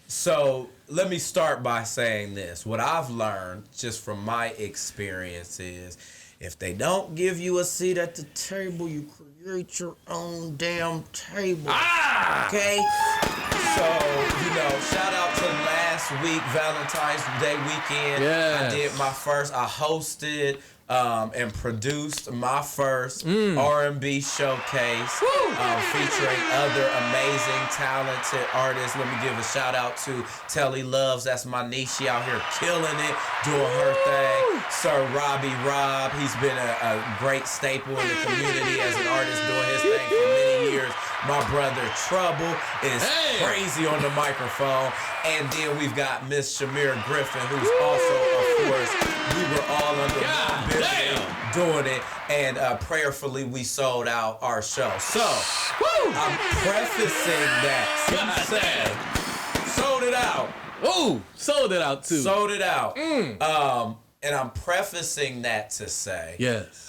Speaker 3: So let me start by saying this. What I've learned just from my experience is if they don't give you a seat at the table, you create your own damn table. Okay? So, shout out to last week, Valentine's Day weekend.
Speaker 2: Yes.
Speaker 3: I did my first, I hosted and produced my first RnB showcase featuring other amazing, talented artists. Let me give a shout out to Telly Loves. That's my niece. She out here killing it, doing her thing. Sir Rob, he's been a great staple in the community as an artist doing his thing for many years. My brother Trouble is crazy on the microphone. And then we've got Miss Shamir Griffin, who's also, of course, we were all under one building doing it. And prayerfully, we sold out our show. So, I'm prefacing that. Saying, sold it out.
Speaker 2: Ooh, sold it out too.
Speaker 3: Sold it out. And I'm prefacing that to say,
Speaker 2: yes,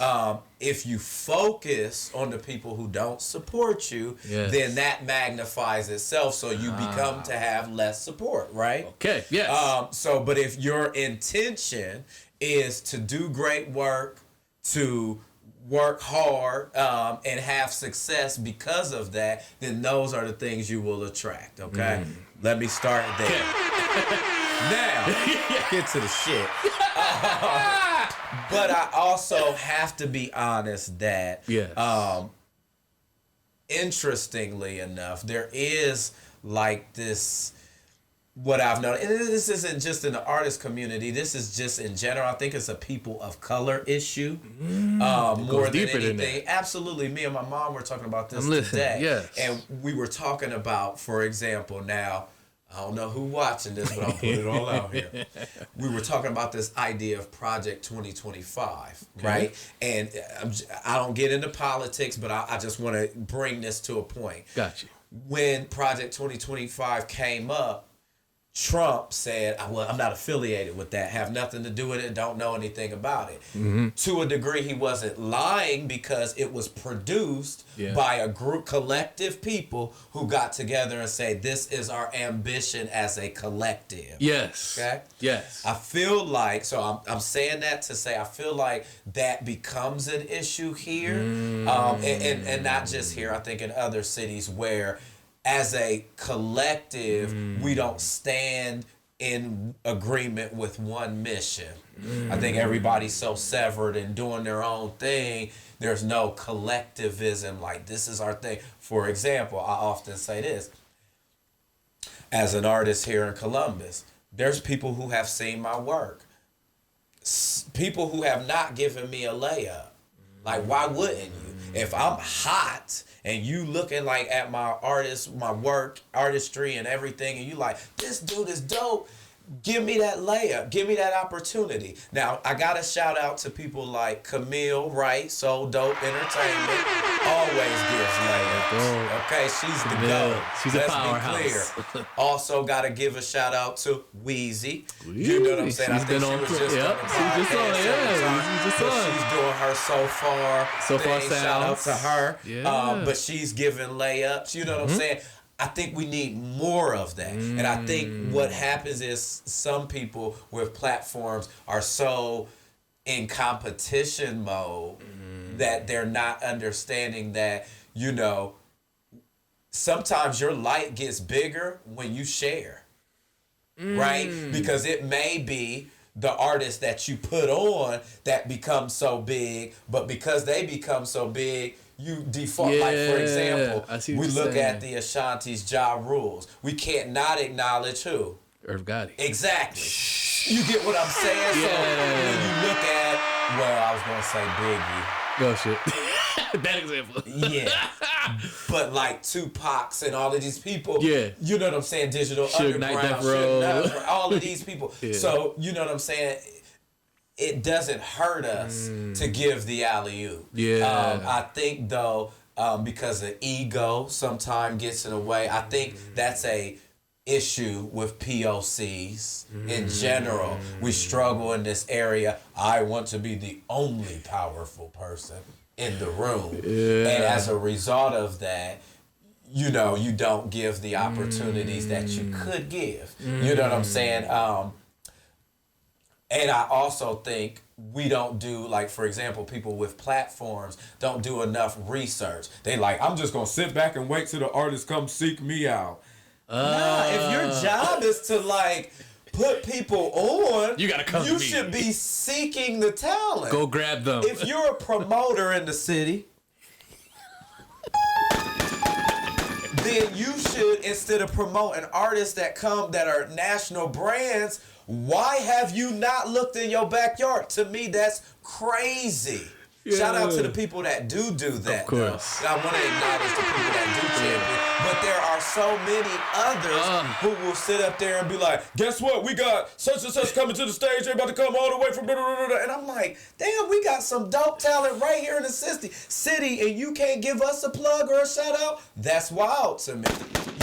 Speaker 3: if you focus on the people who don't support you, then that magnifies itself, so you become to have less support, right?
Speaker 2: Okay, yes.
Speaker 3: But if your intention is to do great work, to work hard, and have success because of that, then those are the things you will attract, okay? Let me start there. Okay. Now, get to the shit. But I also have to be honest that, interestingly enough, there is like this, what I've noticed, and this isn't just in the artist community, this is just in general. I think it's a people of color issue more than anything. Absolutely. Me and my mom were talking about this today.
Speaker 2: Yes.
Speaker 3: And we were talking about, for example, now, I don't know who watching this, but I'll put it all out here. We were talking about this idea of Project 2025, right? And I don't get into politics, but I just want to bring this to a point.
Speaker 2: Gotcha.
Speaker 3: When Project 2025 came up, Trump said, well, I'm not affiliated with that, have nothing to do with it, don't know anything about it. To a degree, he wasn't lying, because it was produced by a group, collective people who got together and say, this is our ambition as a collective.
Speaker 2: Yes.
Speaker 3: Okay?
Speaker 2: Yes.
Speaker 3: I feel like, so I'm saying that to say, I feel like that becomes an issue here, and not just here, I think in other cities where, as a collective, we don't stand in agreement with one mission. I think everybody's so severed and doing their own thing. There's no collectivism, like this is our thing. For example, I often say this. As an artist here in Columbus, there's people who have seen my work. People who have not given me a layup. Like, why wouldn't you? If I'm hot and you looking like at my work, artistry and everything, and you like, this dude is dope, give me that layup, give me that opportunity. Now, I got to shout out to people like Camille, right? So Dope Entertainment always gives layups. Okay, she's the GOAT.
Speaker 2: She's a powerhouse.
Speaker 3: Be clear. Also got to give a shout out to Wheezy. You know what I'm saying? I think she was just on the podcast. She's doing her So Far thing. Shout out to her.
Speaker 2: Yeah.
Speaker 3: But she's giving layups. You know what I'm saying? I think we need more of that. And I think what happens is some people with platforms are so in competition mode that they're not understanding that, you know, sometimes your light gets bigger when you share, right? Because it may be the artist that you put on that becomes so big, but because they become so big, you default. Like, for example, we look at the Ashanti's Ja Rules. We can't not acknowledge who?
Speaker 2: Irv Gotti.
Speaker 3: Exactly. You get what I'm saying? So when you look at, well, I was going to say Biggie.
Speaker 2: Oh, shit. Bad example.
Speaker 3: Yeah. But like Tupac's and all of these people, you know what I'm saying? Digital Underground, all of these people. So, you know what I'm saying? It doesn't hurt us to give the alley-oop. I think, though, because the ego sometimes gets in the way, I think that's a issue with POCs in general. We struggle in this area. I want to be the only powerful person in the room. And as a result of that, you know, you don't give the opportunities that you could give. You know what I'm saying? And I also think we don't do, like, for example, people with platforms don't do enough research. They like, I'm just going to sit back and wait till the artists come seek me out. Nah, if your job is to, like, put people on,
Speaker 2: you gotta come.
Speaker 3: You should be seeking the talent.
Speaker 2: Go grab them.
Speaker 3: If you're a promoter in the city, then you should, instead of promoting artists that come that are national brands, why have you not looked in your backyard? To me, that's crazy. Shout out to the people that do that. Of
Speaker 2: course.
Speaker 3: I want to acknowledge the people that do champion. But there are so many others who will sit up there and be like, guess what? We got such and such coming to the stage. They're about to come all the way from And I'm like, damn, we got some dope talent right here in the city, and you can't give us a plug or a shout out? That's wild to me.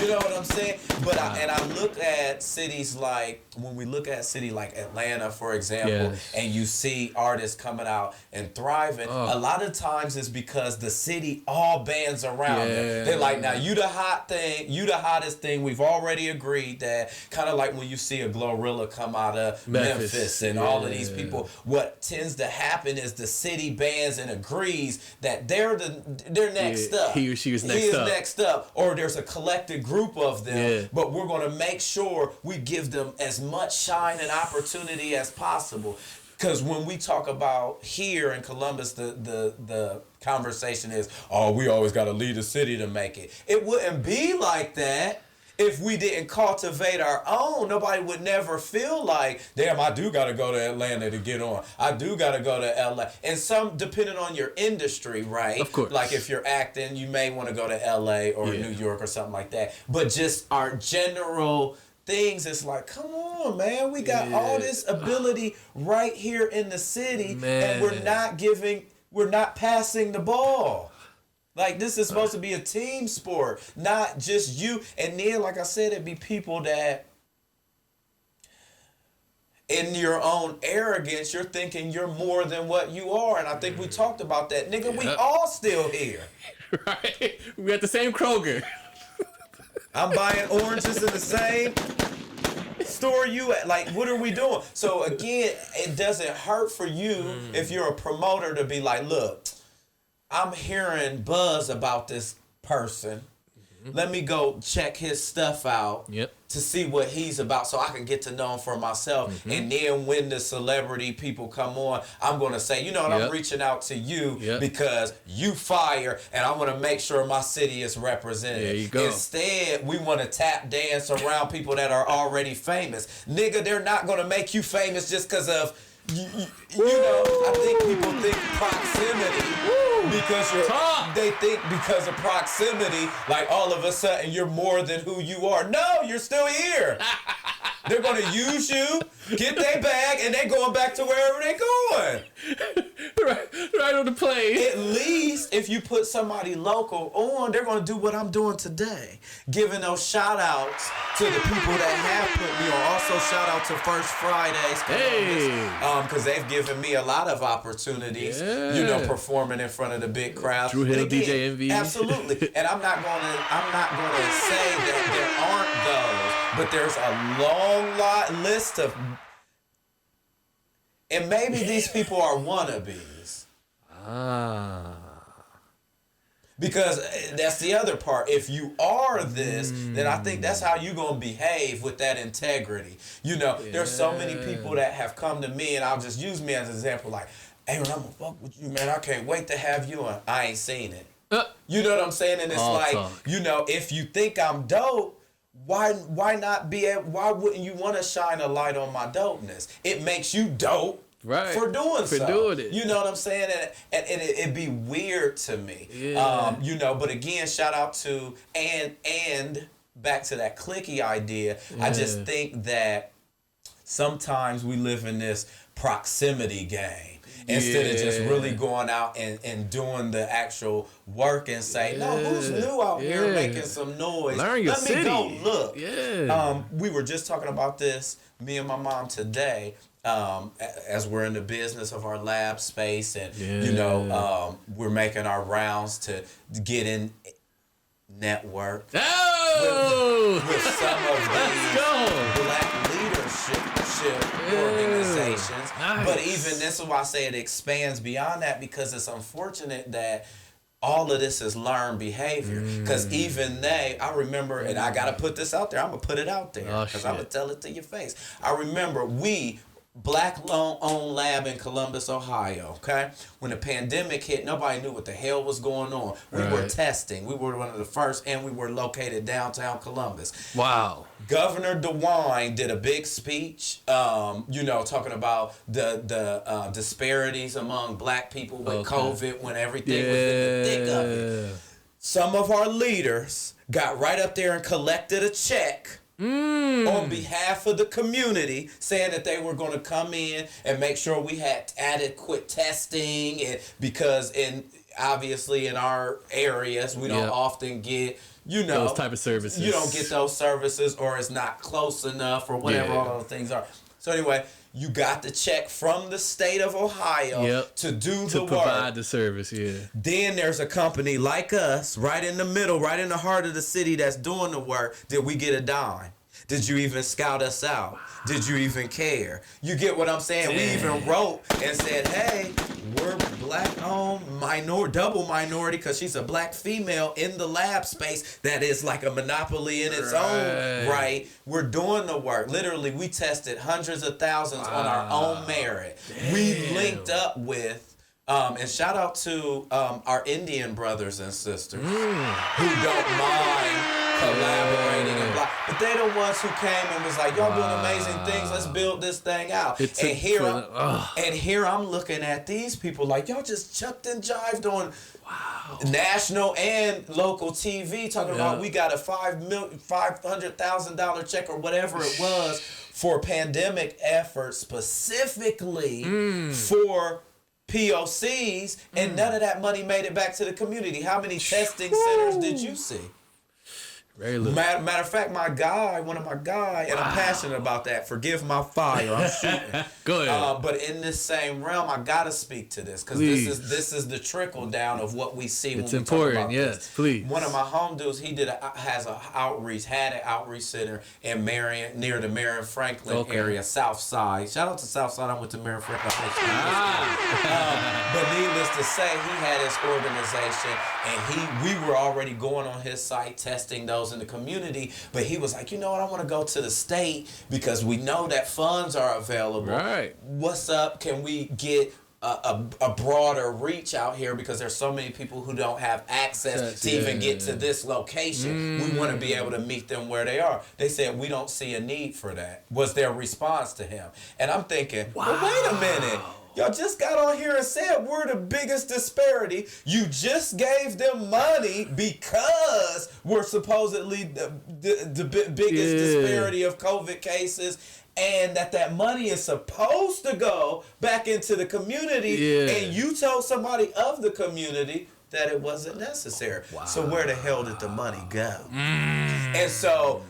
Speaker 3: You know what I'm saying? But I look at cities like, when we look at a city like Atlanta, for example, and you see artists coming out and thriving, a lot of times it's because the city all bands around them. They're like, now you the hot thing, you the hottest thing. We've already agreed that. Kind of like when you see a Glorilla come out of Memphis and all of these people. What tends to happen is the city bands and agrees that they're next up.
Speaker 2: He or she is
Speaker 3: next up. Or there's a collective group of them, but we're going to make sure we give them as much shine and opportunity as possible. Because when we talk about here in Columbus, the conversation is, oh, we always got to lead a city to make it. It wouldn't be like that if we didn't cultivate our own. Nobody would never feel like, damn, I do got to go to Atlanta to get on. I do got to go to LA. And some, depending on your industry, right?
Speaker 2: Of course.
Speaker 3: Like if you're acting, you may want to go to LA or New York or something like that. But just our general things, it's like, come on, man. We got all this ability right here in the city, and we're not passing the ball. Like, this is supposed to be a team sport, not just you. And then, like I said, it'd be people that, in your own arrogance, you're thinking you're more than what you are. And I think we talked about that. Nigga, we all still here.
Speaker 2: Right? We at the same Kroger.
Speaker 3: I'm buying oranges in the same store you at. Like, what are we doing? So, again, it doesn't hurt for you if you're a promoter to be like, look, I'm hearing buzz about this person. Let me go check his stuff out to see what he's about so I can get to know him for myself. And then when the celebrity people come on, I'm going to say, you know what, I'm reaching out to you because you fire, and I want to make sure my city is represented.
Speaker 2: There you go.
Speaker 3: Instead, we want to tap dance around people that are already famous. Nigga, they're not going to make you famous just because of... You know, I think people think proximity because they think because of proximity, like all of a sudden you're more than who you are. No, you're still here. They're going to use you, get their bag, and they going back to wherever they going.
Speaker 2: right on the plane.
Speaker 3: At least if you put somebody local on, they're going to do what I'm doing today. Giving those shout outs to the people that have put me on. Also shout out to First Fridays. Because they've given me a lot of opportunities, you know, performing in front of the big crowd.
Speaker 2: Drew Hill, DJ Envy.
Speaker 3: Absolutely. And I'm not going to say that there aren't those, but there's a long list of, and maybe these people are wannabes. Because that's the other part. If you are this, then I think that's how you're going to behave with that integrity. You know, there's so many people that have come to me, and I'll just use me as an example, like, hey, I'm going to fuck with you, man. I can't wait to have you on. I ain't seen it. You know what I'm saying? And it's like, you know, if you think I'm dope, why wouldn't you want to shine a light on my dopeness? It makes you dope. Right. For doing it. You know what I'm saying? And it'd be weird to me. You know, but again, shout out to and back to that clicky idea. I just think that sometimes we live in this proximity game. Instead of just really going out and doing the actual work and say, no, who's new out here making some noise?
Speaker 2: Learn your city.
Speaker 3: Let me go look. We were just talking about this, me and my mom today, as we're in the business of our lab space, and you know, we're making our rounds to get in network with some of these black leadership organizations. Nice. But even this is why I say it expands beyond that, because it's unfortunate that all of this is learned behavior. Because even I remember, and I got to put this out there. I'm going to put it out there because I'm going to tell it to your face. I remember Black-owned lab in Columbus, Ohio, okay? When the pandemic hit, nobody knew what the hell was going on. We were testing. We were one of the first, and we were located downtown Columbus.
Speaker 2: Wow.
Speaker 3: Governor DeWine did a big speech, you know, talking about the disparities among black people with COVID when everything was in the thick of it. Some of our leaders got right up there and collected a check on behalf of the community, saying that they were going to come in and make sure we had adequate testing, and because obviously in our areas, we don't often get,
Speaker 2: those type of services.
Speaker 3: You don't get those services, or it's not close enough, or whatever all those things are. So anyway, you got the check from the state of Ohio to do the work.
Speaker 2: To provide the service,
Speaker 3: Then there's a company like us, right in the middle, right in the heart of the city that's doing the work. Did we get a dime? Did you even scout us out? Did you even care? You get what I'm saying? Damn. We even wrote and said, hey, we're black-owned, double minority, because she's a black female in the lab space that is like a monopoly in its own right. We're doing the work. Literally, we tested hundreds of thousands on our own merit. Damn. We linked up with, and shout out to our Indian brothers and sisters who don't mind collaborating and blah, but they the ones who came and was like, y'all doing amazing things, let's build this thing out. And here I'm looking at these people like, y'all just chucked and jived on national and local TV talking about we got a $500,000 check or whatever it was for pandemic efforts specifically for POCs, and none of that money made it back to the community. How many testing centers did you see?
Speaker 2: Very little.
Speaker 3: Matter of fact, one of my guys, and I'm passionate about that. Forgive my fire, I'm shooting.
Speaker 2: Go ahead.
Speaker 3: But in this same realm, I gotta speak to this because this is the trickle down of what we see.
Speaker 2: It's
Speaker 3: when we
Speaker 2: important.
Speaker 3: Talk about
Speaker 2: yes,
Speaker 3: this.
Speaker 2: Please.
Speaker 3: One of my home dudes, had an outreach center in Marion, near the Marion Franklin area, South Side. Shout out to South Side. I went to Marion Franklin. But needless to say, he had his organization, and we were already going on his site testing those in the community, but he was like, you know what, I want to go to the state because we know that funds are available.
Speaker 2: Right.
Speaker 3: What's up? Can we get a broader reach out here because there's so many people who don't have access to even get to this location. We want to be able to meet them where they are. They said, we don't see a need for that, was their response to him. And I'm thinking, well, wait a minute. Y'all just got on here and said we're the biggest disparity. You just gave them money because we're supposedly the biggest disparity of COVID cases, and that money is supposed to go back into the community, and you told somebody of the community that it wasn't necessary. So where the hell did the money go? And so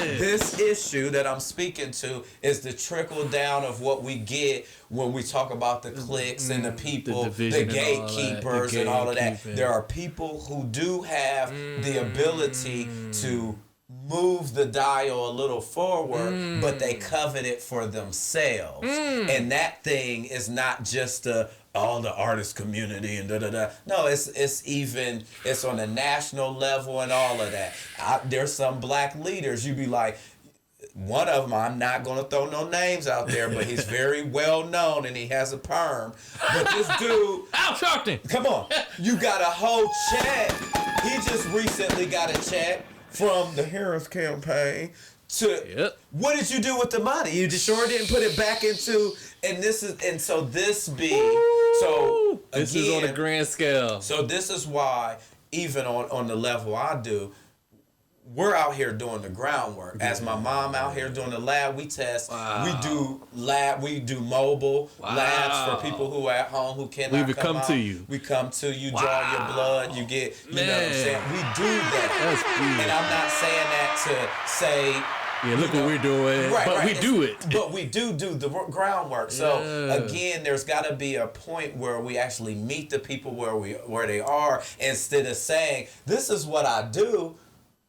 Speaker 3: this issue that I'm speaking to is the trickle down of what we get when we talk about the cliques and the people, the gatekeepers and all of that. There are people who do have the ability to move the dial a little forward, but they covet it for themselves. And that thing is not just all the artist community and da-da-da. No, it's on a national level and all of that. There's some black leaders, you be like, one of them, I'm not going to throw no names out there, but he's very well known and he has a perm. But this dude, come on, you got a whole check. He just recently got a check from the Harris campaign to what did you do with the money? You just sure didn't put it back into, this is on
Speaker 2: a grand scale.
Speaker 3: So this is why even on the level I do, we're out here doing the groundwork. As my mom out here doing the lab, we test. We do mobile labs for people who are at home who cannot come out. We come to you, draw your blood, you get, you know what I'm saying? We do that.
Speaker 2: That's beautiful.
Speaker 3: And I'm not saying that to say,
Speaker 2: look what we're doing, but we do it.
Speaker 3: But we do the groundwork. So again, there's got to be a point where we actually meet the people where they are, instead of saying, this is what I do.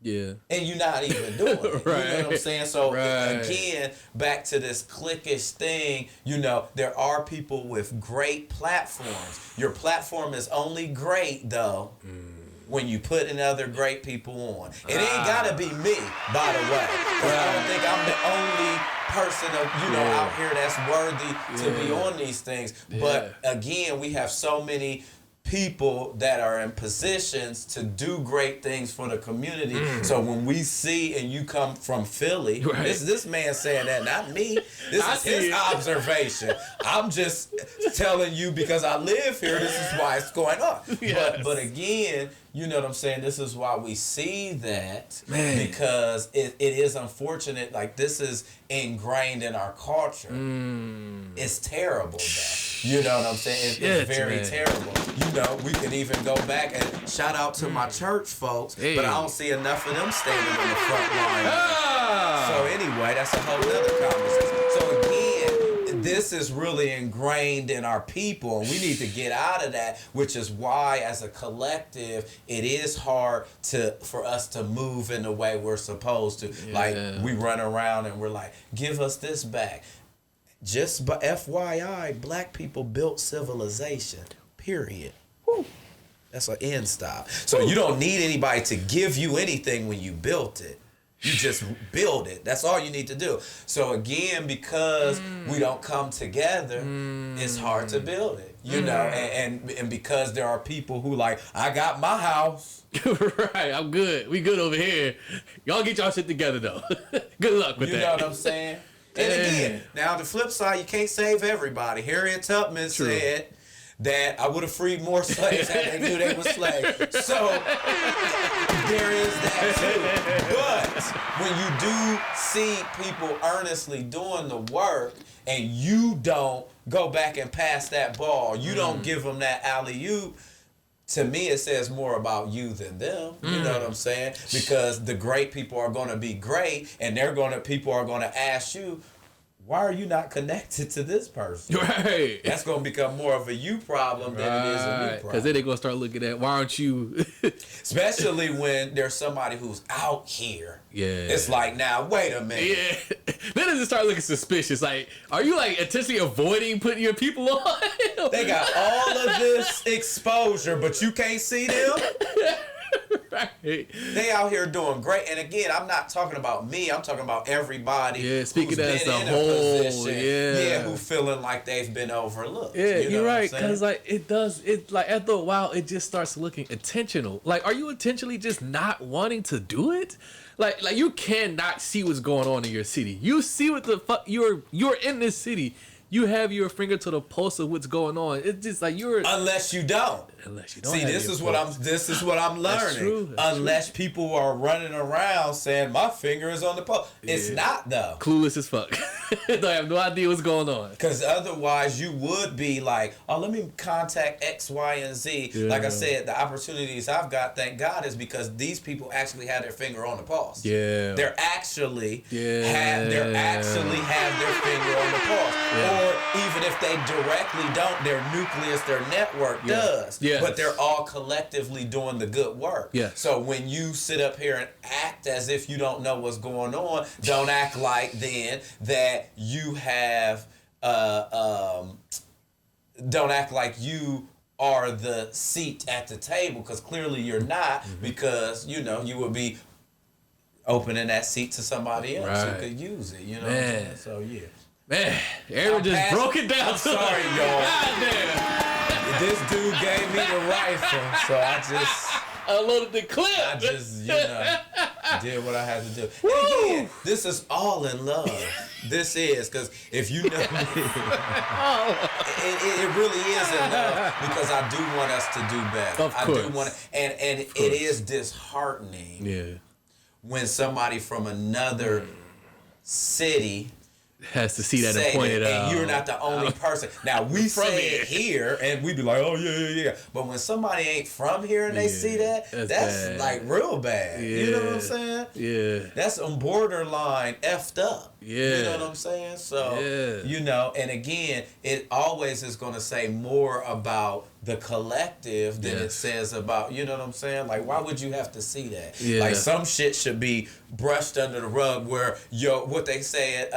Speaker 2: Yeah.
Speaker 3: And you're not even doing it. You know what I'm saying? So again, back to this cliquish thing, there are people with great platforms. Your platform is only great though when you put in other great people on. It ain't gotta be me, by the way. Because I don't think I'm the only person out here that's worthy to be on these things. But again, we have so many people that are in positions to do great things for the community. So when we see, and you come from Philly, this man saying that, not me. This is his observation. I'm just telling you because I live here. This is why it's going on. Yes. But again, you know what I'm saying? This is why we see that, because it is unfortunate. Like, this is ingrained in our culture. It's terrible, though. You know what I'm saying? It's very terrible. You know, we can even go back and shout out to my church folks, but I don't see enough of them standing on the front line. So anyway, that's a whole other conversation. So again, this is really ingrained in our people, and we need to get out of that, which is why as a collective, it is hard for us to move in the way we're supposed to. Like, we run around and we're like, give us this back. Just by FYI, black people built civilization, period. Woo. That's an end stop. So you don't need anybody to give you anything when you built it. You just build it. That's all you need to do. So again, because we don't come together, it's hard to build it. You know, and because there are people who like, I got my house.
Speaker 2: Right, I'm good. We good over here. Y'all get y'all shit together though. Good luck with that.
Speaker 3: You know what I'm saying? And again, now the flip side, you can't save everybody. Harriet Tubman said that I would have freed more slaves had they knew they were slaves. So there is that too. But when you do see people earnestly doing the work and you don't go back and pass that ball, you don't give them that alley-oop, to me, it says more about you than them. You know what I'm saying? Because the great people are going to be great, and people are going to ask you, why are you not connected to this person?
Speaker 2: Right.
Speaker 3: That's going to become more of a you problem than it is a me problem.
Speaker 2: Because then they're going to start looking at, why aren't you?
Speaker 3: Especially when there's somebody who's out here. Yeah. It's like, now, wait a minute.
Speaker 2: Yeah. Then it start looking suspicious. Like, are you like intentionally avoiding putting your people on?
Speaker 3: They got all of this exposure, but you can't see them? Right. They out here doing great. And again, I'm not talking about me. I'm talking about everybody.
Speaker 2: Yeah, speaking
Speaker 3: as
Speaker 2: a whole.
Speaker 3: Yeah, who feeling like they've been overlooked.
Speaker 2: Yeah, you're right. Because like it like after a while, it just starts looking intentional. Like, are you intentionally just not wanting to do it? Like you cannot see what's going on in your city. You see what the fuck you're in this city. You have your finger to the pulse of what's going on. It's just like
Speaker 3: unless you don't. See, this is what I'm learning.
Speaker 2: That's true.
Speaker 3: Unless people are running around saying my finger is on the pulse. It's not though.
Speaker 2: Clueless as fuck. Don't have no idea what's going on.
Speaker 3: Because otherwise you would be like, oh, let me contact X, Y, and Z. Yeah. Like I said, the opportunities I've got, thank God, is because these people actually have their finger on the pulse. Yeah. They're actually have their finger on the pulse. Yeah. Or even if they directly don't, their nucleus, their network does. Yes. But they're all collectively doing the good work. Yes. So when you sit up here and act as if you don't know what's going on, don't act like then that you have, don't act like you are the seat at the table, because clearly you're not, because, you know, you would be opening that seat to somebody else who could use it, you know? Man. So, yeah.
Speaker 2: Man, Aaron just broke it down.
Speaker 3: I'm sorry, y'all. This dude gave me the rifle, so I just
Speaker 2: unloaded the clip.
Speaker 3: I just, did what I had to do. And again, this is all in love. This is, because if you know me, it really is in love, because I do want us to do better.
Speaker 2: Of course.
Speaker 3: I do want to, and it is disheartening when somebody from another city
Speaker 2: has to see that and point it out.
Speaker 3: And you're not the only person. Now, we say it here, and we be like, oh, yeah. But when somebody ain't from here and they see that, that's like real bad. Yeah. You know what I'm saying? Yeah. That's on borderline effed up. Yeah. You know what I'm saying? So, you know, and again, it always is going to say more about the collective than it says about, you know what I'm saying? Like, why would you have to see that? Yeah. Like, some shit should be brushed under the rug where, what they say at,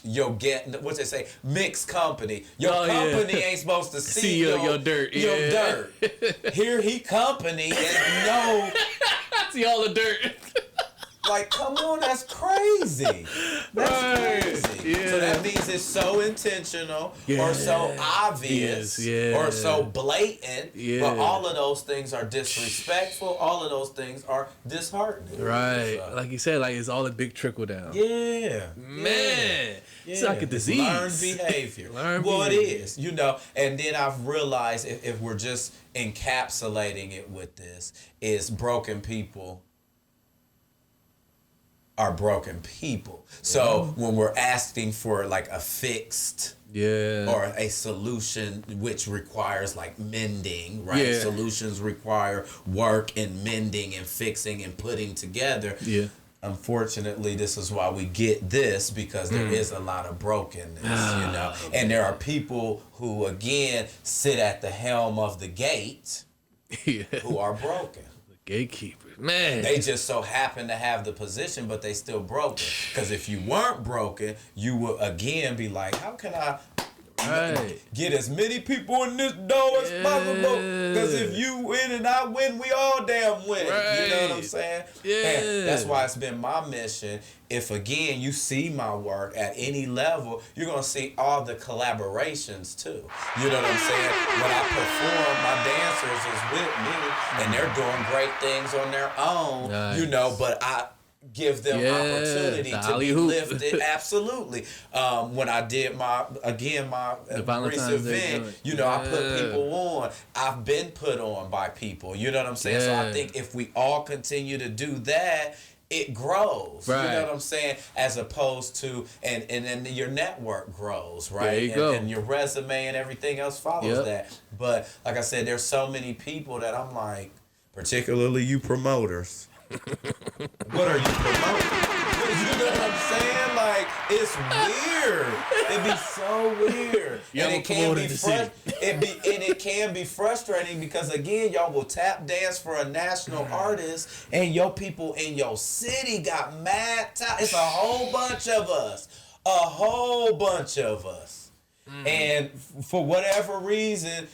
Speaker 3: what's they say? Mixed company. Your company ain't supposed to see your dirt. Your dirt. Here he company and no.
Speaker 2: See all the dirt.
Speaker 3: like, come on, that's crazy. That's crazy.
Speaker 2: Yeah.
Speaker 3: So that means it's so intentional or so obvious or so blatant. Yeah. But all of those things are disrespectful. All of those things are disheartening.
Speaker 2: Right. So. Like you said, like it's all a big trickle down.
Speaker 3: Yeah.
Speaker 2: Man. Yeah. It's like a disease.
Speaker 3: Learned behavior. It is, you know. And then I've realized if we're just encapsulating it with this, is broken people are broken people. So when we're asking for like a fixed or a solution which requires like mending, right? Yeah. Solutions require work and mending and fixing and putting together. Yeah. Unfortunately, this is why we get this, because there is a lot of brokenness, you know. And there are people who, again, sit at the helm of the gate who are broken.
Speaker 2: The gatekeepers, man.
Speaker 3: They just so happen to have the position, but they still broken. Because if you weren't broken, you would, again, be like, how can I get as many people in this door as possible? Because if you win and I win, we all damn win. You know what I'm saying? Yeah. And that's why it's been my mission. If, again, you see my work at any level, you're going to see all the collaborations, too. You know what I'm saying? When I perform, my dancers is with me, and they're doing great things on their own, you know, but I give them opportunity to be lifted. Absolutely. When I did my recent event, you know, I put people on. I've been put on by people. You know what I'm saying? So I think if we all continue to do that, it grows. Right. You know what I'm saying? As opposed to, and then your network grows, right?
Speaker 2: There you go.
Speaker 3: And your resume and everything else follows that. But like I said, there's so many people that I'm like, particularly you promoters. What are you promoting? You know what I'm saying? Like, it's weird. It'd be so weird. And it can be frustrating because, again, y'all will tap dance for a national artist and your people in your city got mad. It's a whole bunch of us. And for whatever reason,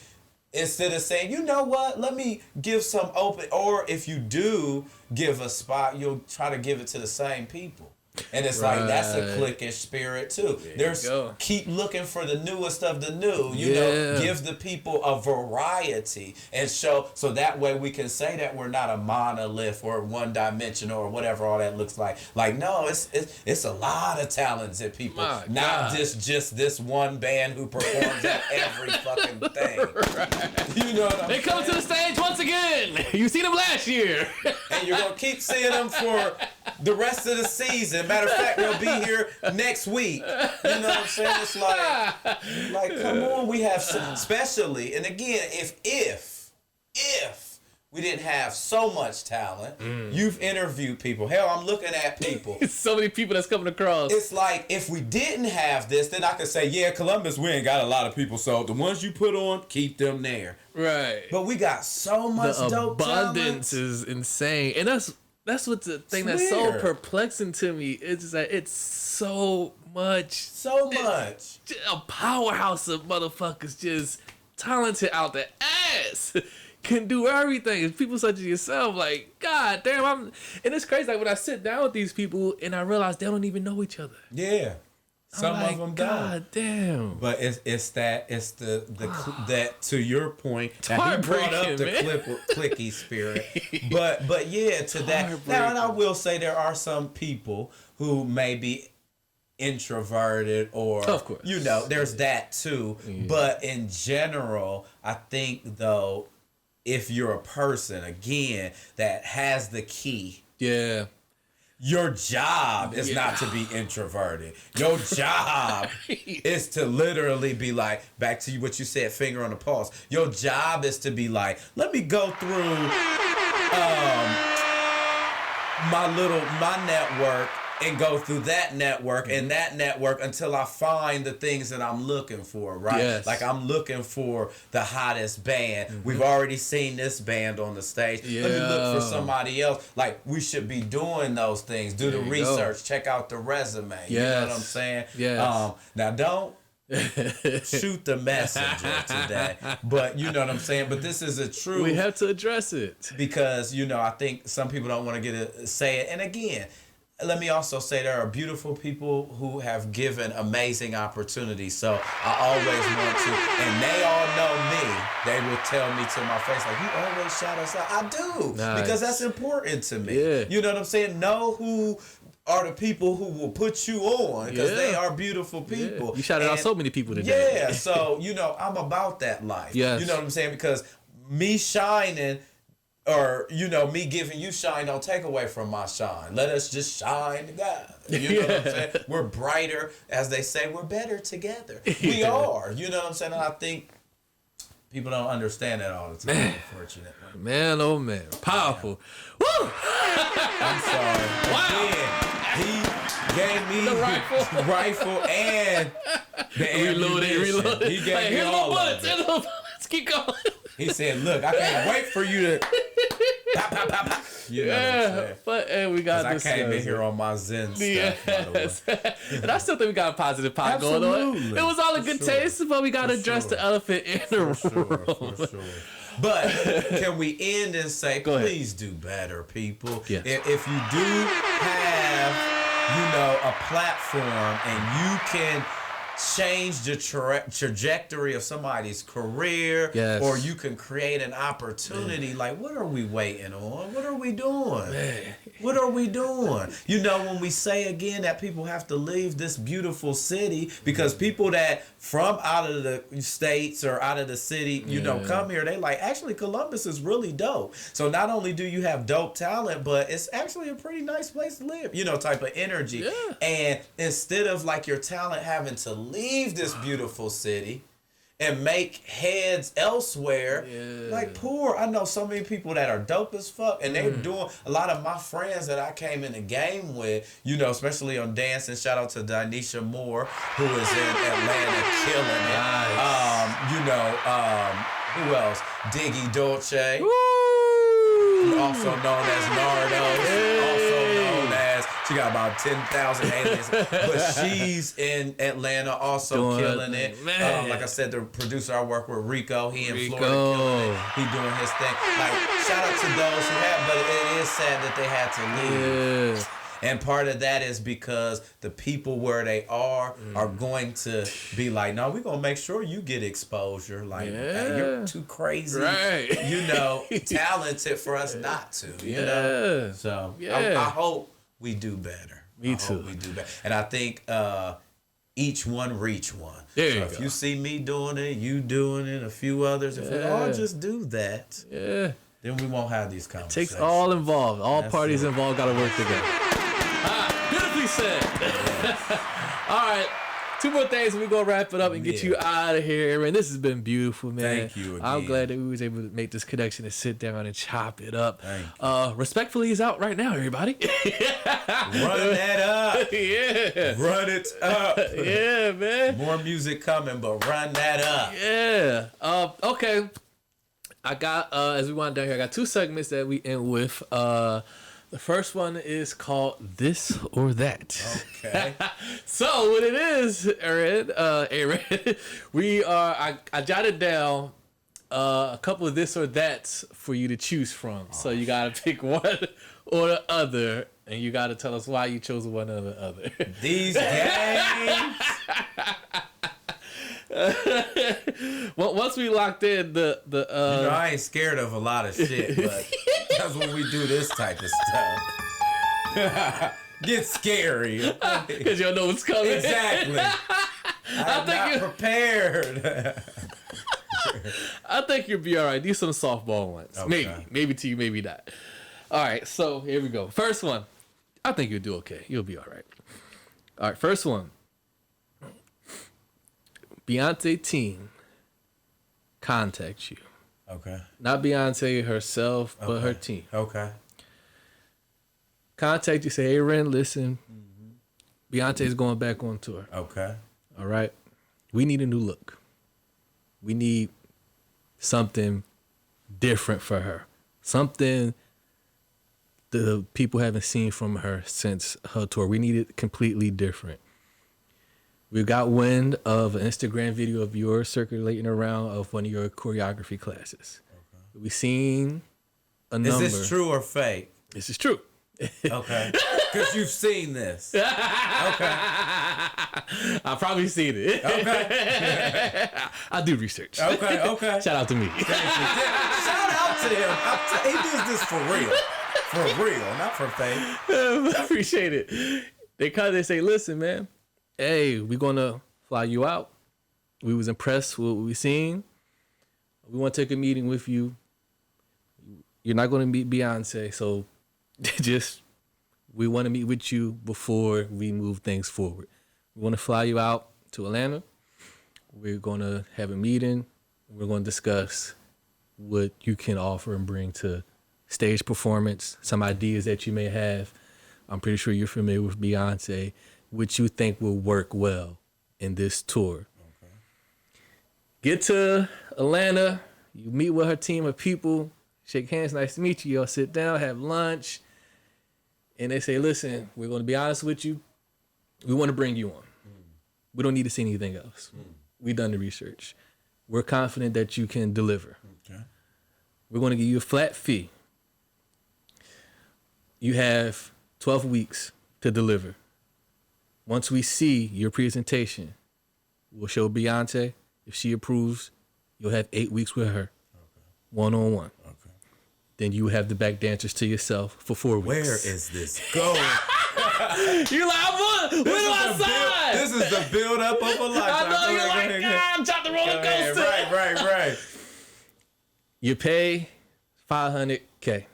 Speaker 3: instead of saying, you know what, let me give some open, or if you do give a spot, you'll try to give it to the same people. And it's like, that's a cliquish spirit too. Keep looking for the newest of the new, you know, give the people a variety and so that way we can say that we're not a monolith or one dimensional or whatever all that looks like. Like, no, it's a lot of talented people. Not just this one band who performs at every fucking thing. Right. You know what I'm saying?
Speaker 2: They come to the stage once again. You seen them last year.
Speaker 3: And you're gonna keep seeing them for the rest of the season. Matter of fact, they'll be here next week. You know what I'm saying? It's like, come on, we have some, especially, and again, if we didn't have so much talent, you've interviewed people. Hell, I'm looking at people.
Speaker 2: So many people that's coming across.
Speaker 3: It's like, if we didn't have this, then I could say, yeah, Columbus, we ain't got a lot of people, so the ones you put on, keep them there.
Speaker 2: Right.
Speaker 3: But we got so much dope talent.
Speaker 2: The abundance is insane. And that's what the thing that's so perplexing to me. It's just like, it's so much. A powerhouse of motherfuckers just talented out the ass. Can do everything. And people such as yourself, like, God damn, and it's crazy. Like when I sit down with these people and I realize they don't even know each other.
Speaker 3: Yeah. Some of them don't.
Speaker 2: God damn.
Speaker 3: But that to your point, that he brought up the clicky spirit. But yeah, to that. Now, and I will say there are some people who may be introverted or,
Speaker 2: of course,
Speaker 3: you know, there's that too. Yeah. But in general, I think though, if you're a person, again, that has the key.
Speaker 2: Yeah.
Speaker 3: Your job is not to be introverted. Your job is to literally be like, back to what you said, finger on the pulse. Your job is to be like, let me go through my network and go through that network and that network until I find the things that I'm looking for, right?
Speaker 2: Yes.
Speaker 3: Like I'm looking for the hottest band. Mm-hmm. We've already seen this band on the stage. Yeah. Let me look for somebody else. Like we should be doing those things. Do the research. Check out the resume. Yes. You know what I'm saying?
Speaker 2: Yes.
Speaker 3: Now don't shoot the messenger today. But you know what I'm saying? But this is a truth.
Speaker 2: We have to address it.
Speaker 3: Because, you know, I think some people don't want to say it. And again, let me also say there are beautiful people who have given amazing opportunities. So I always want to, and they all know me. They will tell me to my face, like, you always shout us out. I do, because that's important to me.
Speaker 2: Yeah.
Speaker 3: You know what I'm saying? Know who are the people who will put you on, because they are beautiful people.
Speaker 2: Yeah. You shouted out so many people today.
Speaker 3: Yeah, so, I'm about that life.
Speaker 2: Yes.
Speaker 3: You know what I'm saying? Because me shining, or, me giving you shine don't take away from my shine. Let us just shine together. You know what I'm saying? We're brighter, as they say, we're better together. We are. You know what I'm saying? And I think people don't understand that all the time, unfortunately.
Speaker 2: Man, oh man. Powerful.
Speaker 3: Yeah.
Speaker 2: Woo!
Speaker 3: I'm sorry.
Speaker 2: Wow.
Speaker 3: Again, he gave me the rifle and the ammunition.
Speaker 2: Reloaded.
Speaker 3: He gave me all of it.
Speaker 2: Let's keep going.
Speaker 3: He said, look, I can't wait for you to pop, pop, pop, pop. You know what I'm saying?
Speaker 2: But hey, we got this.
Speaker 3: I came in here on my Zen stuff, by the way.
Speaker 2: And I still think we got a positive pot going on. It was all a good taste, but we got to address the elephant in the room.
Speaker 3: For sure. But can we end and say, please do better, people?
Speaker 2: Yes.
Speaker 3: If you do have, a platform and you can change the trajectory of somebody's career, or you can create an opportunity, like, what are we waiting on? What are we doing? What are we doing? When we say again that people have to leave this beautiful city, because people that from out of the states or out of the city, come here, they like, actually Columbus is really dope. So not only do you have dope talent, but it's actually a pretty nice place to live, type of energy. Yeah. And instead of like your talent having to leave this beautiful city and make heads elsewhere, like I know so many people that are dope as fuck, and they're doing, a lot of my friends that I came in the game with, especially on dancing, shout out to Danisha Moore, who is in Atlanta killing it. Nice. Who else? Diggy Dolce, also known as Nardo, also known as, she got about 10,000 aliens, but she's in Atlanta also killing it. Like I said, the producer I work with, Rico, he in Florida killing it. He doing his thing. Like, shout out to those who have, but it is sad that they had to leave. Yeah. And part of that is because the people where they are going to be like, no, we're going to make sure you get exposure. Like, hey, you're too crazy, talented for us not to, you know? So I hope we do better.
Speaker 2: Me too.
Speaker 3: We do better. And I think each one reach one. If you see me doing it, you doing it, a few others, if we all just do that, then we won't have these conversations.
Speaker 2: It takes all involved. All parties involved got to work together. Beautifully said. All right. 2 more things and we're going to wrap it up and get you out of here, Aaron. This has been beautiful, man.
Speaker 3: Thank you again.
Speaker 2: I'm glad that we was able to make this connection and sit down and chop it up.
Speaker 3: Thank you.
Speaker 2: Respectfully is out right now, everybody.
Speaker 3: Run that up.
Speaker 2: Yeah.
Speaker 3: Run it up.
Speaker 2: Yeah, man.
Speaker 3: More music coming, but run that up.
Speaker 2: Yeah. Okay. I got, as we wind down here, I got 2 segments that we end with. The first one is called This or That.
Speaker 3: Okay.
Speaker 2: So what it is, Aaron, I jotted down a couple of this or that's for you to choose from. So you got to pick one or the other, and you got to tell us why you chose one or the other.
Speaker 3: These games.
Speaker 2: Well, once we locked in the
Speaker 3: I ain't scared of a lot of shit, but that's when we do this type of stuff. Get scary,
Speaker 2: because you don't know what's coming.
Speaker 3: Exactly. I'm not prepared.
Speaker 2: I think you'll be all right. Do some softball ones.
Speaker 3: Okay.
Speaker 2: Maybe to you, maybe not. All right, so here we go. First one. I think you'll do okay. You'll be all right. All right, first one. Beyonce team contacts you.
Speaker 3: Okay.
Speaker 2: Not Beyonce herself, but her team.
Speaker 3: Okay.
Speaker 2: Contact you, say, hey, Ren, listen. Beyonce's going back on tour.
Speaker 3: Okay.
Speaker 2: All right. We need a new look. We need something different for her. Something the people haven't seen from her since her tour. We need it completely different. We got wind of an Instagram video of yours circulating around of one of your choreography classes. Okay. We seen a number.
Speaker 3: Is this true or fake?
Speaker 2: This is true.
Speaker 3: Okay. Because you've seen this. Okay.
Speaker 2: I've probably seen it.
Speaker 3: Okay.
Speaker 2: I do research.
Speaker 3: Okay.
Speaker 2: Shout out to me.
Speaker 3: Shout out to him. He does this for real. For real, not for fame.
Speaker 2: I appreciate it. They come, they say, listen, man, hey, we're going to fly you out. We was impressed with what we seen. We want to take a meeting with you. You're not going to meet Beyonce, so we want to meet with you before we move things forward. We want to fly you out to Atlanta. We're going to have a meeting. We're going to discuss what you can offer and bring to stage performance, some ideas that you may have. I'm pretty sure you're familiar with Beyonce, which you think will work well in this tour. Okay. Get to Atlanta, you meet with her team of people, shake hands, nice to meet you, y'all sit down, have lunch, and they say, listen, we're going to be honest with you, we want to bring you on. We don't need to see anything else. We've done the research. We're confident that you can deliver. Okay. We're going to give you a flat fee. You have 12 weeks to deliver. Once we see your presentation, we'll show Beyonce. If she approves, you'll have 8 weeks with her, one-on-one. Okay. Then you have the back dancers to yourself for 4 weeks.
Speaker 3: Where is this going?
Speaker 2: You're like, when do I sign?
Speaker 3: This is the build-up of a lifetime.
Speaker 2: I know, you're like, I'm trying to roller coaster.
Speaker 3: Right.
Speaker 2: You pay $500K.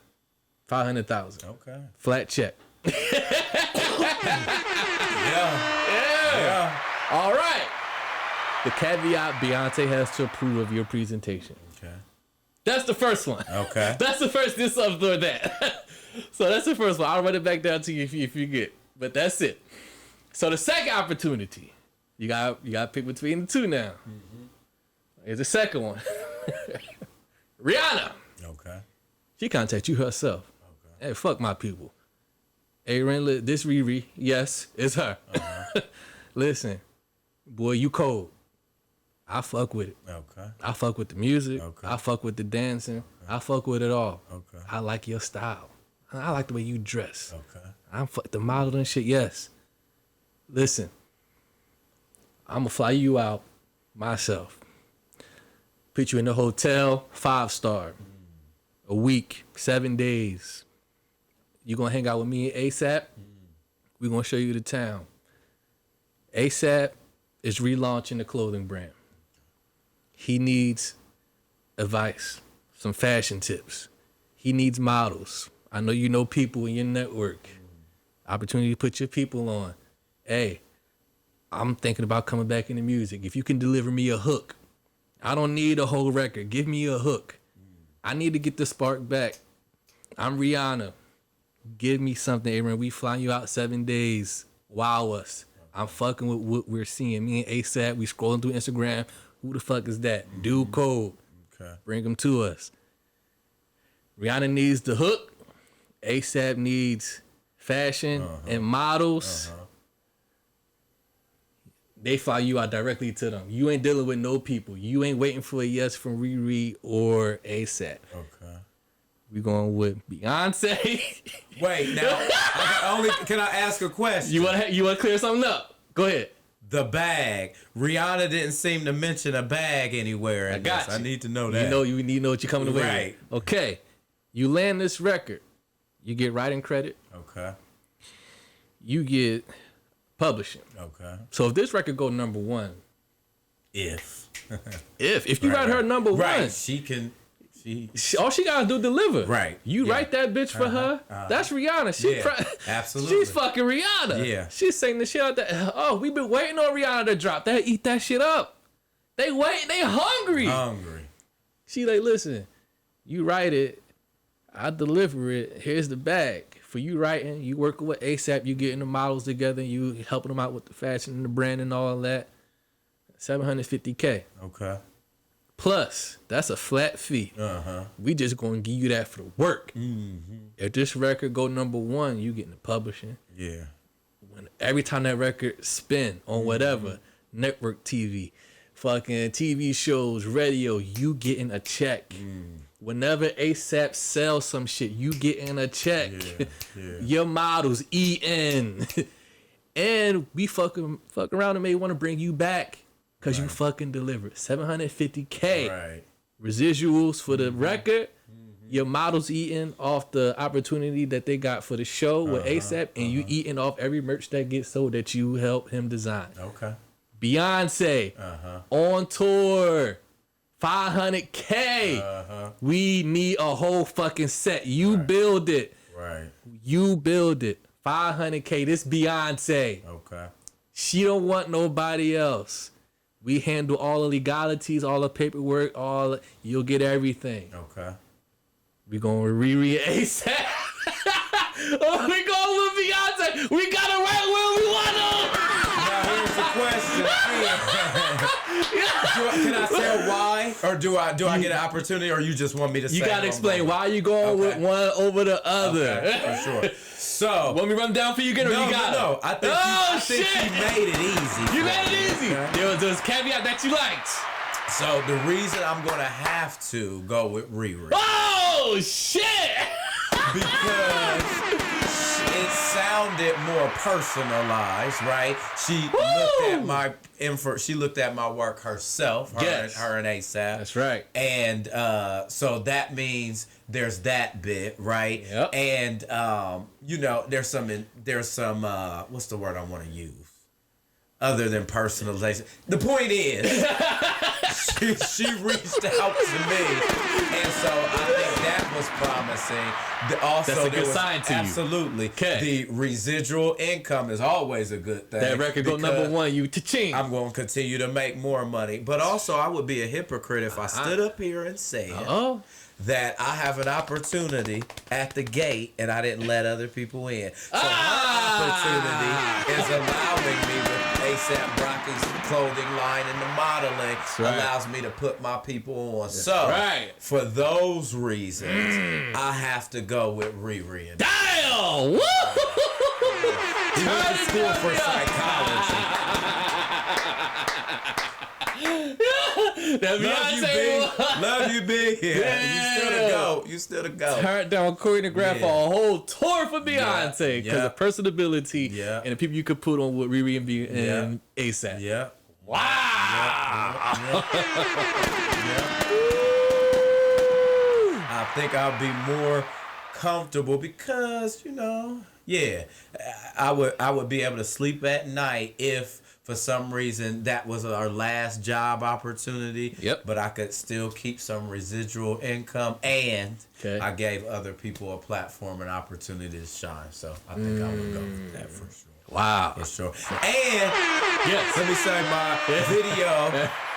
Speaker 2: 500,000.
Speaker 3: Okay.
Speaker 2: Flat check.
Speaker 3: Yeah.
Speaker 2: All right. The caveat, Beyonce has to approve of your presentation.
Speaker 3: Okay.
Speaker 2: That's the first one.
Speaker 3: Okay.
Speaker 2: That's the first this, or that. So that's the first one. I'll run it back down to you if you get. But that's it. So the second opportunity, you got to pick between the two now. Mm-hmm. Here's the second one. Rihanna.
Speaker 3: Okay.
Speaker 2: She contacts you herself. Hey, fuck my people. Ayren, this Riri, yes, it's her. Uh-huh. Listen, boy, you cold. I fuck with it. Okay. I fuck with the music. Okay. I fuck with the dancing. Okay. I fuck with it all. Okay. I like your style. I like the way you dress. Okay. I'm fuck the model and shit. Yes. Listen, I'm gonna fly you out myself. Put you in the hotel, 5-star, a week, 7 days. You're going to hang out with me and ASAP. We're going to show you the town. ASAP is relaunching the clothing brand. He needs advice, some fashion tips. He needs models. I know you know people in your network. Opportunity to put your people on. Hey, I'm thinking about coming back into music. If you can deliver me a hook, I don't need a whole record. Give me a hook. I need to get the spark back. I'm Rihanna. Give me something, Ayren. We fly you out 7 days. Wow us. I'm fucking with what we're seeing. Me and ASAP, we scrolling through Instagram. Who the fuck is that? Dude cold. Okay. Bring him to us. Rihanna needs the hook. ASAP needs fashion and models. They fly you out directly to them. You ain't dealing with no people. You ain't waiting for a yes from Riri or ASAP. Okay. We going with Beyonce.
Speaker 3: Wait, now, can I ask a question?
Speaker 2: You want to clear something up? Go ahead.
Speaker 3: The bag. Rihanna didn't seem to mention a bag anywhere. I got you. I need to know that.
Speaker 2: You need to know what you're coming away with. Right. Okay. You land this record. You get writing credit.
Speaker 3: Okay.
Speaker 2: You get publishing.
Speaker 3: Okay.
Speaker 2: So if this record go number one.
Speaker 3: If
Speaker 2: you write her number one.
Speaker 3: Right. She can.
Speaker 2: All she gotta do deliver.
Speaker 3: Right.
Speaker 2: You write that bitch for her. That's Rihanna.
Speaker 3: Absolutely.
Speaker 2: She's fucking Rihanna.
Speaker 3: Yeah.
Speaker 2: She's saying the shit out there. Oh, we've been waiting on Rihanna to drop. They eat that shit up. They wait. They hungry. She like, listen, you write it, I deliver it. Here's the bag for you writing. You working with ASAP. You getting the models together. You helping them out with the fashion and the brand and all that. $750K.
Speaker 3: Okay.
Speaker 2: Plus, that's a flat fee. We just gonna give you that for the work. Mm-hmm. If this record go number one, you getting the publishing.
Speaker 3: Yeah.
Speaker 2: Every time that record spin on whatever, network TV, fucking TV shows, radio, you getting a check. whenever ASAP sells some shit, you getting a check. Your models eating. And we fuck around and may want to bring you back because you fucking delivered $750K.
Speaker 3: Right.
Speaker 2: Residuals for the record. Your models eating off the opportunity that they got for the show with ASAP, and you eating off every merch that gets sold that you help him design.
Speaker 3: Okay.
Speaker 2: Beyonce on tour, $500K. We need a whole fucking set. You build it.
Speaker 3: Right.
Speaker 2: You build it. $500K. This Beyonce.
Speaker 3: Okay.
Speaker 2: She don't want nobody else. We handle all the legalities, all the paperwork, you'll get everything.
Speaker 3: Okay.
Speaker 2: We going with Riri ASAP. Oh, we going with Beyonce. We got it right where we want
Speaker 3: them. Now here's the question. Can I say why, or do I get an opportunity, or you just want me to say?
Speaker 2: You gotta explain why you going with one over the other.
Speaker 3: Okay, for sure. So,
Speaker 2: want me to run down for you again, or you got it?
Speaker 3: No. I think you made it easy.
Speaker 2: You made it easy. Okay. There was caveat that you liked.
Speaker 3: So the reason I'm gonna have to go with Riri.
Speaker 2: Oh shit!
Speaker 3: Because it sounded more personalized, right? She looked at my work herself, her and ASAP.
Speaker 2: That's right.
Speaker 3: And so that means there's that bit, right?
Speaker 2: Yep.
Speaker 3: And there's some what's the word I want to use? Other than personalization. The point is, she reached out to me, and so I think that was promising. Also,
Speaker 2: that's a good sign to
Speaker 3: absolutely. The residual income is always a good thing.
Speaker 2: That record go number one, you cha-ching.
Speaker 3: I'm going to continue to make more money. But also, I would be a hypocrite if I stood up here and said that I have an opportunity at the gate and I didn't let other people in. So her opportunity is allowing me with ASAP Rocky's clothing line and the modeling allows me to put my people on. For those reasons, I have to go with Riri.
Speaker 2: Damn! Woo!
Speaker 3: He went to school for psychology. Love you, B. Yeah. You still to go.
Speaker 2: Turned down choreograph for a whole tour for Beyonce because of personability and the people you could put on with Riri and ASAP.
Speaker 3: Yeah.
Speaker 2: Wow.
Speaker 3: I think I'll be more comfortable because I would be able to sleep at night if for some reason that was our last job opportunity. But I could still keep some residual income and I gave other people a platform and opportunity to shine. So I think I would go with that for sure.
Speaker 2: Wow.
Speaker 3: For sure. And let me say my video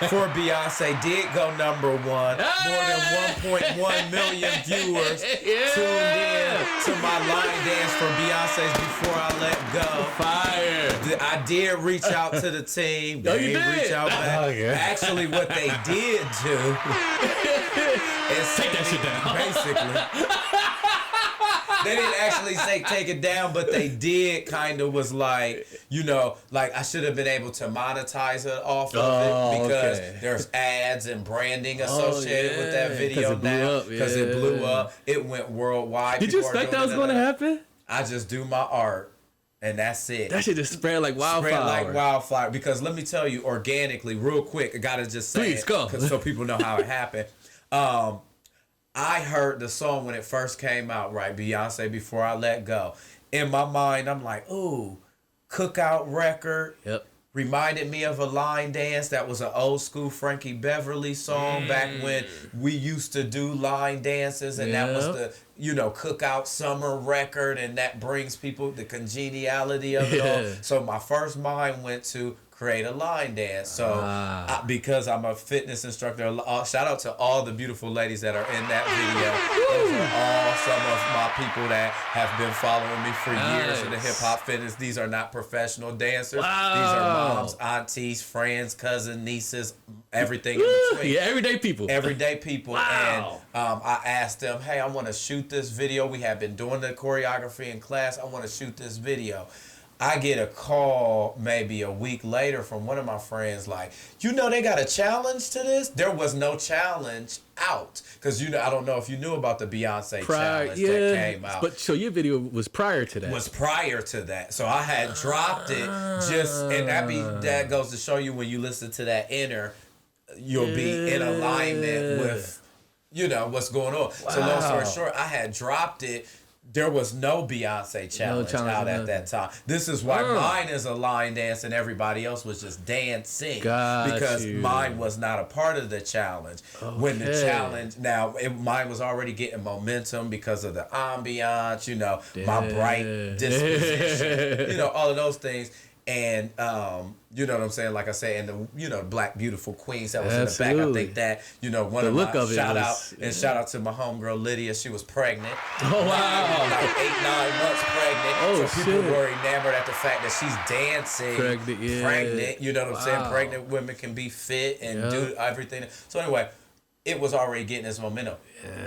Speaker 3: for Beyonce did go number one. More than 1.1 million viewers tuned in to my line dance for Beyonce's Before I Let Go.
Speaker 2: Fire.
Speaker 3: I did reach out to the team. They didn't reach out back. Actually, what they did do is
Speaker 2: take that shit down.
Speaker 3: Basically. They didn't actually say take it down, but they did kind of was like, like I should have been able to monetize it off of it because there's ads and branding associated with that video now because it blew up. It went worldwide.
Speaker 2: Did you expect that was going to happen?
Speaker 3: I just do my art. And that's it.
Speaker 2: That shit just spread like wildfire.
Speaker 3: Because let me tell you, organically, real quick, I gotta just say
Speaker 2: Please, go.
Speaker 3: so people know how it happened. I heard the song when it first came out, right? Beyonce, Before I Let Go. In my mind, I'm like, ooh, cookout record. Reminded me of a line dance that was an old school Frankie Beverly song back when we used to do line dances, and that was the cookout summer record, and that brings people the congeniality of it all. So my first mind went to create a line dance. So because I'm a fitness instructor, shout out to all the beautiful ladies that are in that video. Those are all some of my people that have been following me for years in the hip hop fitness. These are not professional dancers.
Speaker 2: Wow.
Speaker 3: These are moms, aunties, friends, cousins, nieces, everything in between.
Speaker 2: Everyday people.
Speaker 3: Everyday people.
Speaker 2: Wow.
Speaker 3: And I asked them, hey, I want to shoot this video. We have been doing the choreography in class. I want to shoot this video. I get a call maybe a week later from one of my friends like, you know, they got a challenge to this? There was no challenge out. Because, you know, I don't know if you knew about the Beyonce challenge that came out.
Speaker 2: But so your video was prior to that.
Speaker 3: Was prior to that. So I had dropped it and that goes to show you when you listen to that inner, you'll be in alignment with, you know, what's going on. Wow. So long story short, I had dropped it. There was no Beyonce challenge out at that time. This is why mine is a line dance and everybody else was just dancing. Because mine was not a part of the challenge. Okay. When the challenge, mine was already getting momentum because of the ambiance, you know, my bright disposition, you know, all of those things. And, you know what I'm saying? Like I say, and the, you know, black, beautiful queens that was in the back. I think that, you know, one of my shout out to my homegirl Lydia. She was pregnant.
Speaker 2: Oh, wow.
Speaker 3: Like 8-9 months pregnant.
Speaker 2: Oh,
Speaker 3: so people were enamored at the fact that she's dancing. Pregnant. You know what I'm saying? Pregnant women can be fit and do everything. So anyway, it was already getting its momentum.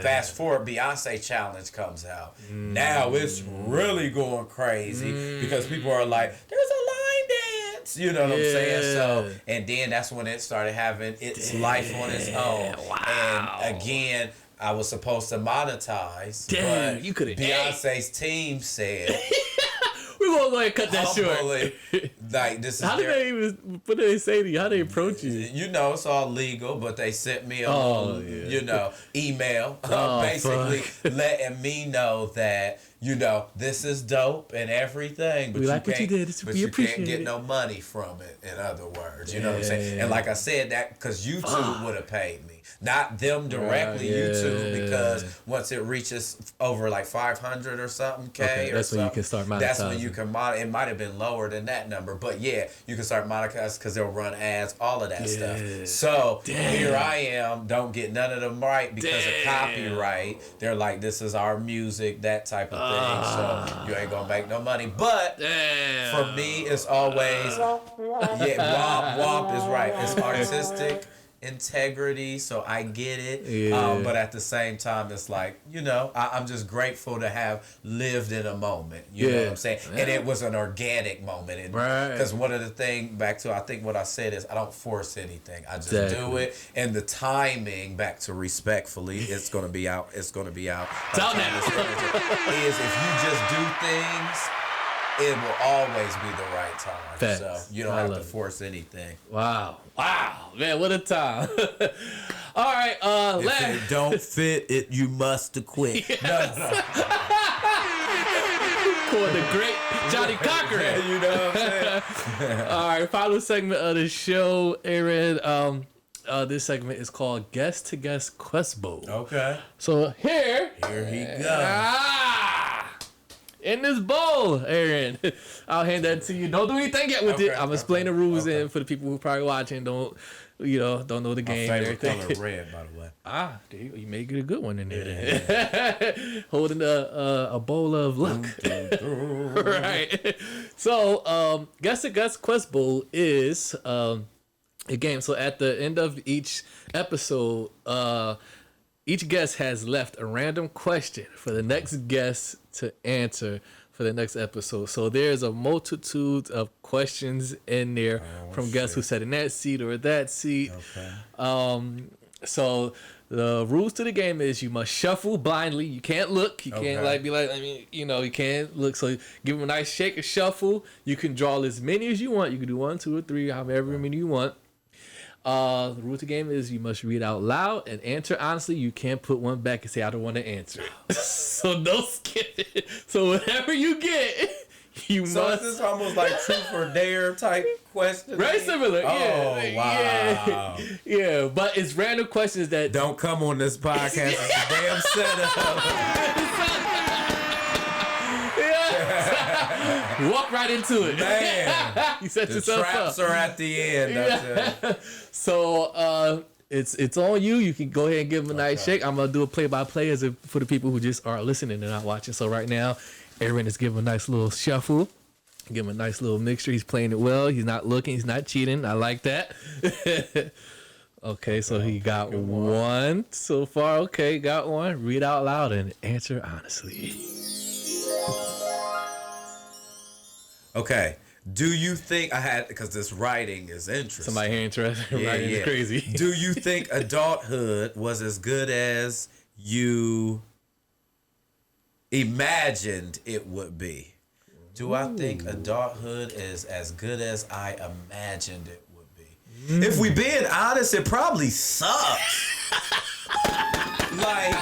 Speaker 3: Fast forward, Beyonce challenge comes out. Now it's really going crazy because people are like, there's a line dance. You know what I'm saying? So, and then that's when it started having its life on its own. Wow. And again, I was supposed to monetize. But
Speaker 2: you could've.
Speaker 3: Beyonce's team said,
Speaker 2: we're gonna go ahead and cut that short.
Speaker 3: Like, this is
Speaker 2: what did they say to you? How they approach you?
Speaker 3: You know, it's all legal, but they sent me a little, you know, email basically letting me know that, you know, this is dope and everything, but you can't get no money from it, in other words. You know what I'm saying? And like I said, that because YouTube would have paid me. Not them directly, YouTube, because once it reaches over like 500 or something
Speaker 2: that's when you can start monetizing.
Speaker 3: That's when you can it might have been lower than that number, but yeah, you can start monetizing because they'll run ads, all of that stuff. So here I am, don't get none of them right because of copyright. They're like, this is our music, that type of thing. So you ain't gonna make no money. But for me, it's always WAP is right. It's artistic integrity, so I get it. But at the same time, it's like, you know, I'm just grateful to have lived in a moment. You know what I'm saying? And it was an organic moment. Because one of the things, back to, I think what I said is, I don't force anything. I just do it. And the timing, back to respectfully, it's going to be out. It's going to be out.
Speaker 2: Tell now.
Speaker 3: Is if you just do things, it will always be the right time.
Speaker 2: Facts.
Speaker 3: So you don't have to force anything.
Speaker 2: Wow, man, what a time. All right,
Speaker 3: if it don't fit, you must quit. No.
Speaker 2: For the great Johnny Cochran.
Speaker 3: You know what I'm saying?
Speaker 2: All right, final segment of the show, Ayren. This segment is called Guest to Guest Quest Bowl.
Speaker 3: Okay.
Speaker 2: So here
Speaker 3: he goes.
Speaker 2: In this bowl, Ayren, I'll hand that to you. Don't do anything yet with it. I'm gonna explain the rules in for the people who are probably watching. Don't know the game.
Speaker 3: My
Speaker 2: and
Speaker 3: favorite
Speaker 2: everything.
Speaker 3: color, red, by the way.
Speaker 2: There you may get a good one in there. Holding a bowl of luck. Right. So, Guess to Guess Quest Bowl is a game. So at the end of each episode, each guest has left a random question for the next guest to answer for the next episode. So there's a multitude of questions in there from guests who sat in that seat or that seat. Okay. So the rules to the game is you must shuffle blindly. You can't look. You can't you can't look. So give them a nice shake, a shuffle. You can draw as many as you want. You can do 1, 2, or 3, however many you want. The rule of the game is you must read out loud and answer honestly. You can't put one back and say, I don't want to answer it. So no skipping. So whatever you get, you must.
Speaker 3: So this is almost like truth or dare type question.
Speaker 2: Very similar.
Speaker 3: Oh, wow.
Speaker 2: Yeah, but it's random questions that
Speaker 3: don't come on this podcast. It's a damn setup.
Speaker 2: Walk right into it.
Speaker 3: Man,
Speaker 2: you set
Speaker 3: the
Speaker 2: yourself
Speaker 3: traps
Speaker 2: up.
Speaker 3: are at the end.
Speaker 2: So it's on you. You can go ahead and give him a nice shake. I'm gonna do a play-by-play for the people who just are listening and not watching. So right now, Ayren is giving a nice little shuffle. Give him a nice little mixture. He's playing it well. He's not looking. He's not cheating. I like that. Okay, so he got one so far. Okay, got one. Read out loud and answer honestly.
Speaker 3: Okay. Do you think because this writing is interesting.
Speaker 2: Somebody here interested. Writing is crazy.
Speaker 3: Do you think adulthood was as good as you imagined it would be? Do I think adulthood is as good as I imagined it would be? If we being honest, it probably sucks. Like,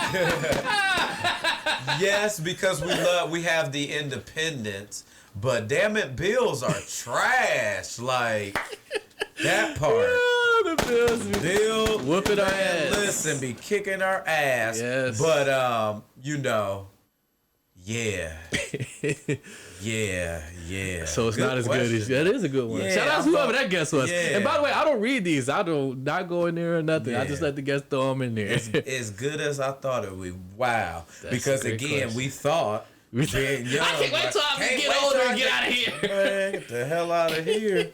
Speaker 3: yes, because we have the independence, but damn it, bills are trash. Like, that part.
Speaker 2: The bills
Speaker 3: Bill
Speaker 2: whooping our ass.
Speaker 3: Listen, be kicking our ass.
Speaker 2: Yes.
Speaker 3: But yeah. Yeah.
Speaker 2: So it's not as good as that is a good one.
Speaker 3: Yeah,
Speaker 2: Shout out to whoever that guest was.
Speaker 3: Yeah.
Speaker 2: And by the way, I don't read these. I don't not go in there or nothing. I just let the guests throw them in there.
Speaker 3: It's as good as I thought it would be. Wow.
Speaker 2: That's
Speaker 3: because
Speaker 2: a great
Speaker 3: again,
Speaker 2: question.
Speaker 3: we thought being young,
Speaker 2: I can't wait till I get older and get out of here.
Speaker 3: Man, get the hell out of here.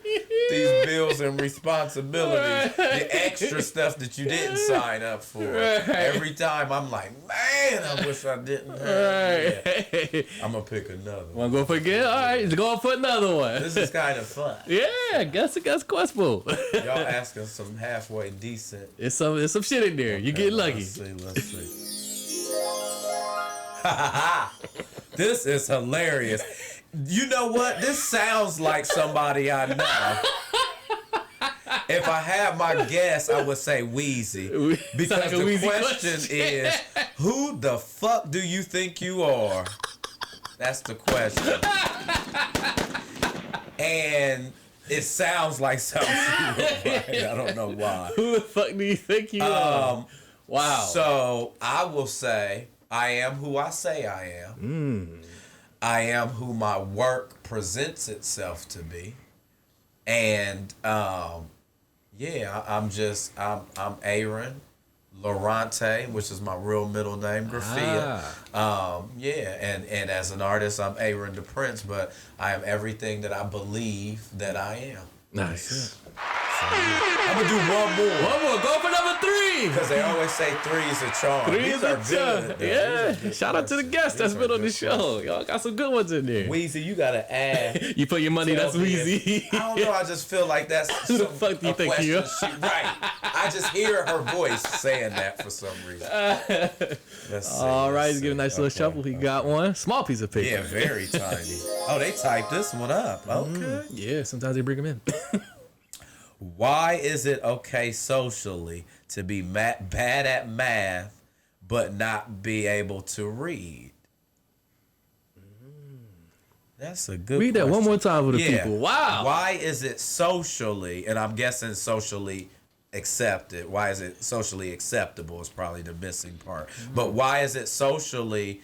Speaker 3: These bills and responsibilities, the extra stuff that you didn't sign up for.
Speaker 2: Right.
Speaker 3: Every time I'm like, man, I wish I didn't have that. I'm going to pick another one.
Speaker 2: Want to go for again? All right, let's go for another one.
Speaker 3: This is kind of fun.
Speaker 2: Yeah, guess questful.
Speaker 3: Y'all asking some halfway decent.
Speaker 2: It's some shit in there. You get lucky.
Speaker 3: Let's see. This is hilarious. You know what? This sounds like somebody I know. If I had my guess, I would say Wheezy. Because
Speaker 2: like a
Speaker 3: the
Speaker 2: Wheezy
Speaker 3: question is, who the fuck do you think you are? That's the question. And it sounds like something you would write. I don't know why.
Speaker 2: Who the fuck do you think you are? Wow.
Speaker 3: So I will say, I am who I say I am. I am who my work presents itself to be. And I'm Ayren Lorante, which is my real middle name, Graphia. And as an artist, I'm Ayren DaPrynze, but I am everything that I believe that I am.
Speaker 2: Nice.
Speaker 3: I'm gonna do one more.
Speaker 2: Go for number 3.
Speaker 3: Because they always say 3 is a charm.
Speaker 2: 3
Speaker 3: These
Speaker 2: is
Speaker 3: are
Speaker 2: a
Speaker 3: good.
Speaker 2: charm. Yeah. Shout out to the guests that's been on the show. Y'all got some good ones in there.
Speaker 3: Weezy, you gotta add.
Speaker 2: You put your money, that's Weezy.
Speaker 3: I don't know. I just feel like that's
Speaker 2: Who the fuck do you think you are?
Speaker 3: Right. I just hear her voice saying that for some reason. Let's see,
Speaker 2: All right,
Speaker 3: let's
Speaker 2: give a nice little shuffle. He got one. Small piece of paper.
Speaker 3: Yeah, very tiny. Oh, they typed this one up. Okay.
Speaker 2: Yeah, sometimes they bring them in.
Speaker 3: Why is it okay socially to be bad at math but not be able to read? That's a good
Speaker 2: Read
Speaker 3: question.
Speaker 2: that one more time for the people. Wow.
Speaker 3: Why is it socially, and I'm guessing socially accepted, why is it socially acceptable is probably the missing part. But why is it socially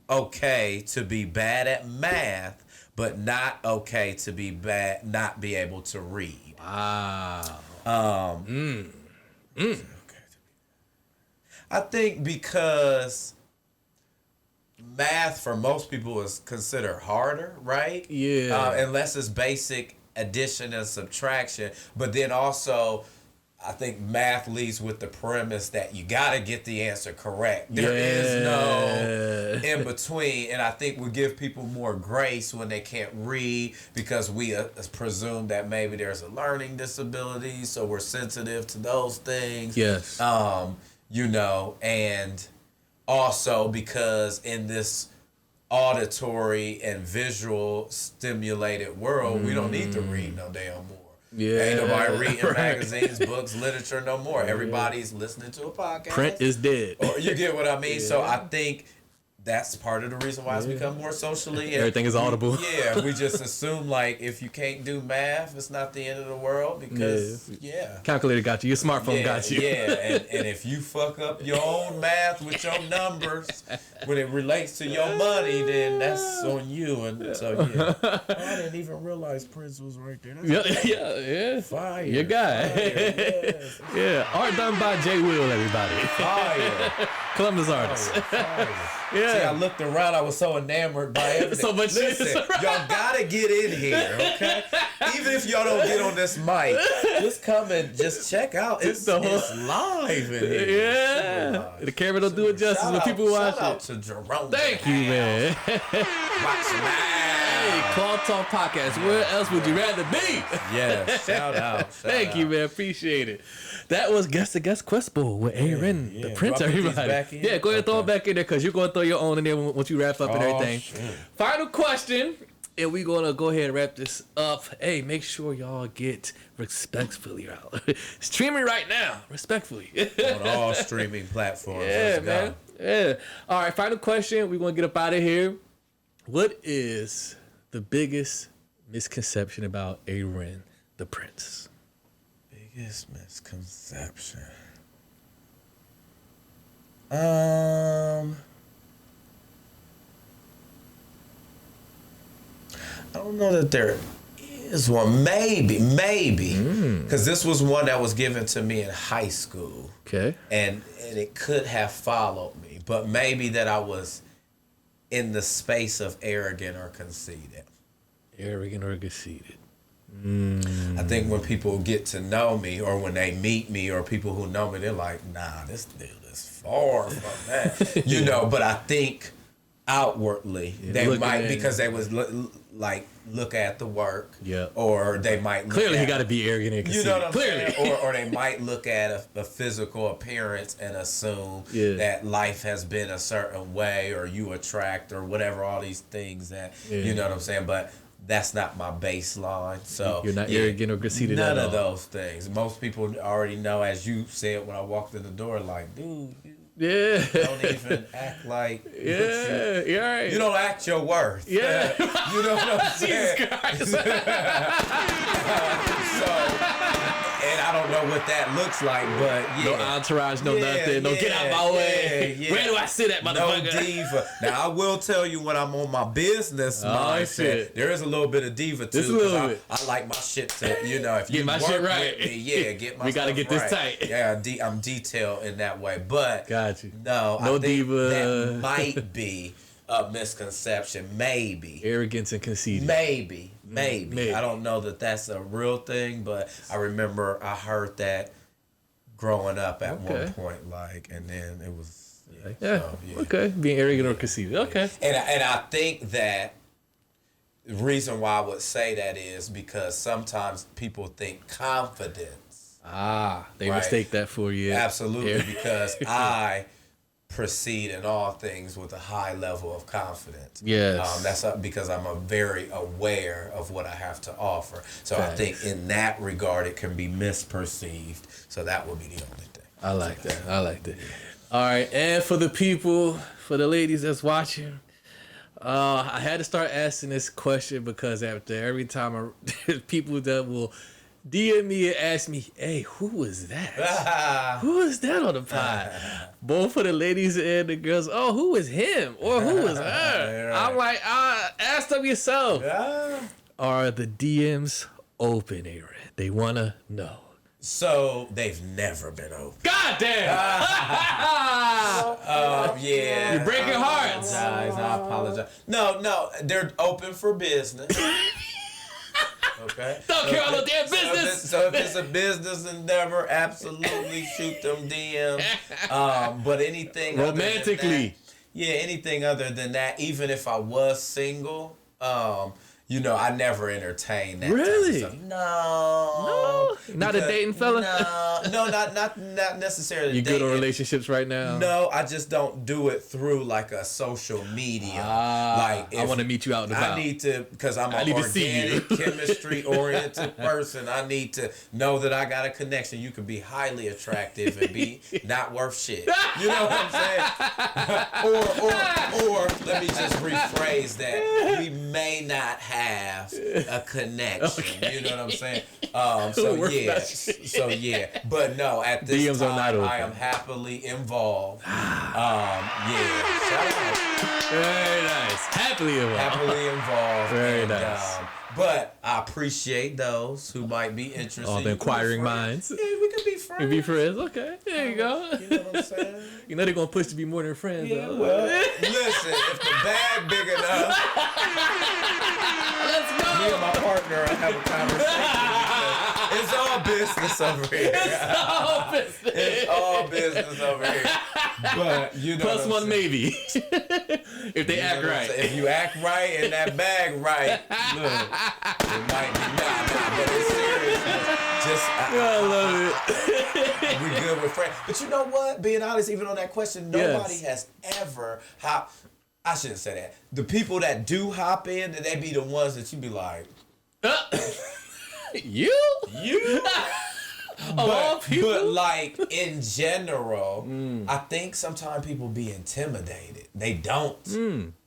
Speaker 3: okay to be bad at math but not okay to be not be able to read?
Speaker 2: Wow.
Speaker 3: I think because math for most people is considered harder, right?
Speaker 2: Yeah.
Speaker 3: Unless it's basic addition and subtraction. But then also, I think math leads with the premise that you got to get the answer correct. There is no in between. And I think we give people more grace when they can't read because we presume that maybe there's a learning disability. So we're sensitive to those things.
Speaker 2: Yes.
Speaker 3: And also because in this auditory and visual stimulated world, we don't need to read no damn more.
Speaker 2: Yeah.
Speaker 3: Ain't nobody reading magazines, books, literature no more. Everybody's listening to a podcast.
Speaker 2: Print is dead.
Speaker 3: Or you get what I mean? Yeah. So I think that's part of the reason why it's become more socially. And
Speaker 2: everything is audible.
Speaker 3: We just assume like if you can't do math, it's not the end of the world because
Speaker 2: calculator got you. Your smartphone got you.
Speaker 3: And if you fuck up your own math with your numbers when it relates to your money, then that's on you. And so I didn't even realize Prince was right there.
Speaker 2: Yeah.
Speaker 3: Fire.
Speaker 2: Your guy.
Speaker 3: Fire,
Speaker 2: art done by Jay Will, everybody.
Speaker 3: Fire.
Speaker 2: Columbus artist.
Speaker 3: Fire.
Speaker 2: Yeah.
Speaker 3: See, I looked around. I was so enamored by everything.
Speaker 2: So much
Speaker 3: Listen, y'all gotta get in here, okay? Even if y'all don't get on this mic, just come and just check out. It's live in here.
Speaker 2: Yeah. The camera don't do it justice when people watch it.
Speaker 3: Shout out to Jerome.
Speaker 2: Thank you, man.
Speaker 3: Watch live.
Speaker 2: Hey, Claw Talk Podcast. Where else would you rather be?
Speaker 3: Yeah, shout out.
Speaker 2: Thank you, man. Appreciate it. That was Guess the Guest Quest Bowl with Ayren DaPrynze, everybody. Yeah, go ahead and throw it back in there because you're going to throw your own in there once you wrap up and everything. Shit. Final question, and we're going to go ahead and wrap this up. Hey, make sure y'all get respectfully out. Streaming right now, respectfully.
Speaker 3: On all streaming platforms.
Speaker 2: Yeah, man. Yeah. All right, final question. We're going to get up out of here. What is the biggest misconception about Ayren DaPrynze?
Speaker 3: Biggest misconception. I don't know that there is one. Maybe. Because this was one that was given to me in high school.
Speaker 2: Okay.
Speaker 3: And it could have followed me. But maybe that I was in the space of arrogant or conceited.
Speaker 2: Arrogant or conceited.
Speaker 3: I think when people get to know me or when they meet me or people who know me, they're like, nah, this dude is far from that. You know, but I think outwardly they might, because they was look at the work.
Speaker 2: Yeah.
Speaker 3: Or they might look
Speaker 2: clearly
Speaker 3: at,
Speaker 2: he got to be arrogant and conceited.
Speaker 3: you know what I'm
Speaker 2: clearly.
Speaker 3: saying? Or they might look at a physical appearance and assume that life has been a certain way or you attract or whatever, all these things that, you know what I'm saying? But that's not my baseline. So
Speaker 2: you're not arrogant or conceited
Speaker 3: none
Speaker 2: at all.
Speaker 3: of those things. Most people already know, as you said when I walked in the door, like, dude, you don't even act like
Speaker 2: you're right.
Speaker 3: You don't act your worth.
Speaker 2: Yeah.
Speaker 3: You know what I'm saying?
Speaker 2: Jesus Christ.
Speaker 3: And I don't know what that looks like, but
Speaker 2: no entourage, no nothing. No, get out my way. Where do I sit at, motherfucker?
Speaker 3: No diva. Now I will tell you when I'm on my business mindset, there is a little bit of diva too.
Speaker 2: Just a little bit.
Speaker 3: I like my shit to, you know, if
Speaker 2: get
Speaker 3: you
Speaker 2: my
Speaker 3: work
Speaker 2: shit right.
Speaker 3: with me, get my
Speaker 2: we gotta get this
Speaker 3: right.
Speaker 2: tight.
Speaker 3: Yeah, I'm detailed in that way, but
Speaker 2: got you.
Speaker 3: No
Speaker 2: I think
Speaker 3: diva.
Speaker 2: That
Speaker 3: might be a misconception. Maybe
Speaker 2: arrogance and conceit.
Speaker 3: Maybe. I don't know that that's a real thing, but I remember I heard that growing up at one point, and then it was
Speaker 2: okay, being arrogant or conceited. Okay,
Speaker 3: and I think that the reason why I would say that is because sometimes people think confidence.
Speaker 2: They mistake that for you.
Speaker 3: Absolutely, because I proceed in all things with a high level of confidence.
Speaker 2: Yes.
Speaker 3: That's because I'm very aware of what I have to offer. So I think in that regard, it can be misperceived. So that would be the only thing.
Speaker 2: I like that. All right. And for the people, for the ladies that's watching, I had to start asking this question because after every time there's people that will DM me and ask me, hey, who was that? Who was that on the pod? Both for the ladies and the girls. Oh, who was him? Or who was her? I'm like, ask them yourself. Are the DMs open, Ayren? They want to know.
Speaker 3: So they've never been open.
Speaker 2: God damn!
Speaker 3: Yeah.
Speaker 2: You're breaking hearts.
Speaker 3: I apologize. No, they're open for business. Okay.
Speaker 2: Don't care about no damn business.
Speaker 3: So if it's a business endeavor, absolutely shoot them DMs. But anything
Speaker 2: romantically,
Speaker 3: anything other than that, even if I was single, I never entertained that.
Speaker 2: Really?
Speaker 3: Type of stuff. No.
Speaker 2: Not a dating fella.
Speaker 3: No, not necessarily.
Speaker 2: You good on relationships right now?
Speaker 3: No, I just don't do it through like a social media. I
Speaker 2: want to meet you out and about.
Speaker 3: I need to, because I'm an organic, chemistry-oriented person. I need to know that I got a connection. You could be highly attractive and be not worth shit. You know what I'm saying? or let me just rephrase that. We may not have a connection. Okay. You know what I'm saying? But no, at this
Speaker 2: DMs
Speaker 3: time, I am happily involved. Shout out.
Speaker 2: Very nice. Happily involved. Very nice.
Speaker 3: But I appreciate those who might be interested.
Speaker 2: All the inquiring minds.
Speaker 3: Yeah, we can be friends.
Speaker 2: We be friends. Okay, there you go.
Speaker 3: You know what I'm saying?
Speaker 2: You know they're gonna push to be more than friends.
Speaker 3: Yeah, well, listen, if the bag big enough,
Speaker 2: let's go.
Speaker 3: Me and my partner have a conversation. It's all business over here. It's all business over here. But you know,
Speaker 2: plus one maybe if they act right.
Speaker 3: If you act right and that bag right, look, it might be but it's serious. I love it. We good with friends. But you know what? Being honest, even on that question, nobody has ever I shouldn't say that. The people that do hop in, they be the ones that you be like,
Speaker 2: you?
Speaker 3: But like in general, I think sometimes people be intimidated. They don't.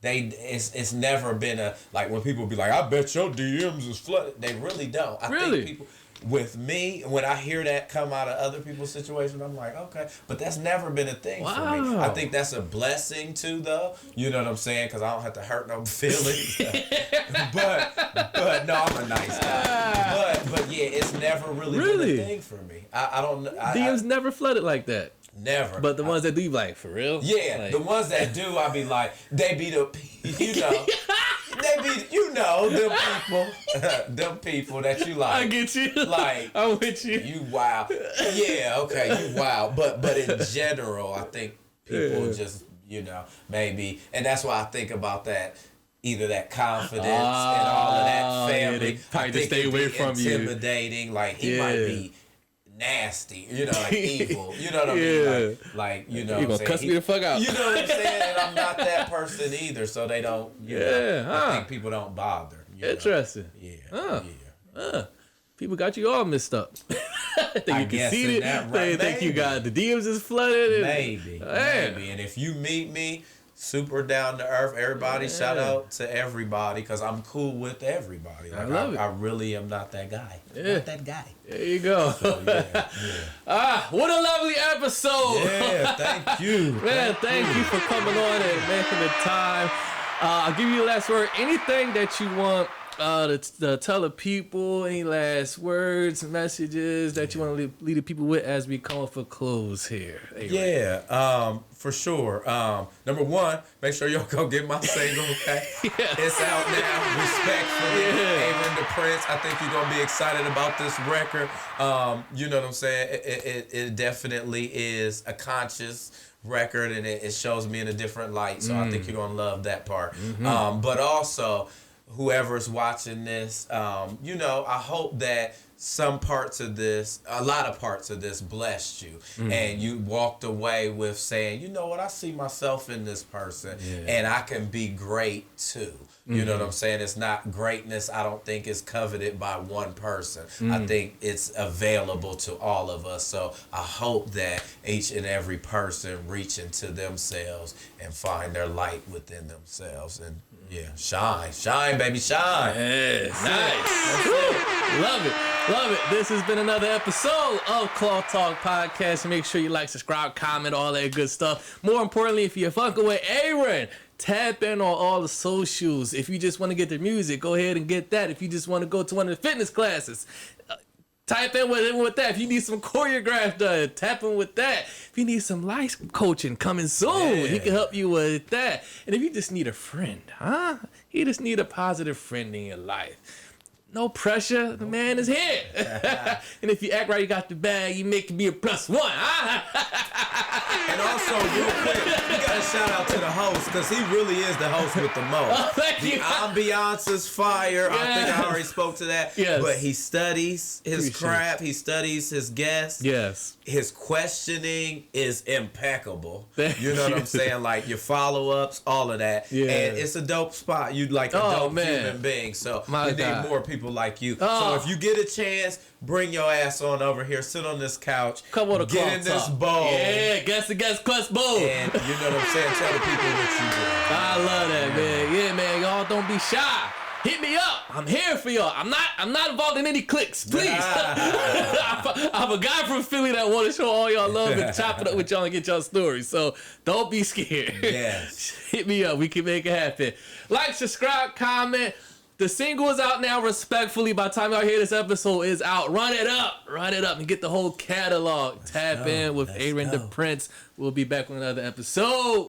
Speaker 3: It's never been a like when people be like, I bet your DMs is flooded. They really don't. I think people with me, when I hear that come out of other people's situations, I'm like, okay. But that's never been a thing for me. I think that's a blessing too, though. You know what I'm saying? Because I don't have to hurt no feelings. but no, I'm a nice guy. But yeah, it's never really been a thing for me. I don't know.
Speaker 2: DMs never flooded like that.
Speaker 3: Never.
Speaker 2: But the ones that do, like, for real?
Speaker 3: Yeah, like, the ones that do, I be like, they be the, you know. They be, you know, them people that you like.
Speaker 2: I get you.
Speaker 3: Like,
Speaker 2: I'm with you.
Speaker 3: You wild. Yeah, okay, you wild. But in general, I think people just, you know, maybe, and that's why I think about that, either that confidence and all of that family.
Speaker 2: I think stay away from you.
Speaker 3: Intimidating, like he might be nasty, you know, like evil. You know what I mean? Like you know,
Speaker 2: you gonna cuss me the fuck out.
Speaker 3: You know what I'm saying? And I'm not that person either, so they don't. You know, I think people don't bother.
Speaker 2: Interesting.
Speaker 3: Yeah.
Speaker 2: People got you all messed up.
Speaker 3: I guess in that right.
Speaker 2: They think you got the DMs is flooded.
Speaker 3: Maybe. And if you meet me, super down to earth, everybody. Shout out to everybody because I'm cool with everybody. Like, I love it. I really am not that guy. Not that guy.
Speaker 2: There you go.
Speaker 3: So,
Speaker 2: what a lovely episode.
Speaker 3: Yeah, thank you.
Speaker 2: Man, thank you for coming on and making the time. I'll give you the last word. Anything that you want to tell the people, any last words, messages that you want to leave the people with as we come up for close here?
Speaker 3: For sure. Number one, make sure y'all go get my single, okay? It's out now, respectfully. Ayren DaPrynze. I think you're going to be excited about this record. You know what I'm saying? It definitely is a conscious record, and it shows me in a different light, so I think you're going to love that part. But also, whoever's watching this, you know, I hope that some parts of this, a lot of parts of this blessed you. And you walked away with saying, you know what, I see myself in this person and I can be great too. You know what I'm saying? It's not greatness, I don't think is coveted by one person. I think it's available to all of us. So I hope that each and every person reach into themselves and find their light within themselves. And shine, baby, shine.
Speaker 2: Yes. Nice. Love it. This has been another episode of Cloth Talk Podcast. Make sure you like, subscribe, comment, all that good stuff. More importantly, if you're fucking with Ayren, tap in on all the socials. If you just want to get the music, go ahead and get that. If you just want to go to one of the fitness classes, type in with that. If you need some choreograph done, tap in with that. If you need some life coaching coming soon, he can help you with that. And if you just need a friend, you just need a positive friend in your life. No pressure, the man is here. And if you act right, you got the bag, you make me a +1.
Speaker 3: And also, real quick, we got to shout out to the host, because he really is the host with the most.
Speaker 2: Thank you.
Speaker 3: Ambiance is fire. Yes. I think I already spoke to that.
Speaker 2: Yes.
Speaker 3: But he studies his craft. He studies his guests.
Speaker 2: Yes.
Speaker 3: His questioning is impeccable. You know what I'm saying? Like your follow-ups, all of that. Yeah. And it's a dope spot. You like a dope human being. So we need more people like you. So if you get a chance, bring your ass on over here. Sit on this couch.
Speaker 2: Come on,
Speaker 3: get in this bowl.
Speaker 2: Yeah, guess quest bowl.
Speaker 3: And you know what I'm saying? Tell the people what you do.
Speaker 2: I love that, man. Yeah, man. Y'all don't be shy. Hit me up. I'm here for y'all. I'm not involved in any cliques, please. I have a guy from Philly that want to show all y'all love and chop it up with y'all and get y'all stories. So don't be scared.
Speaker 3: Yes.
Speaker 2: Hit me up. We can make it happen. Like, subscribe, comment. The single is out now, respectfully. By the time y'all hear this episode is out, run it up and get the whole catalog. Tap in with Ayren DaPrynze. We'll be back with another episode.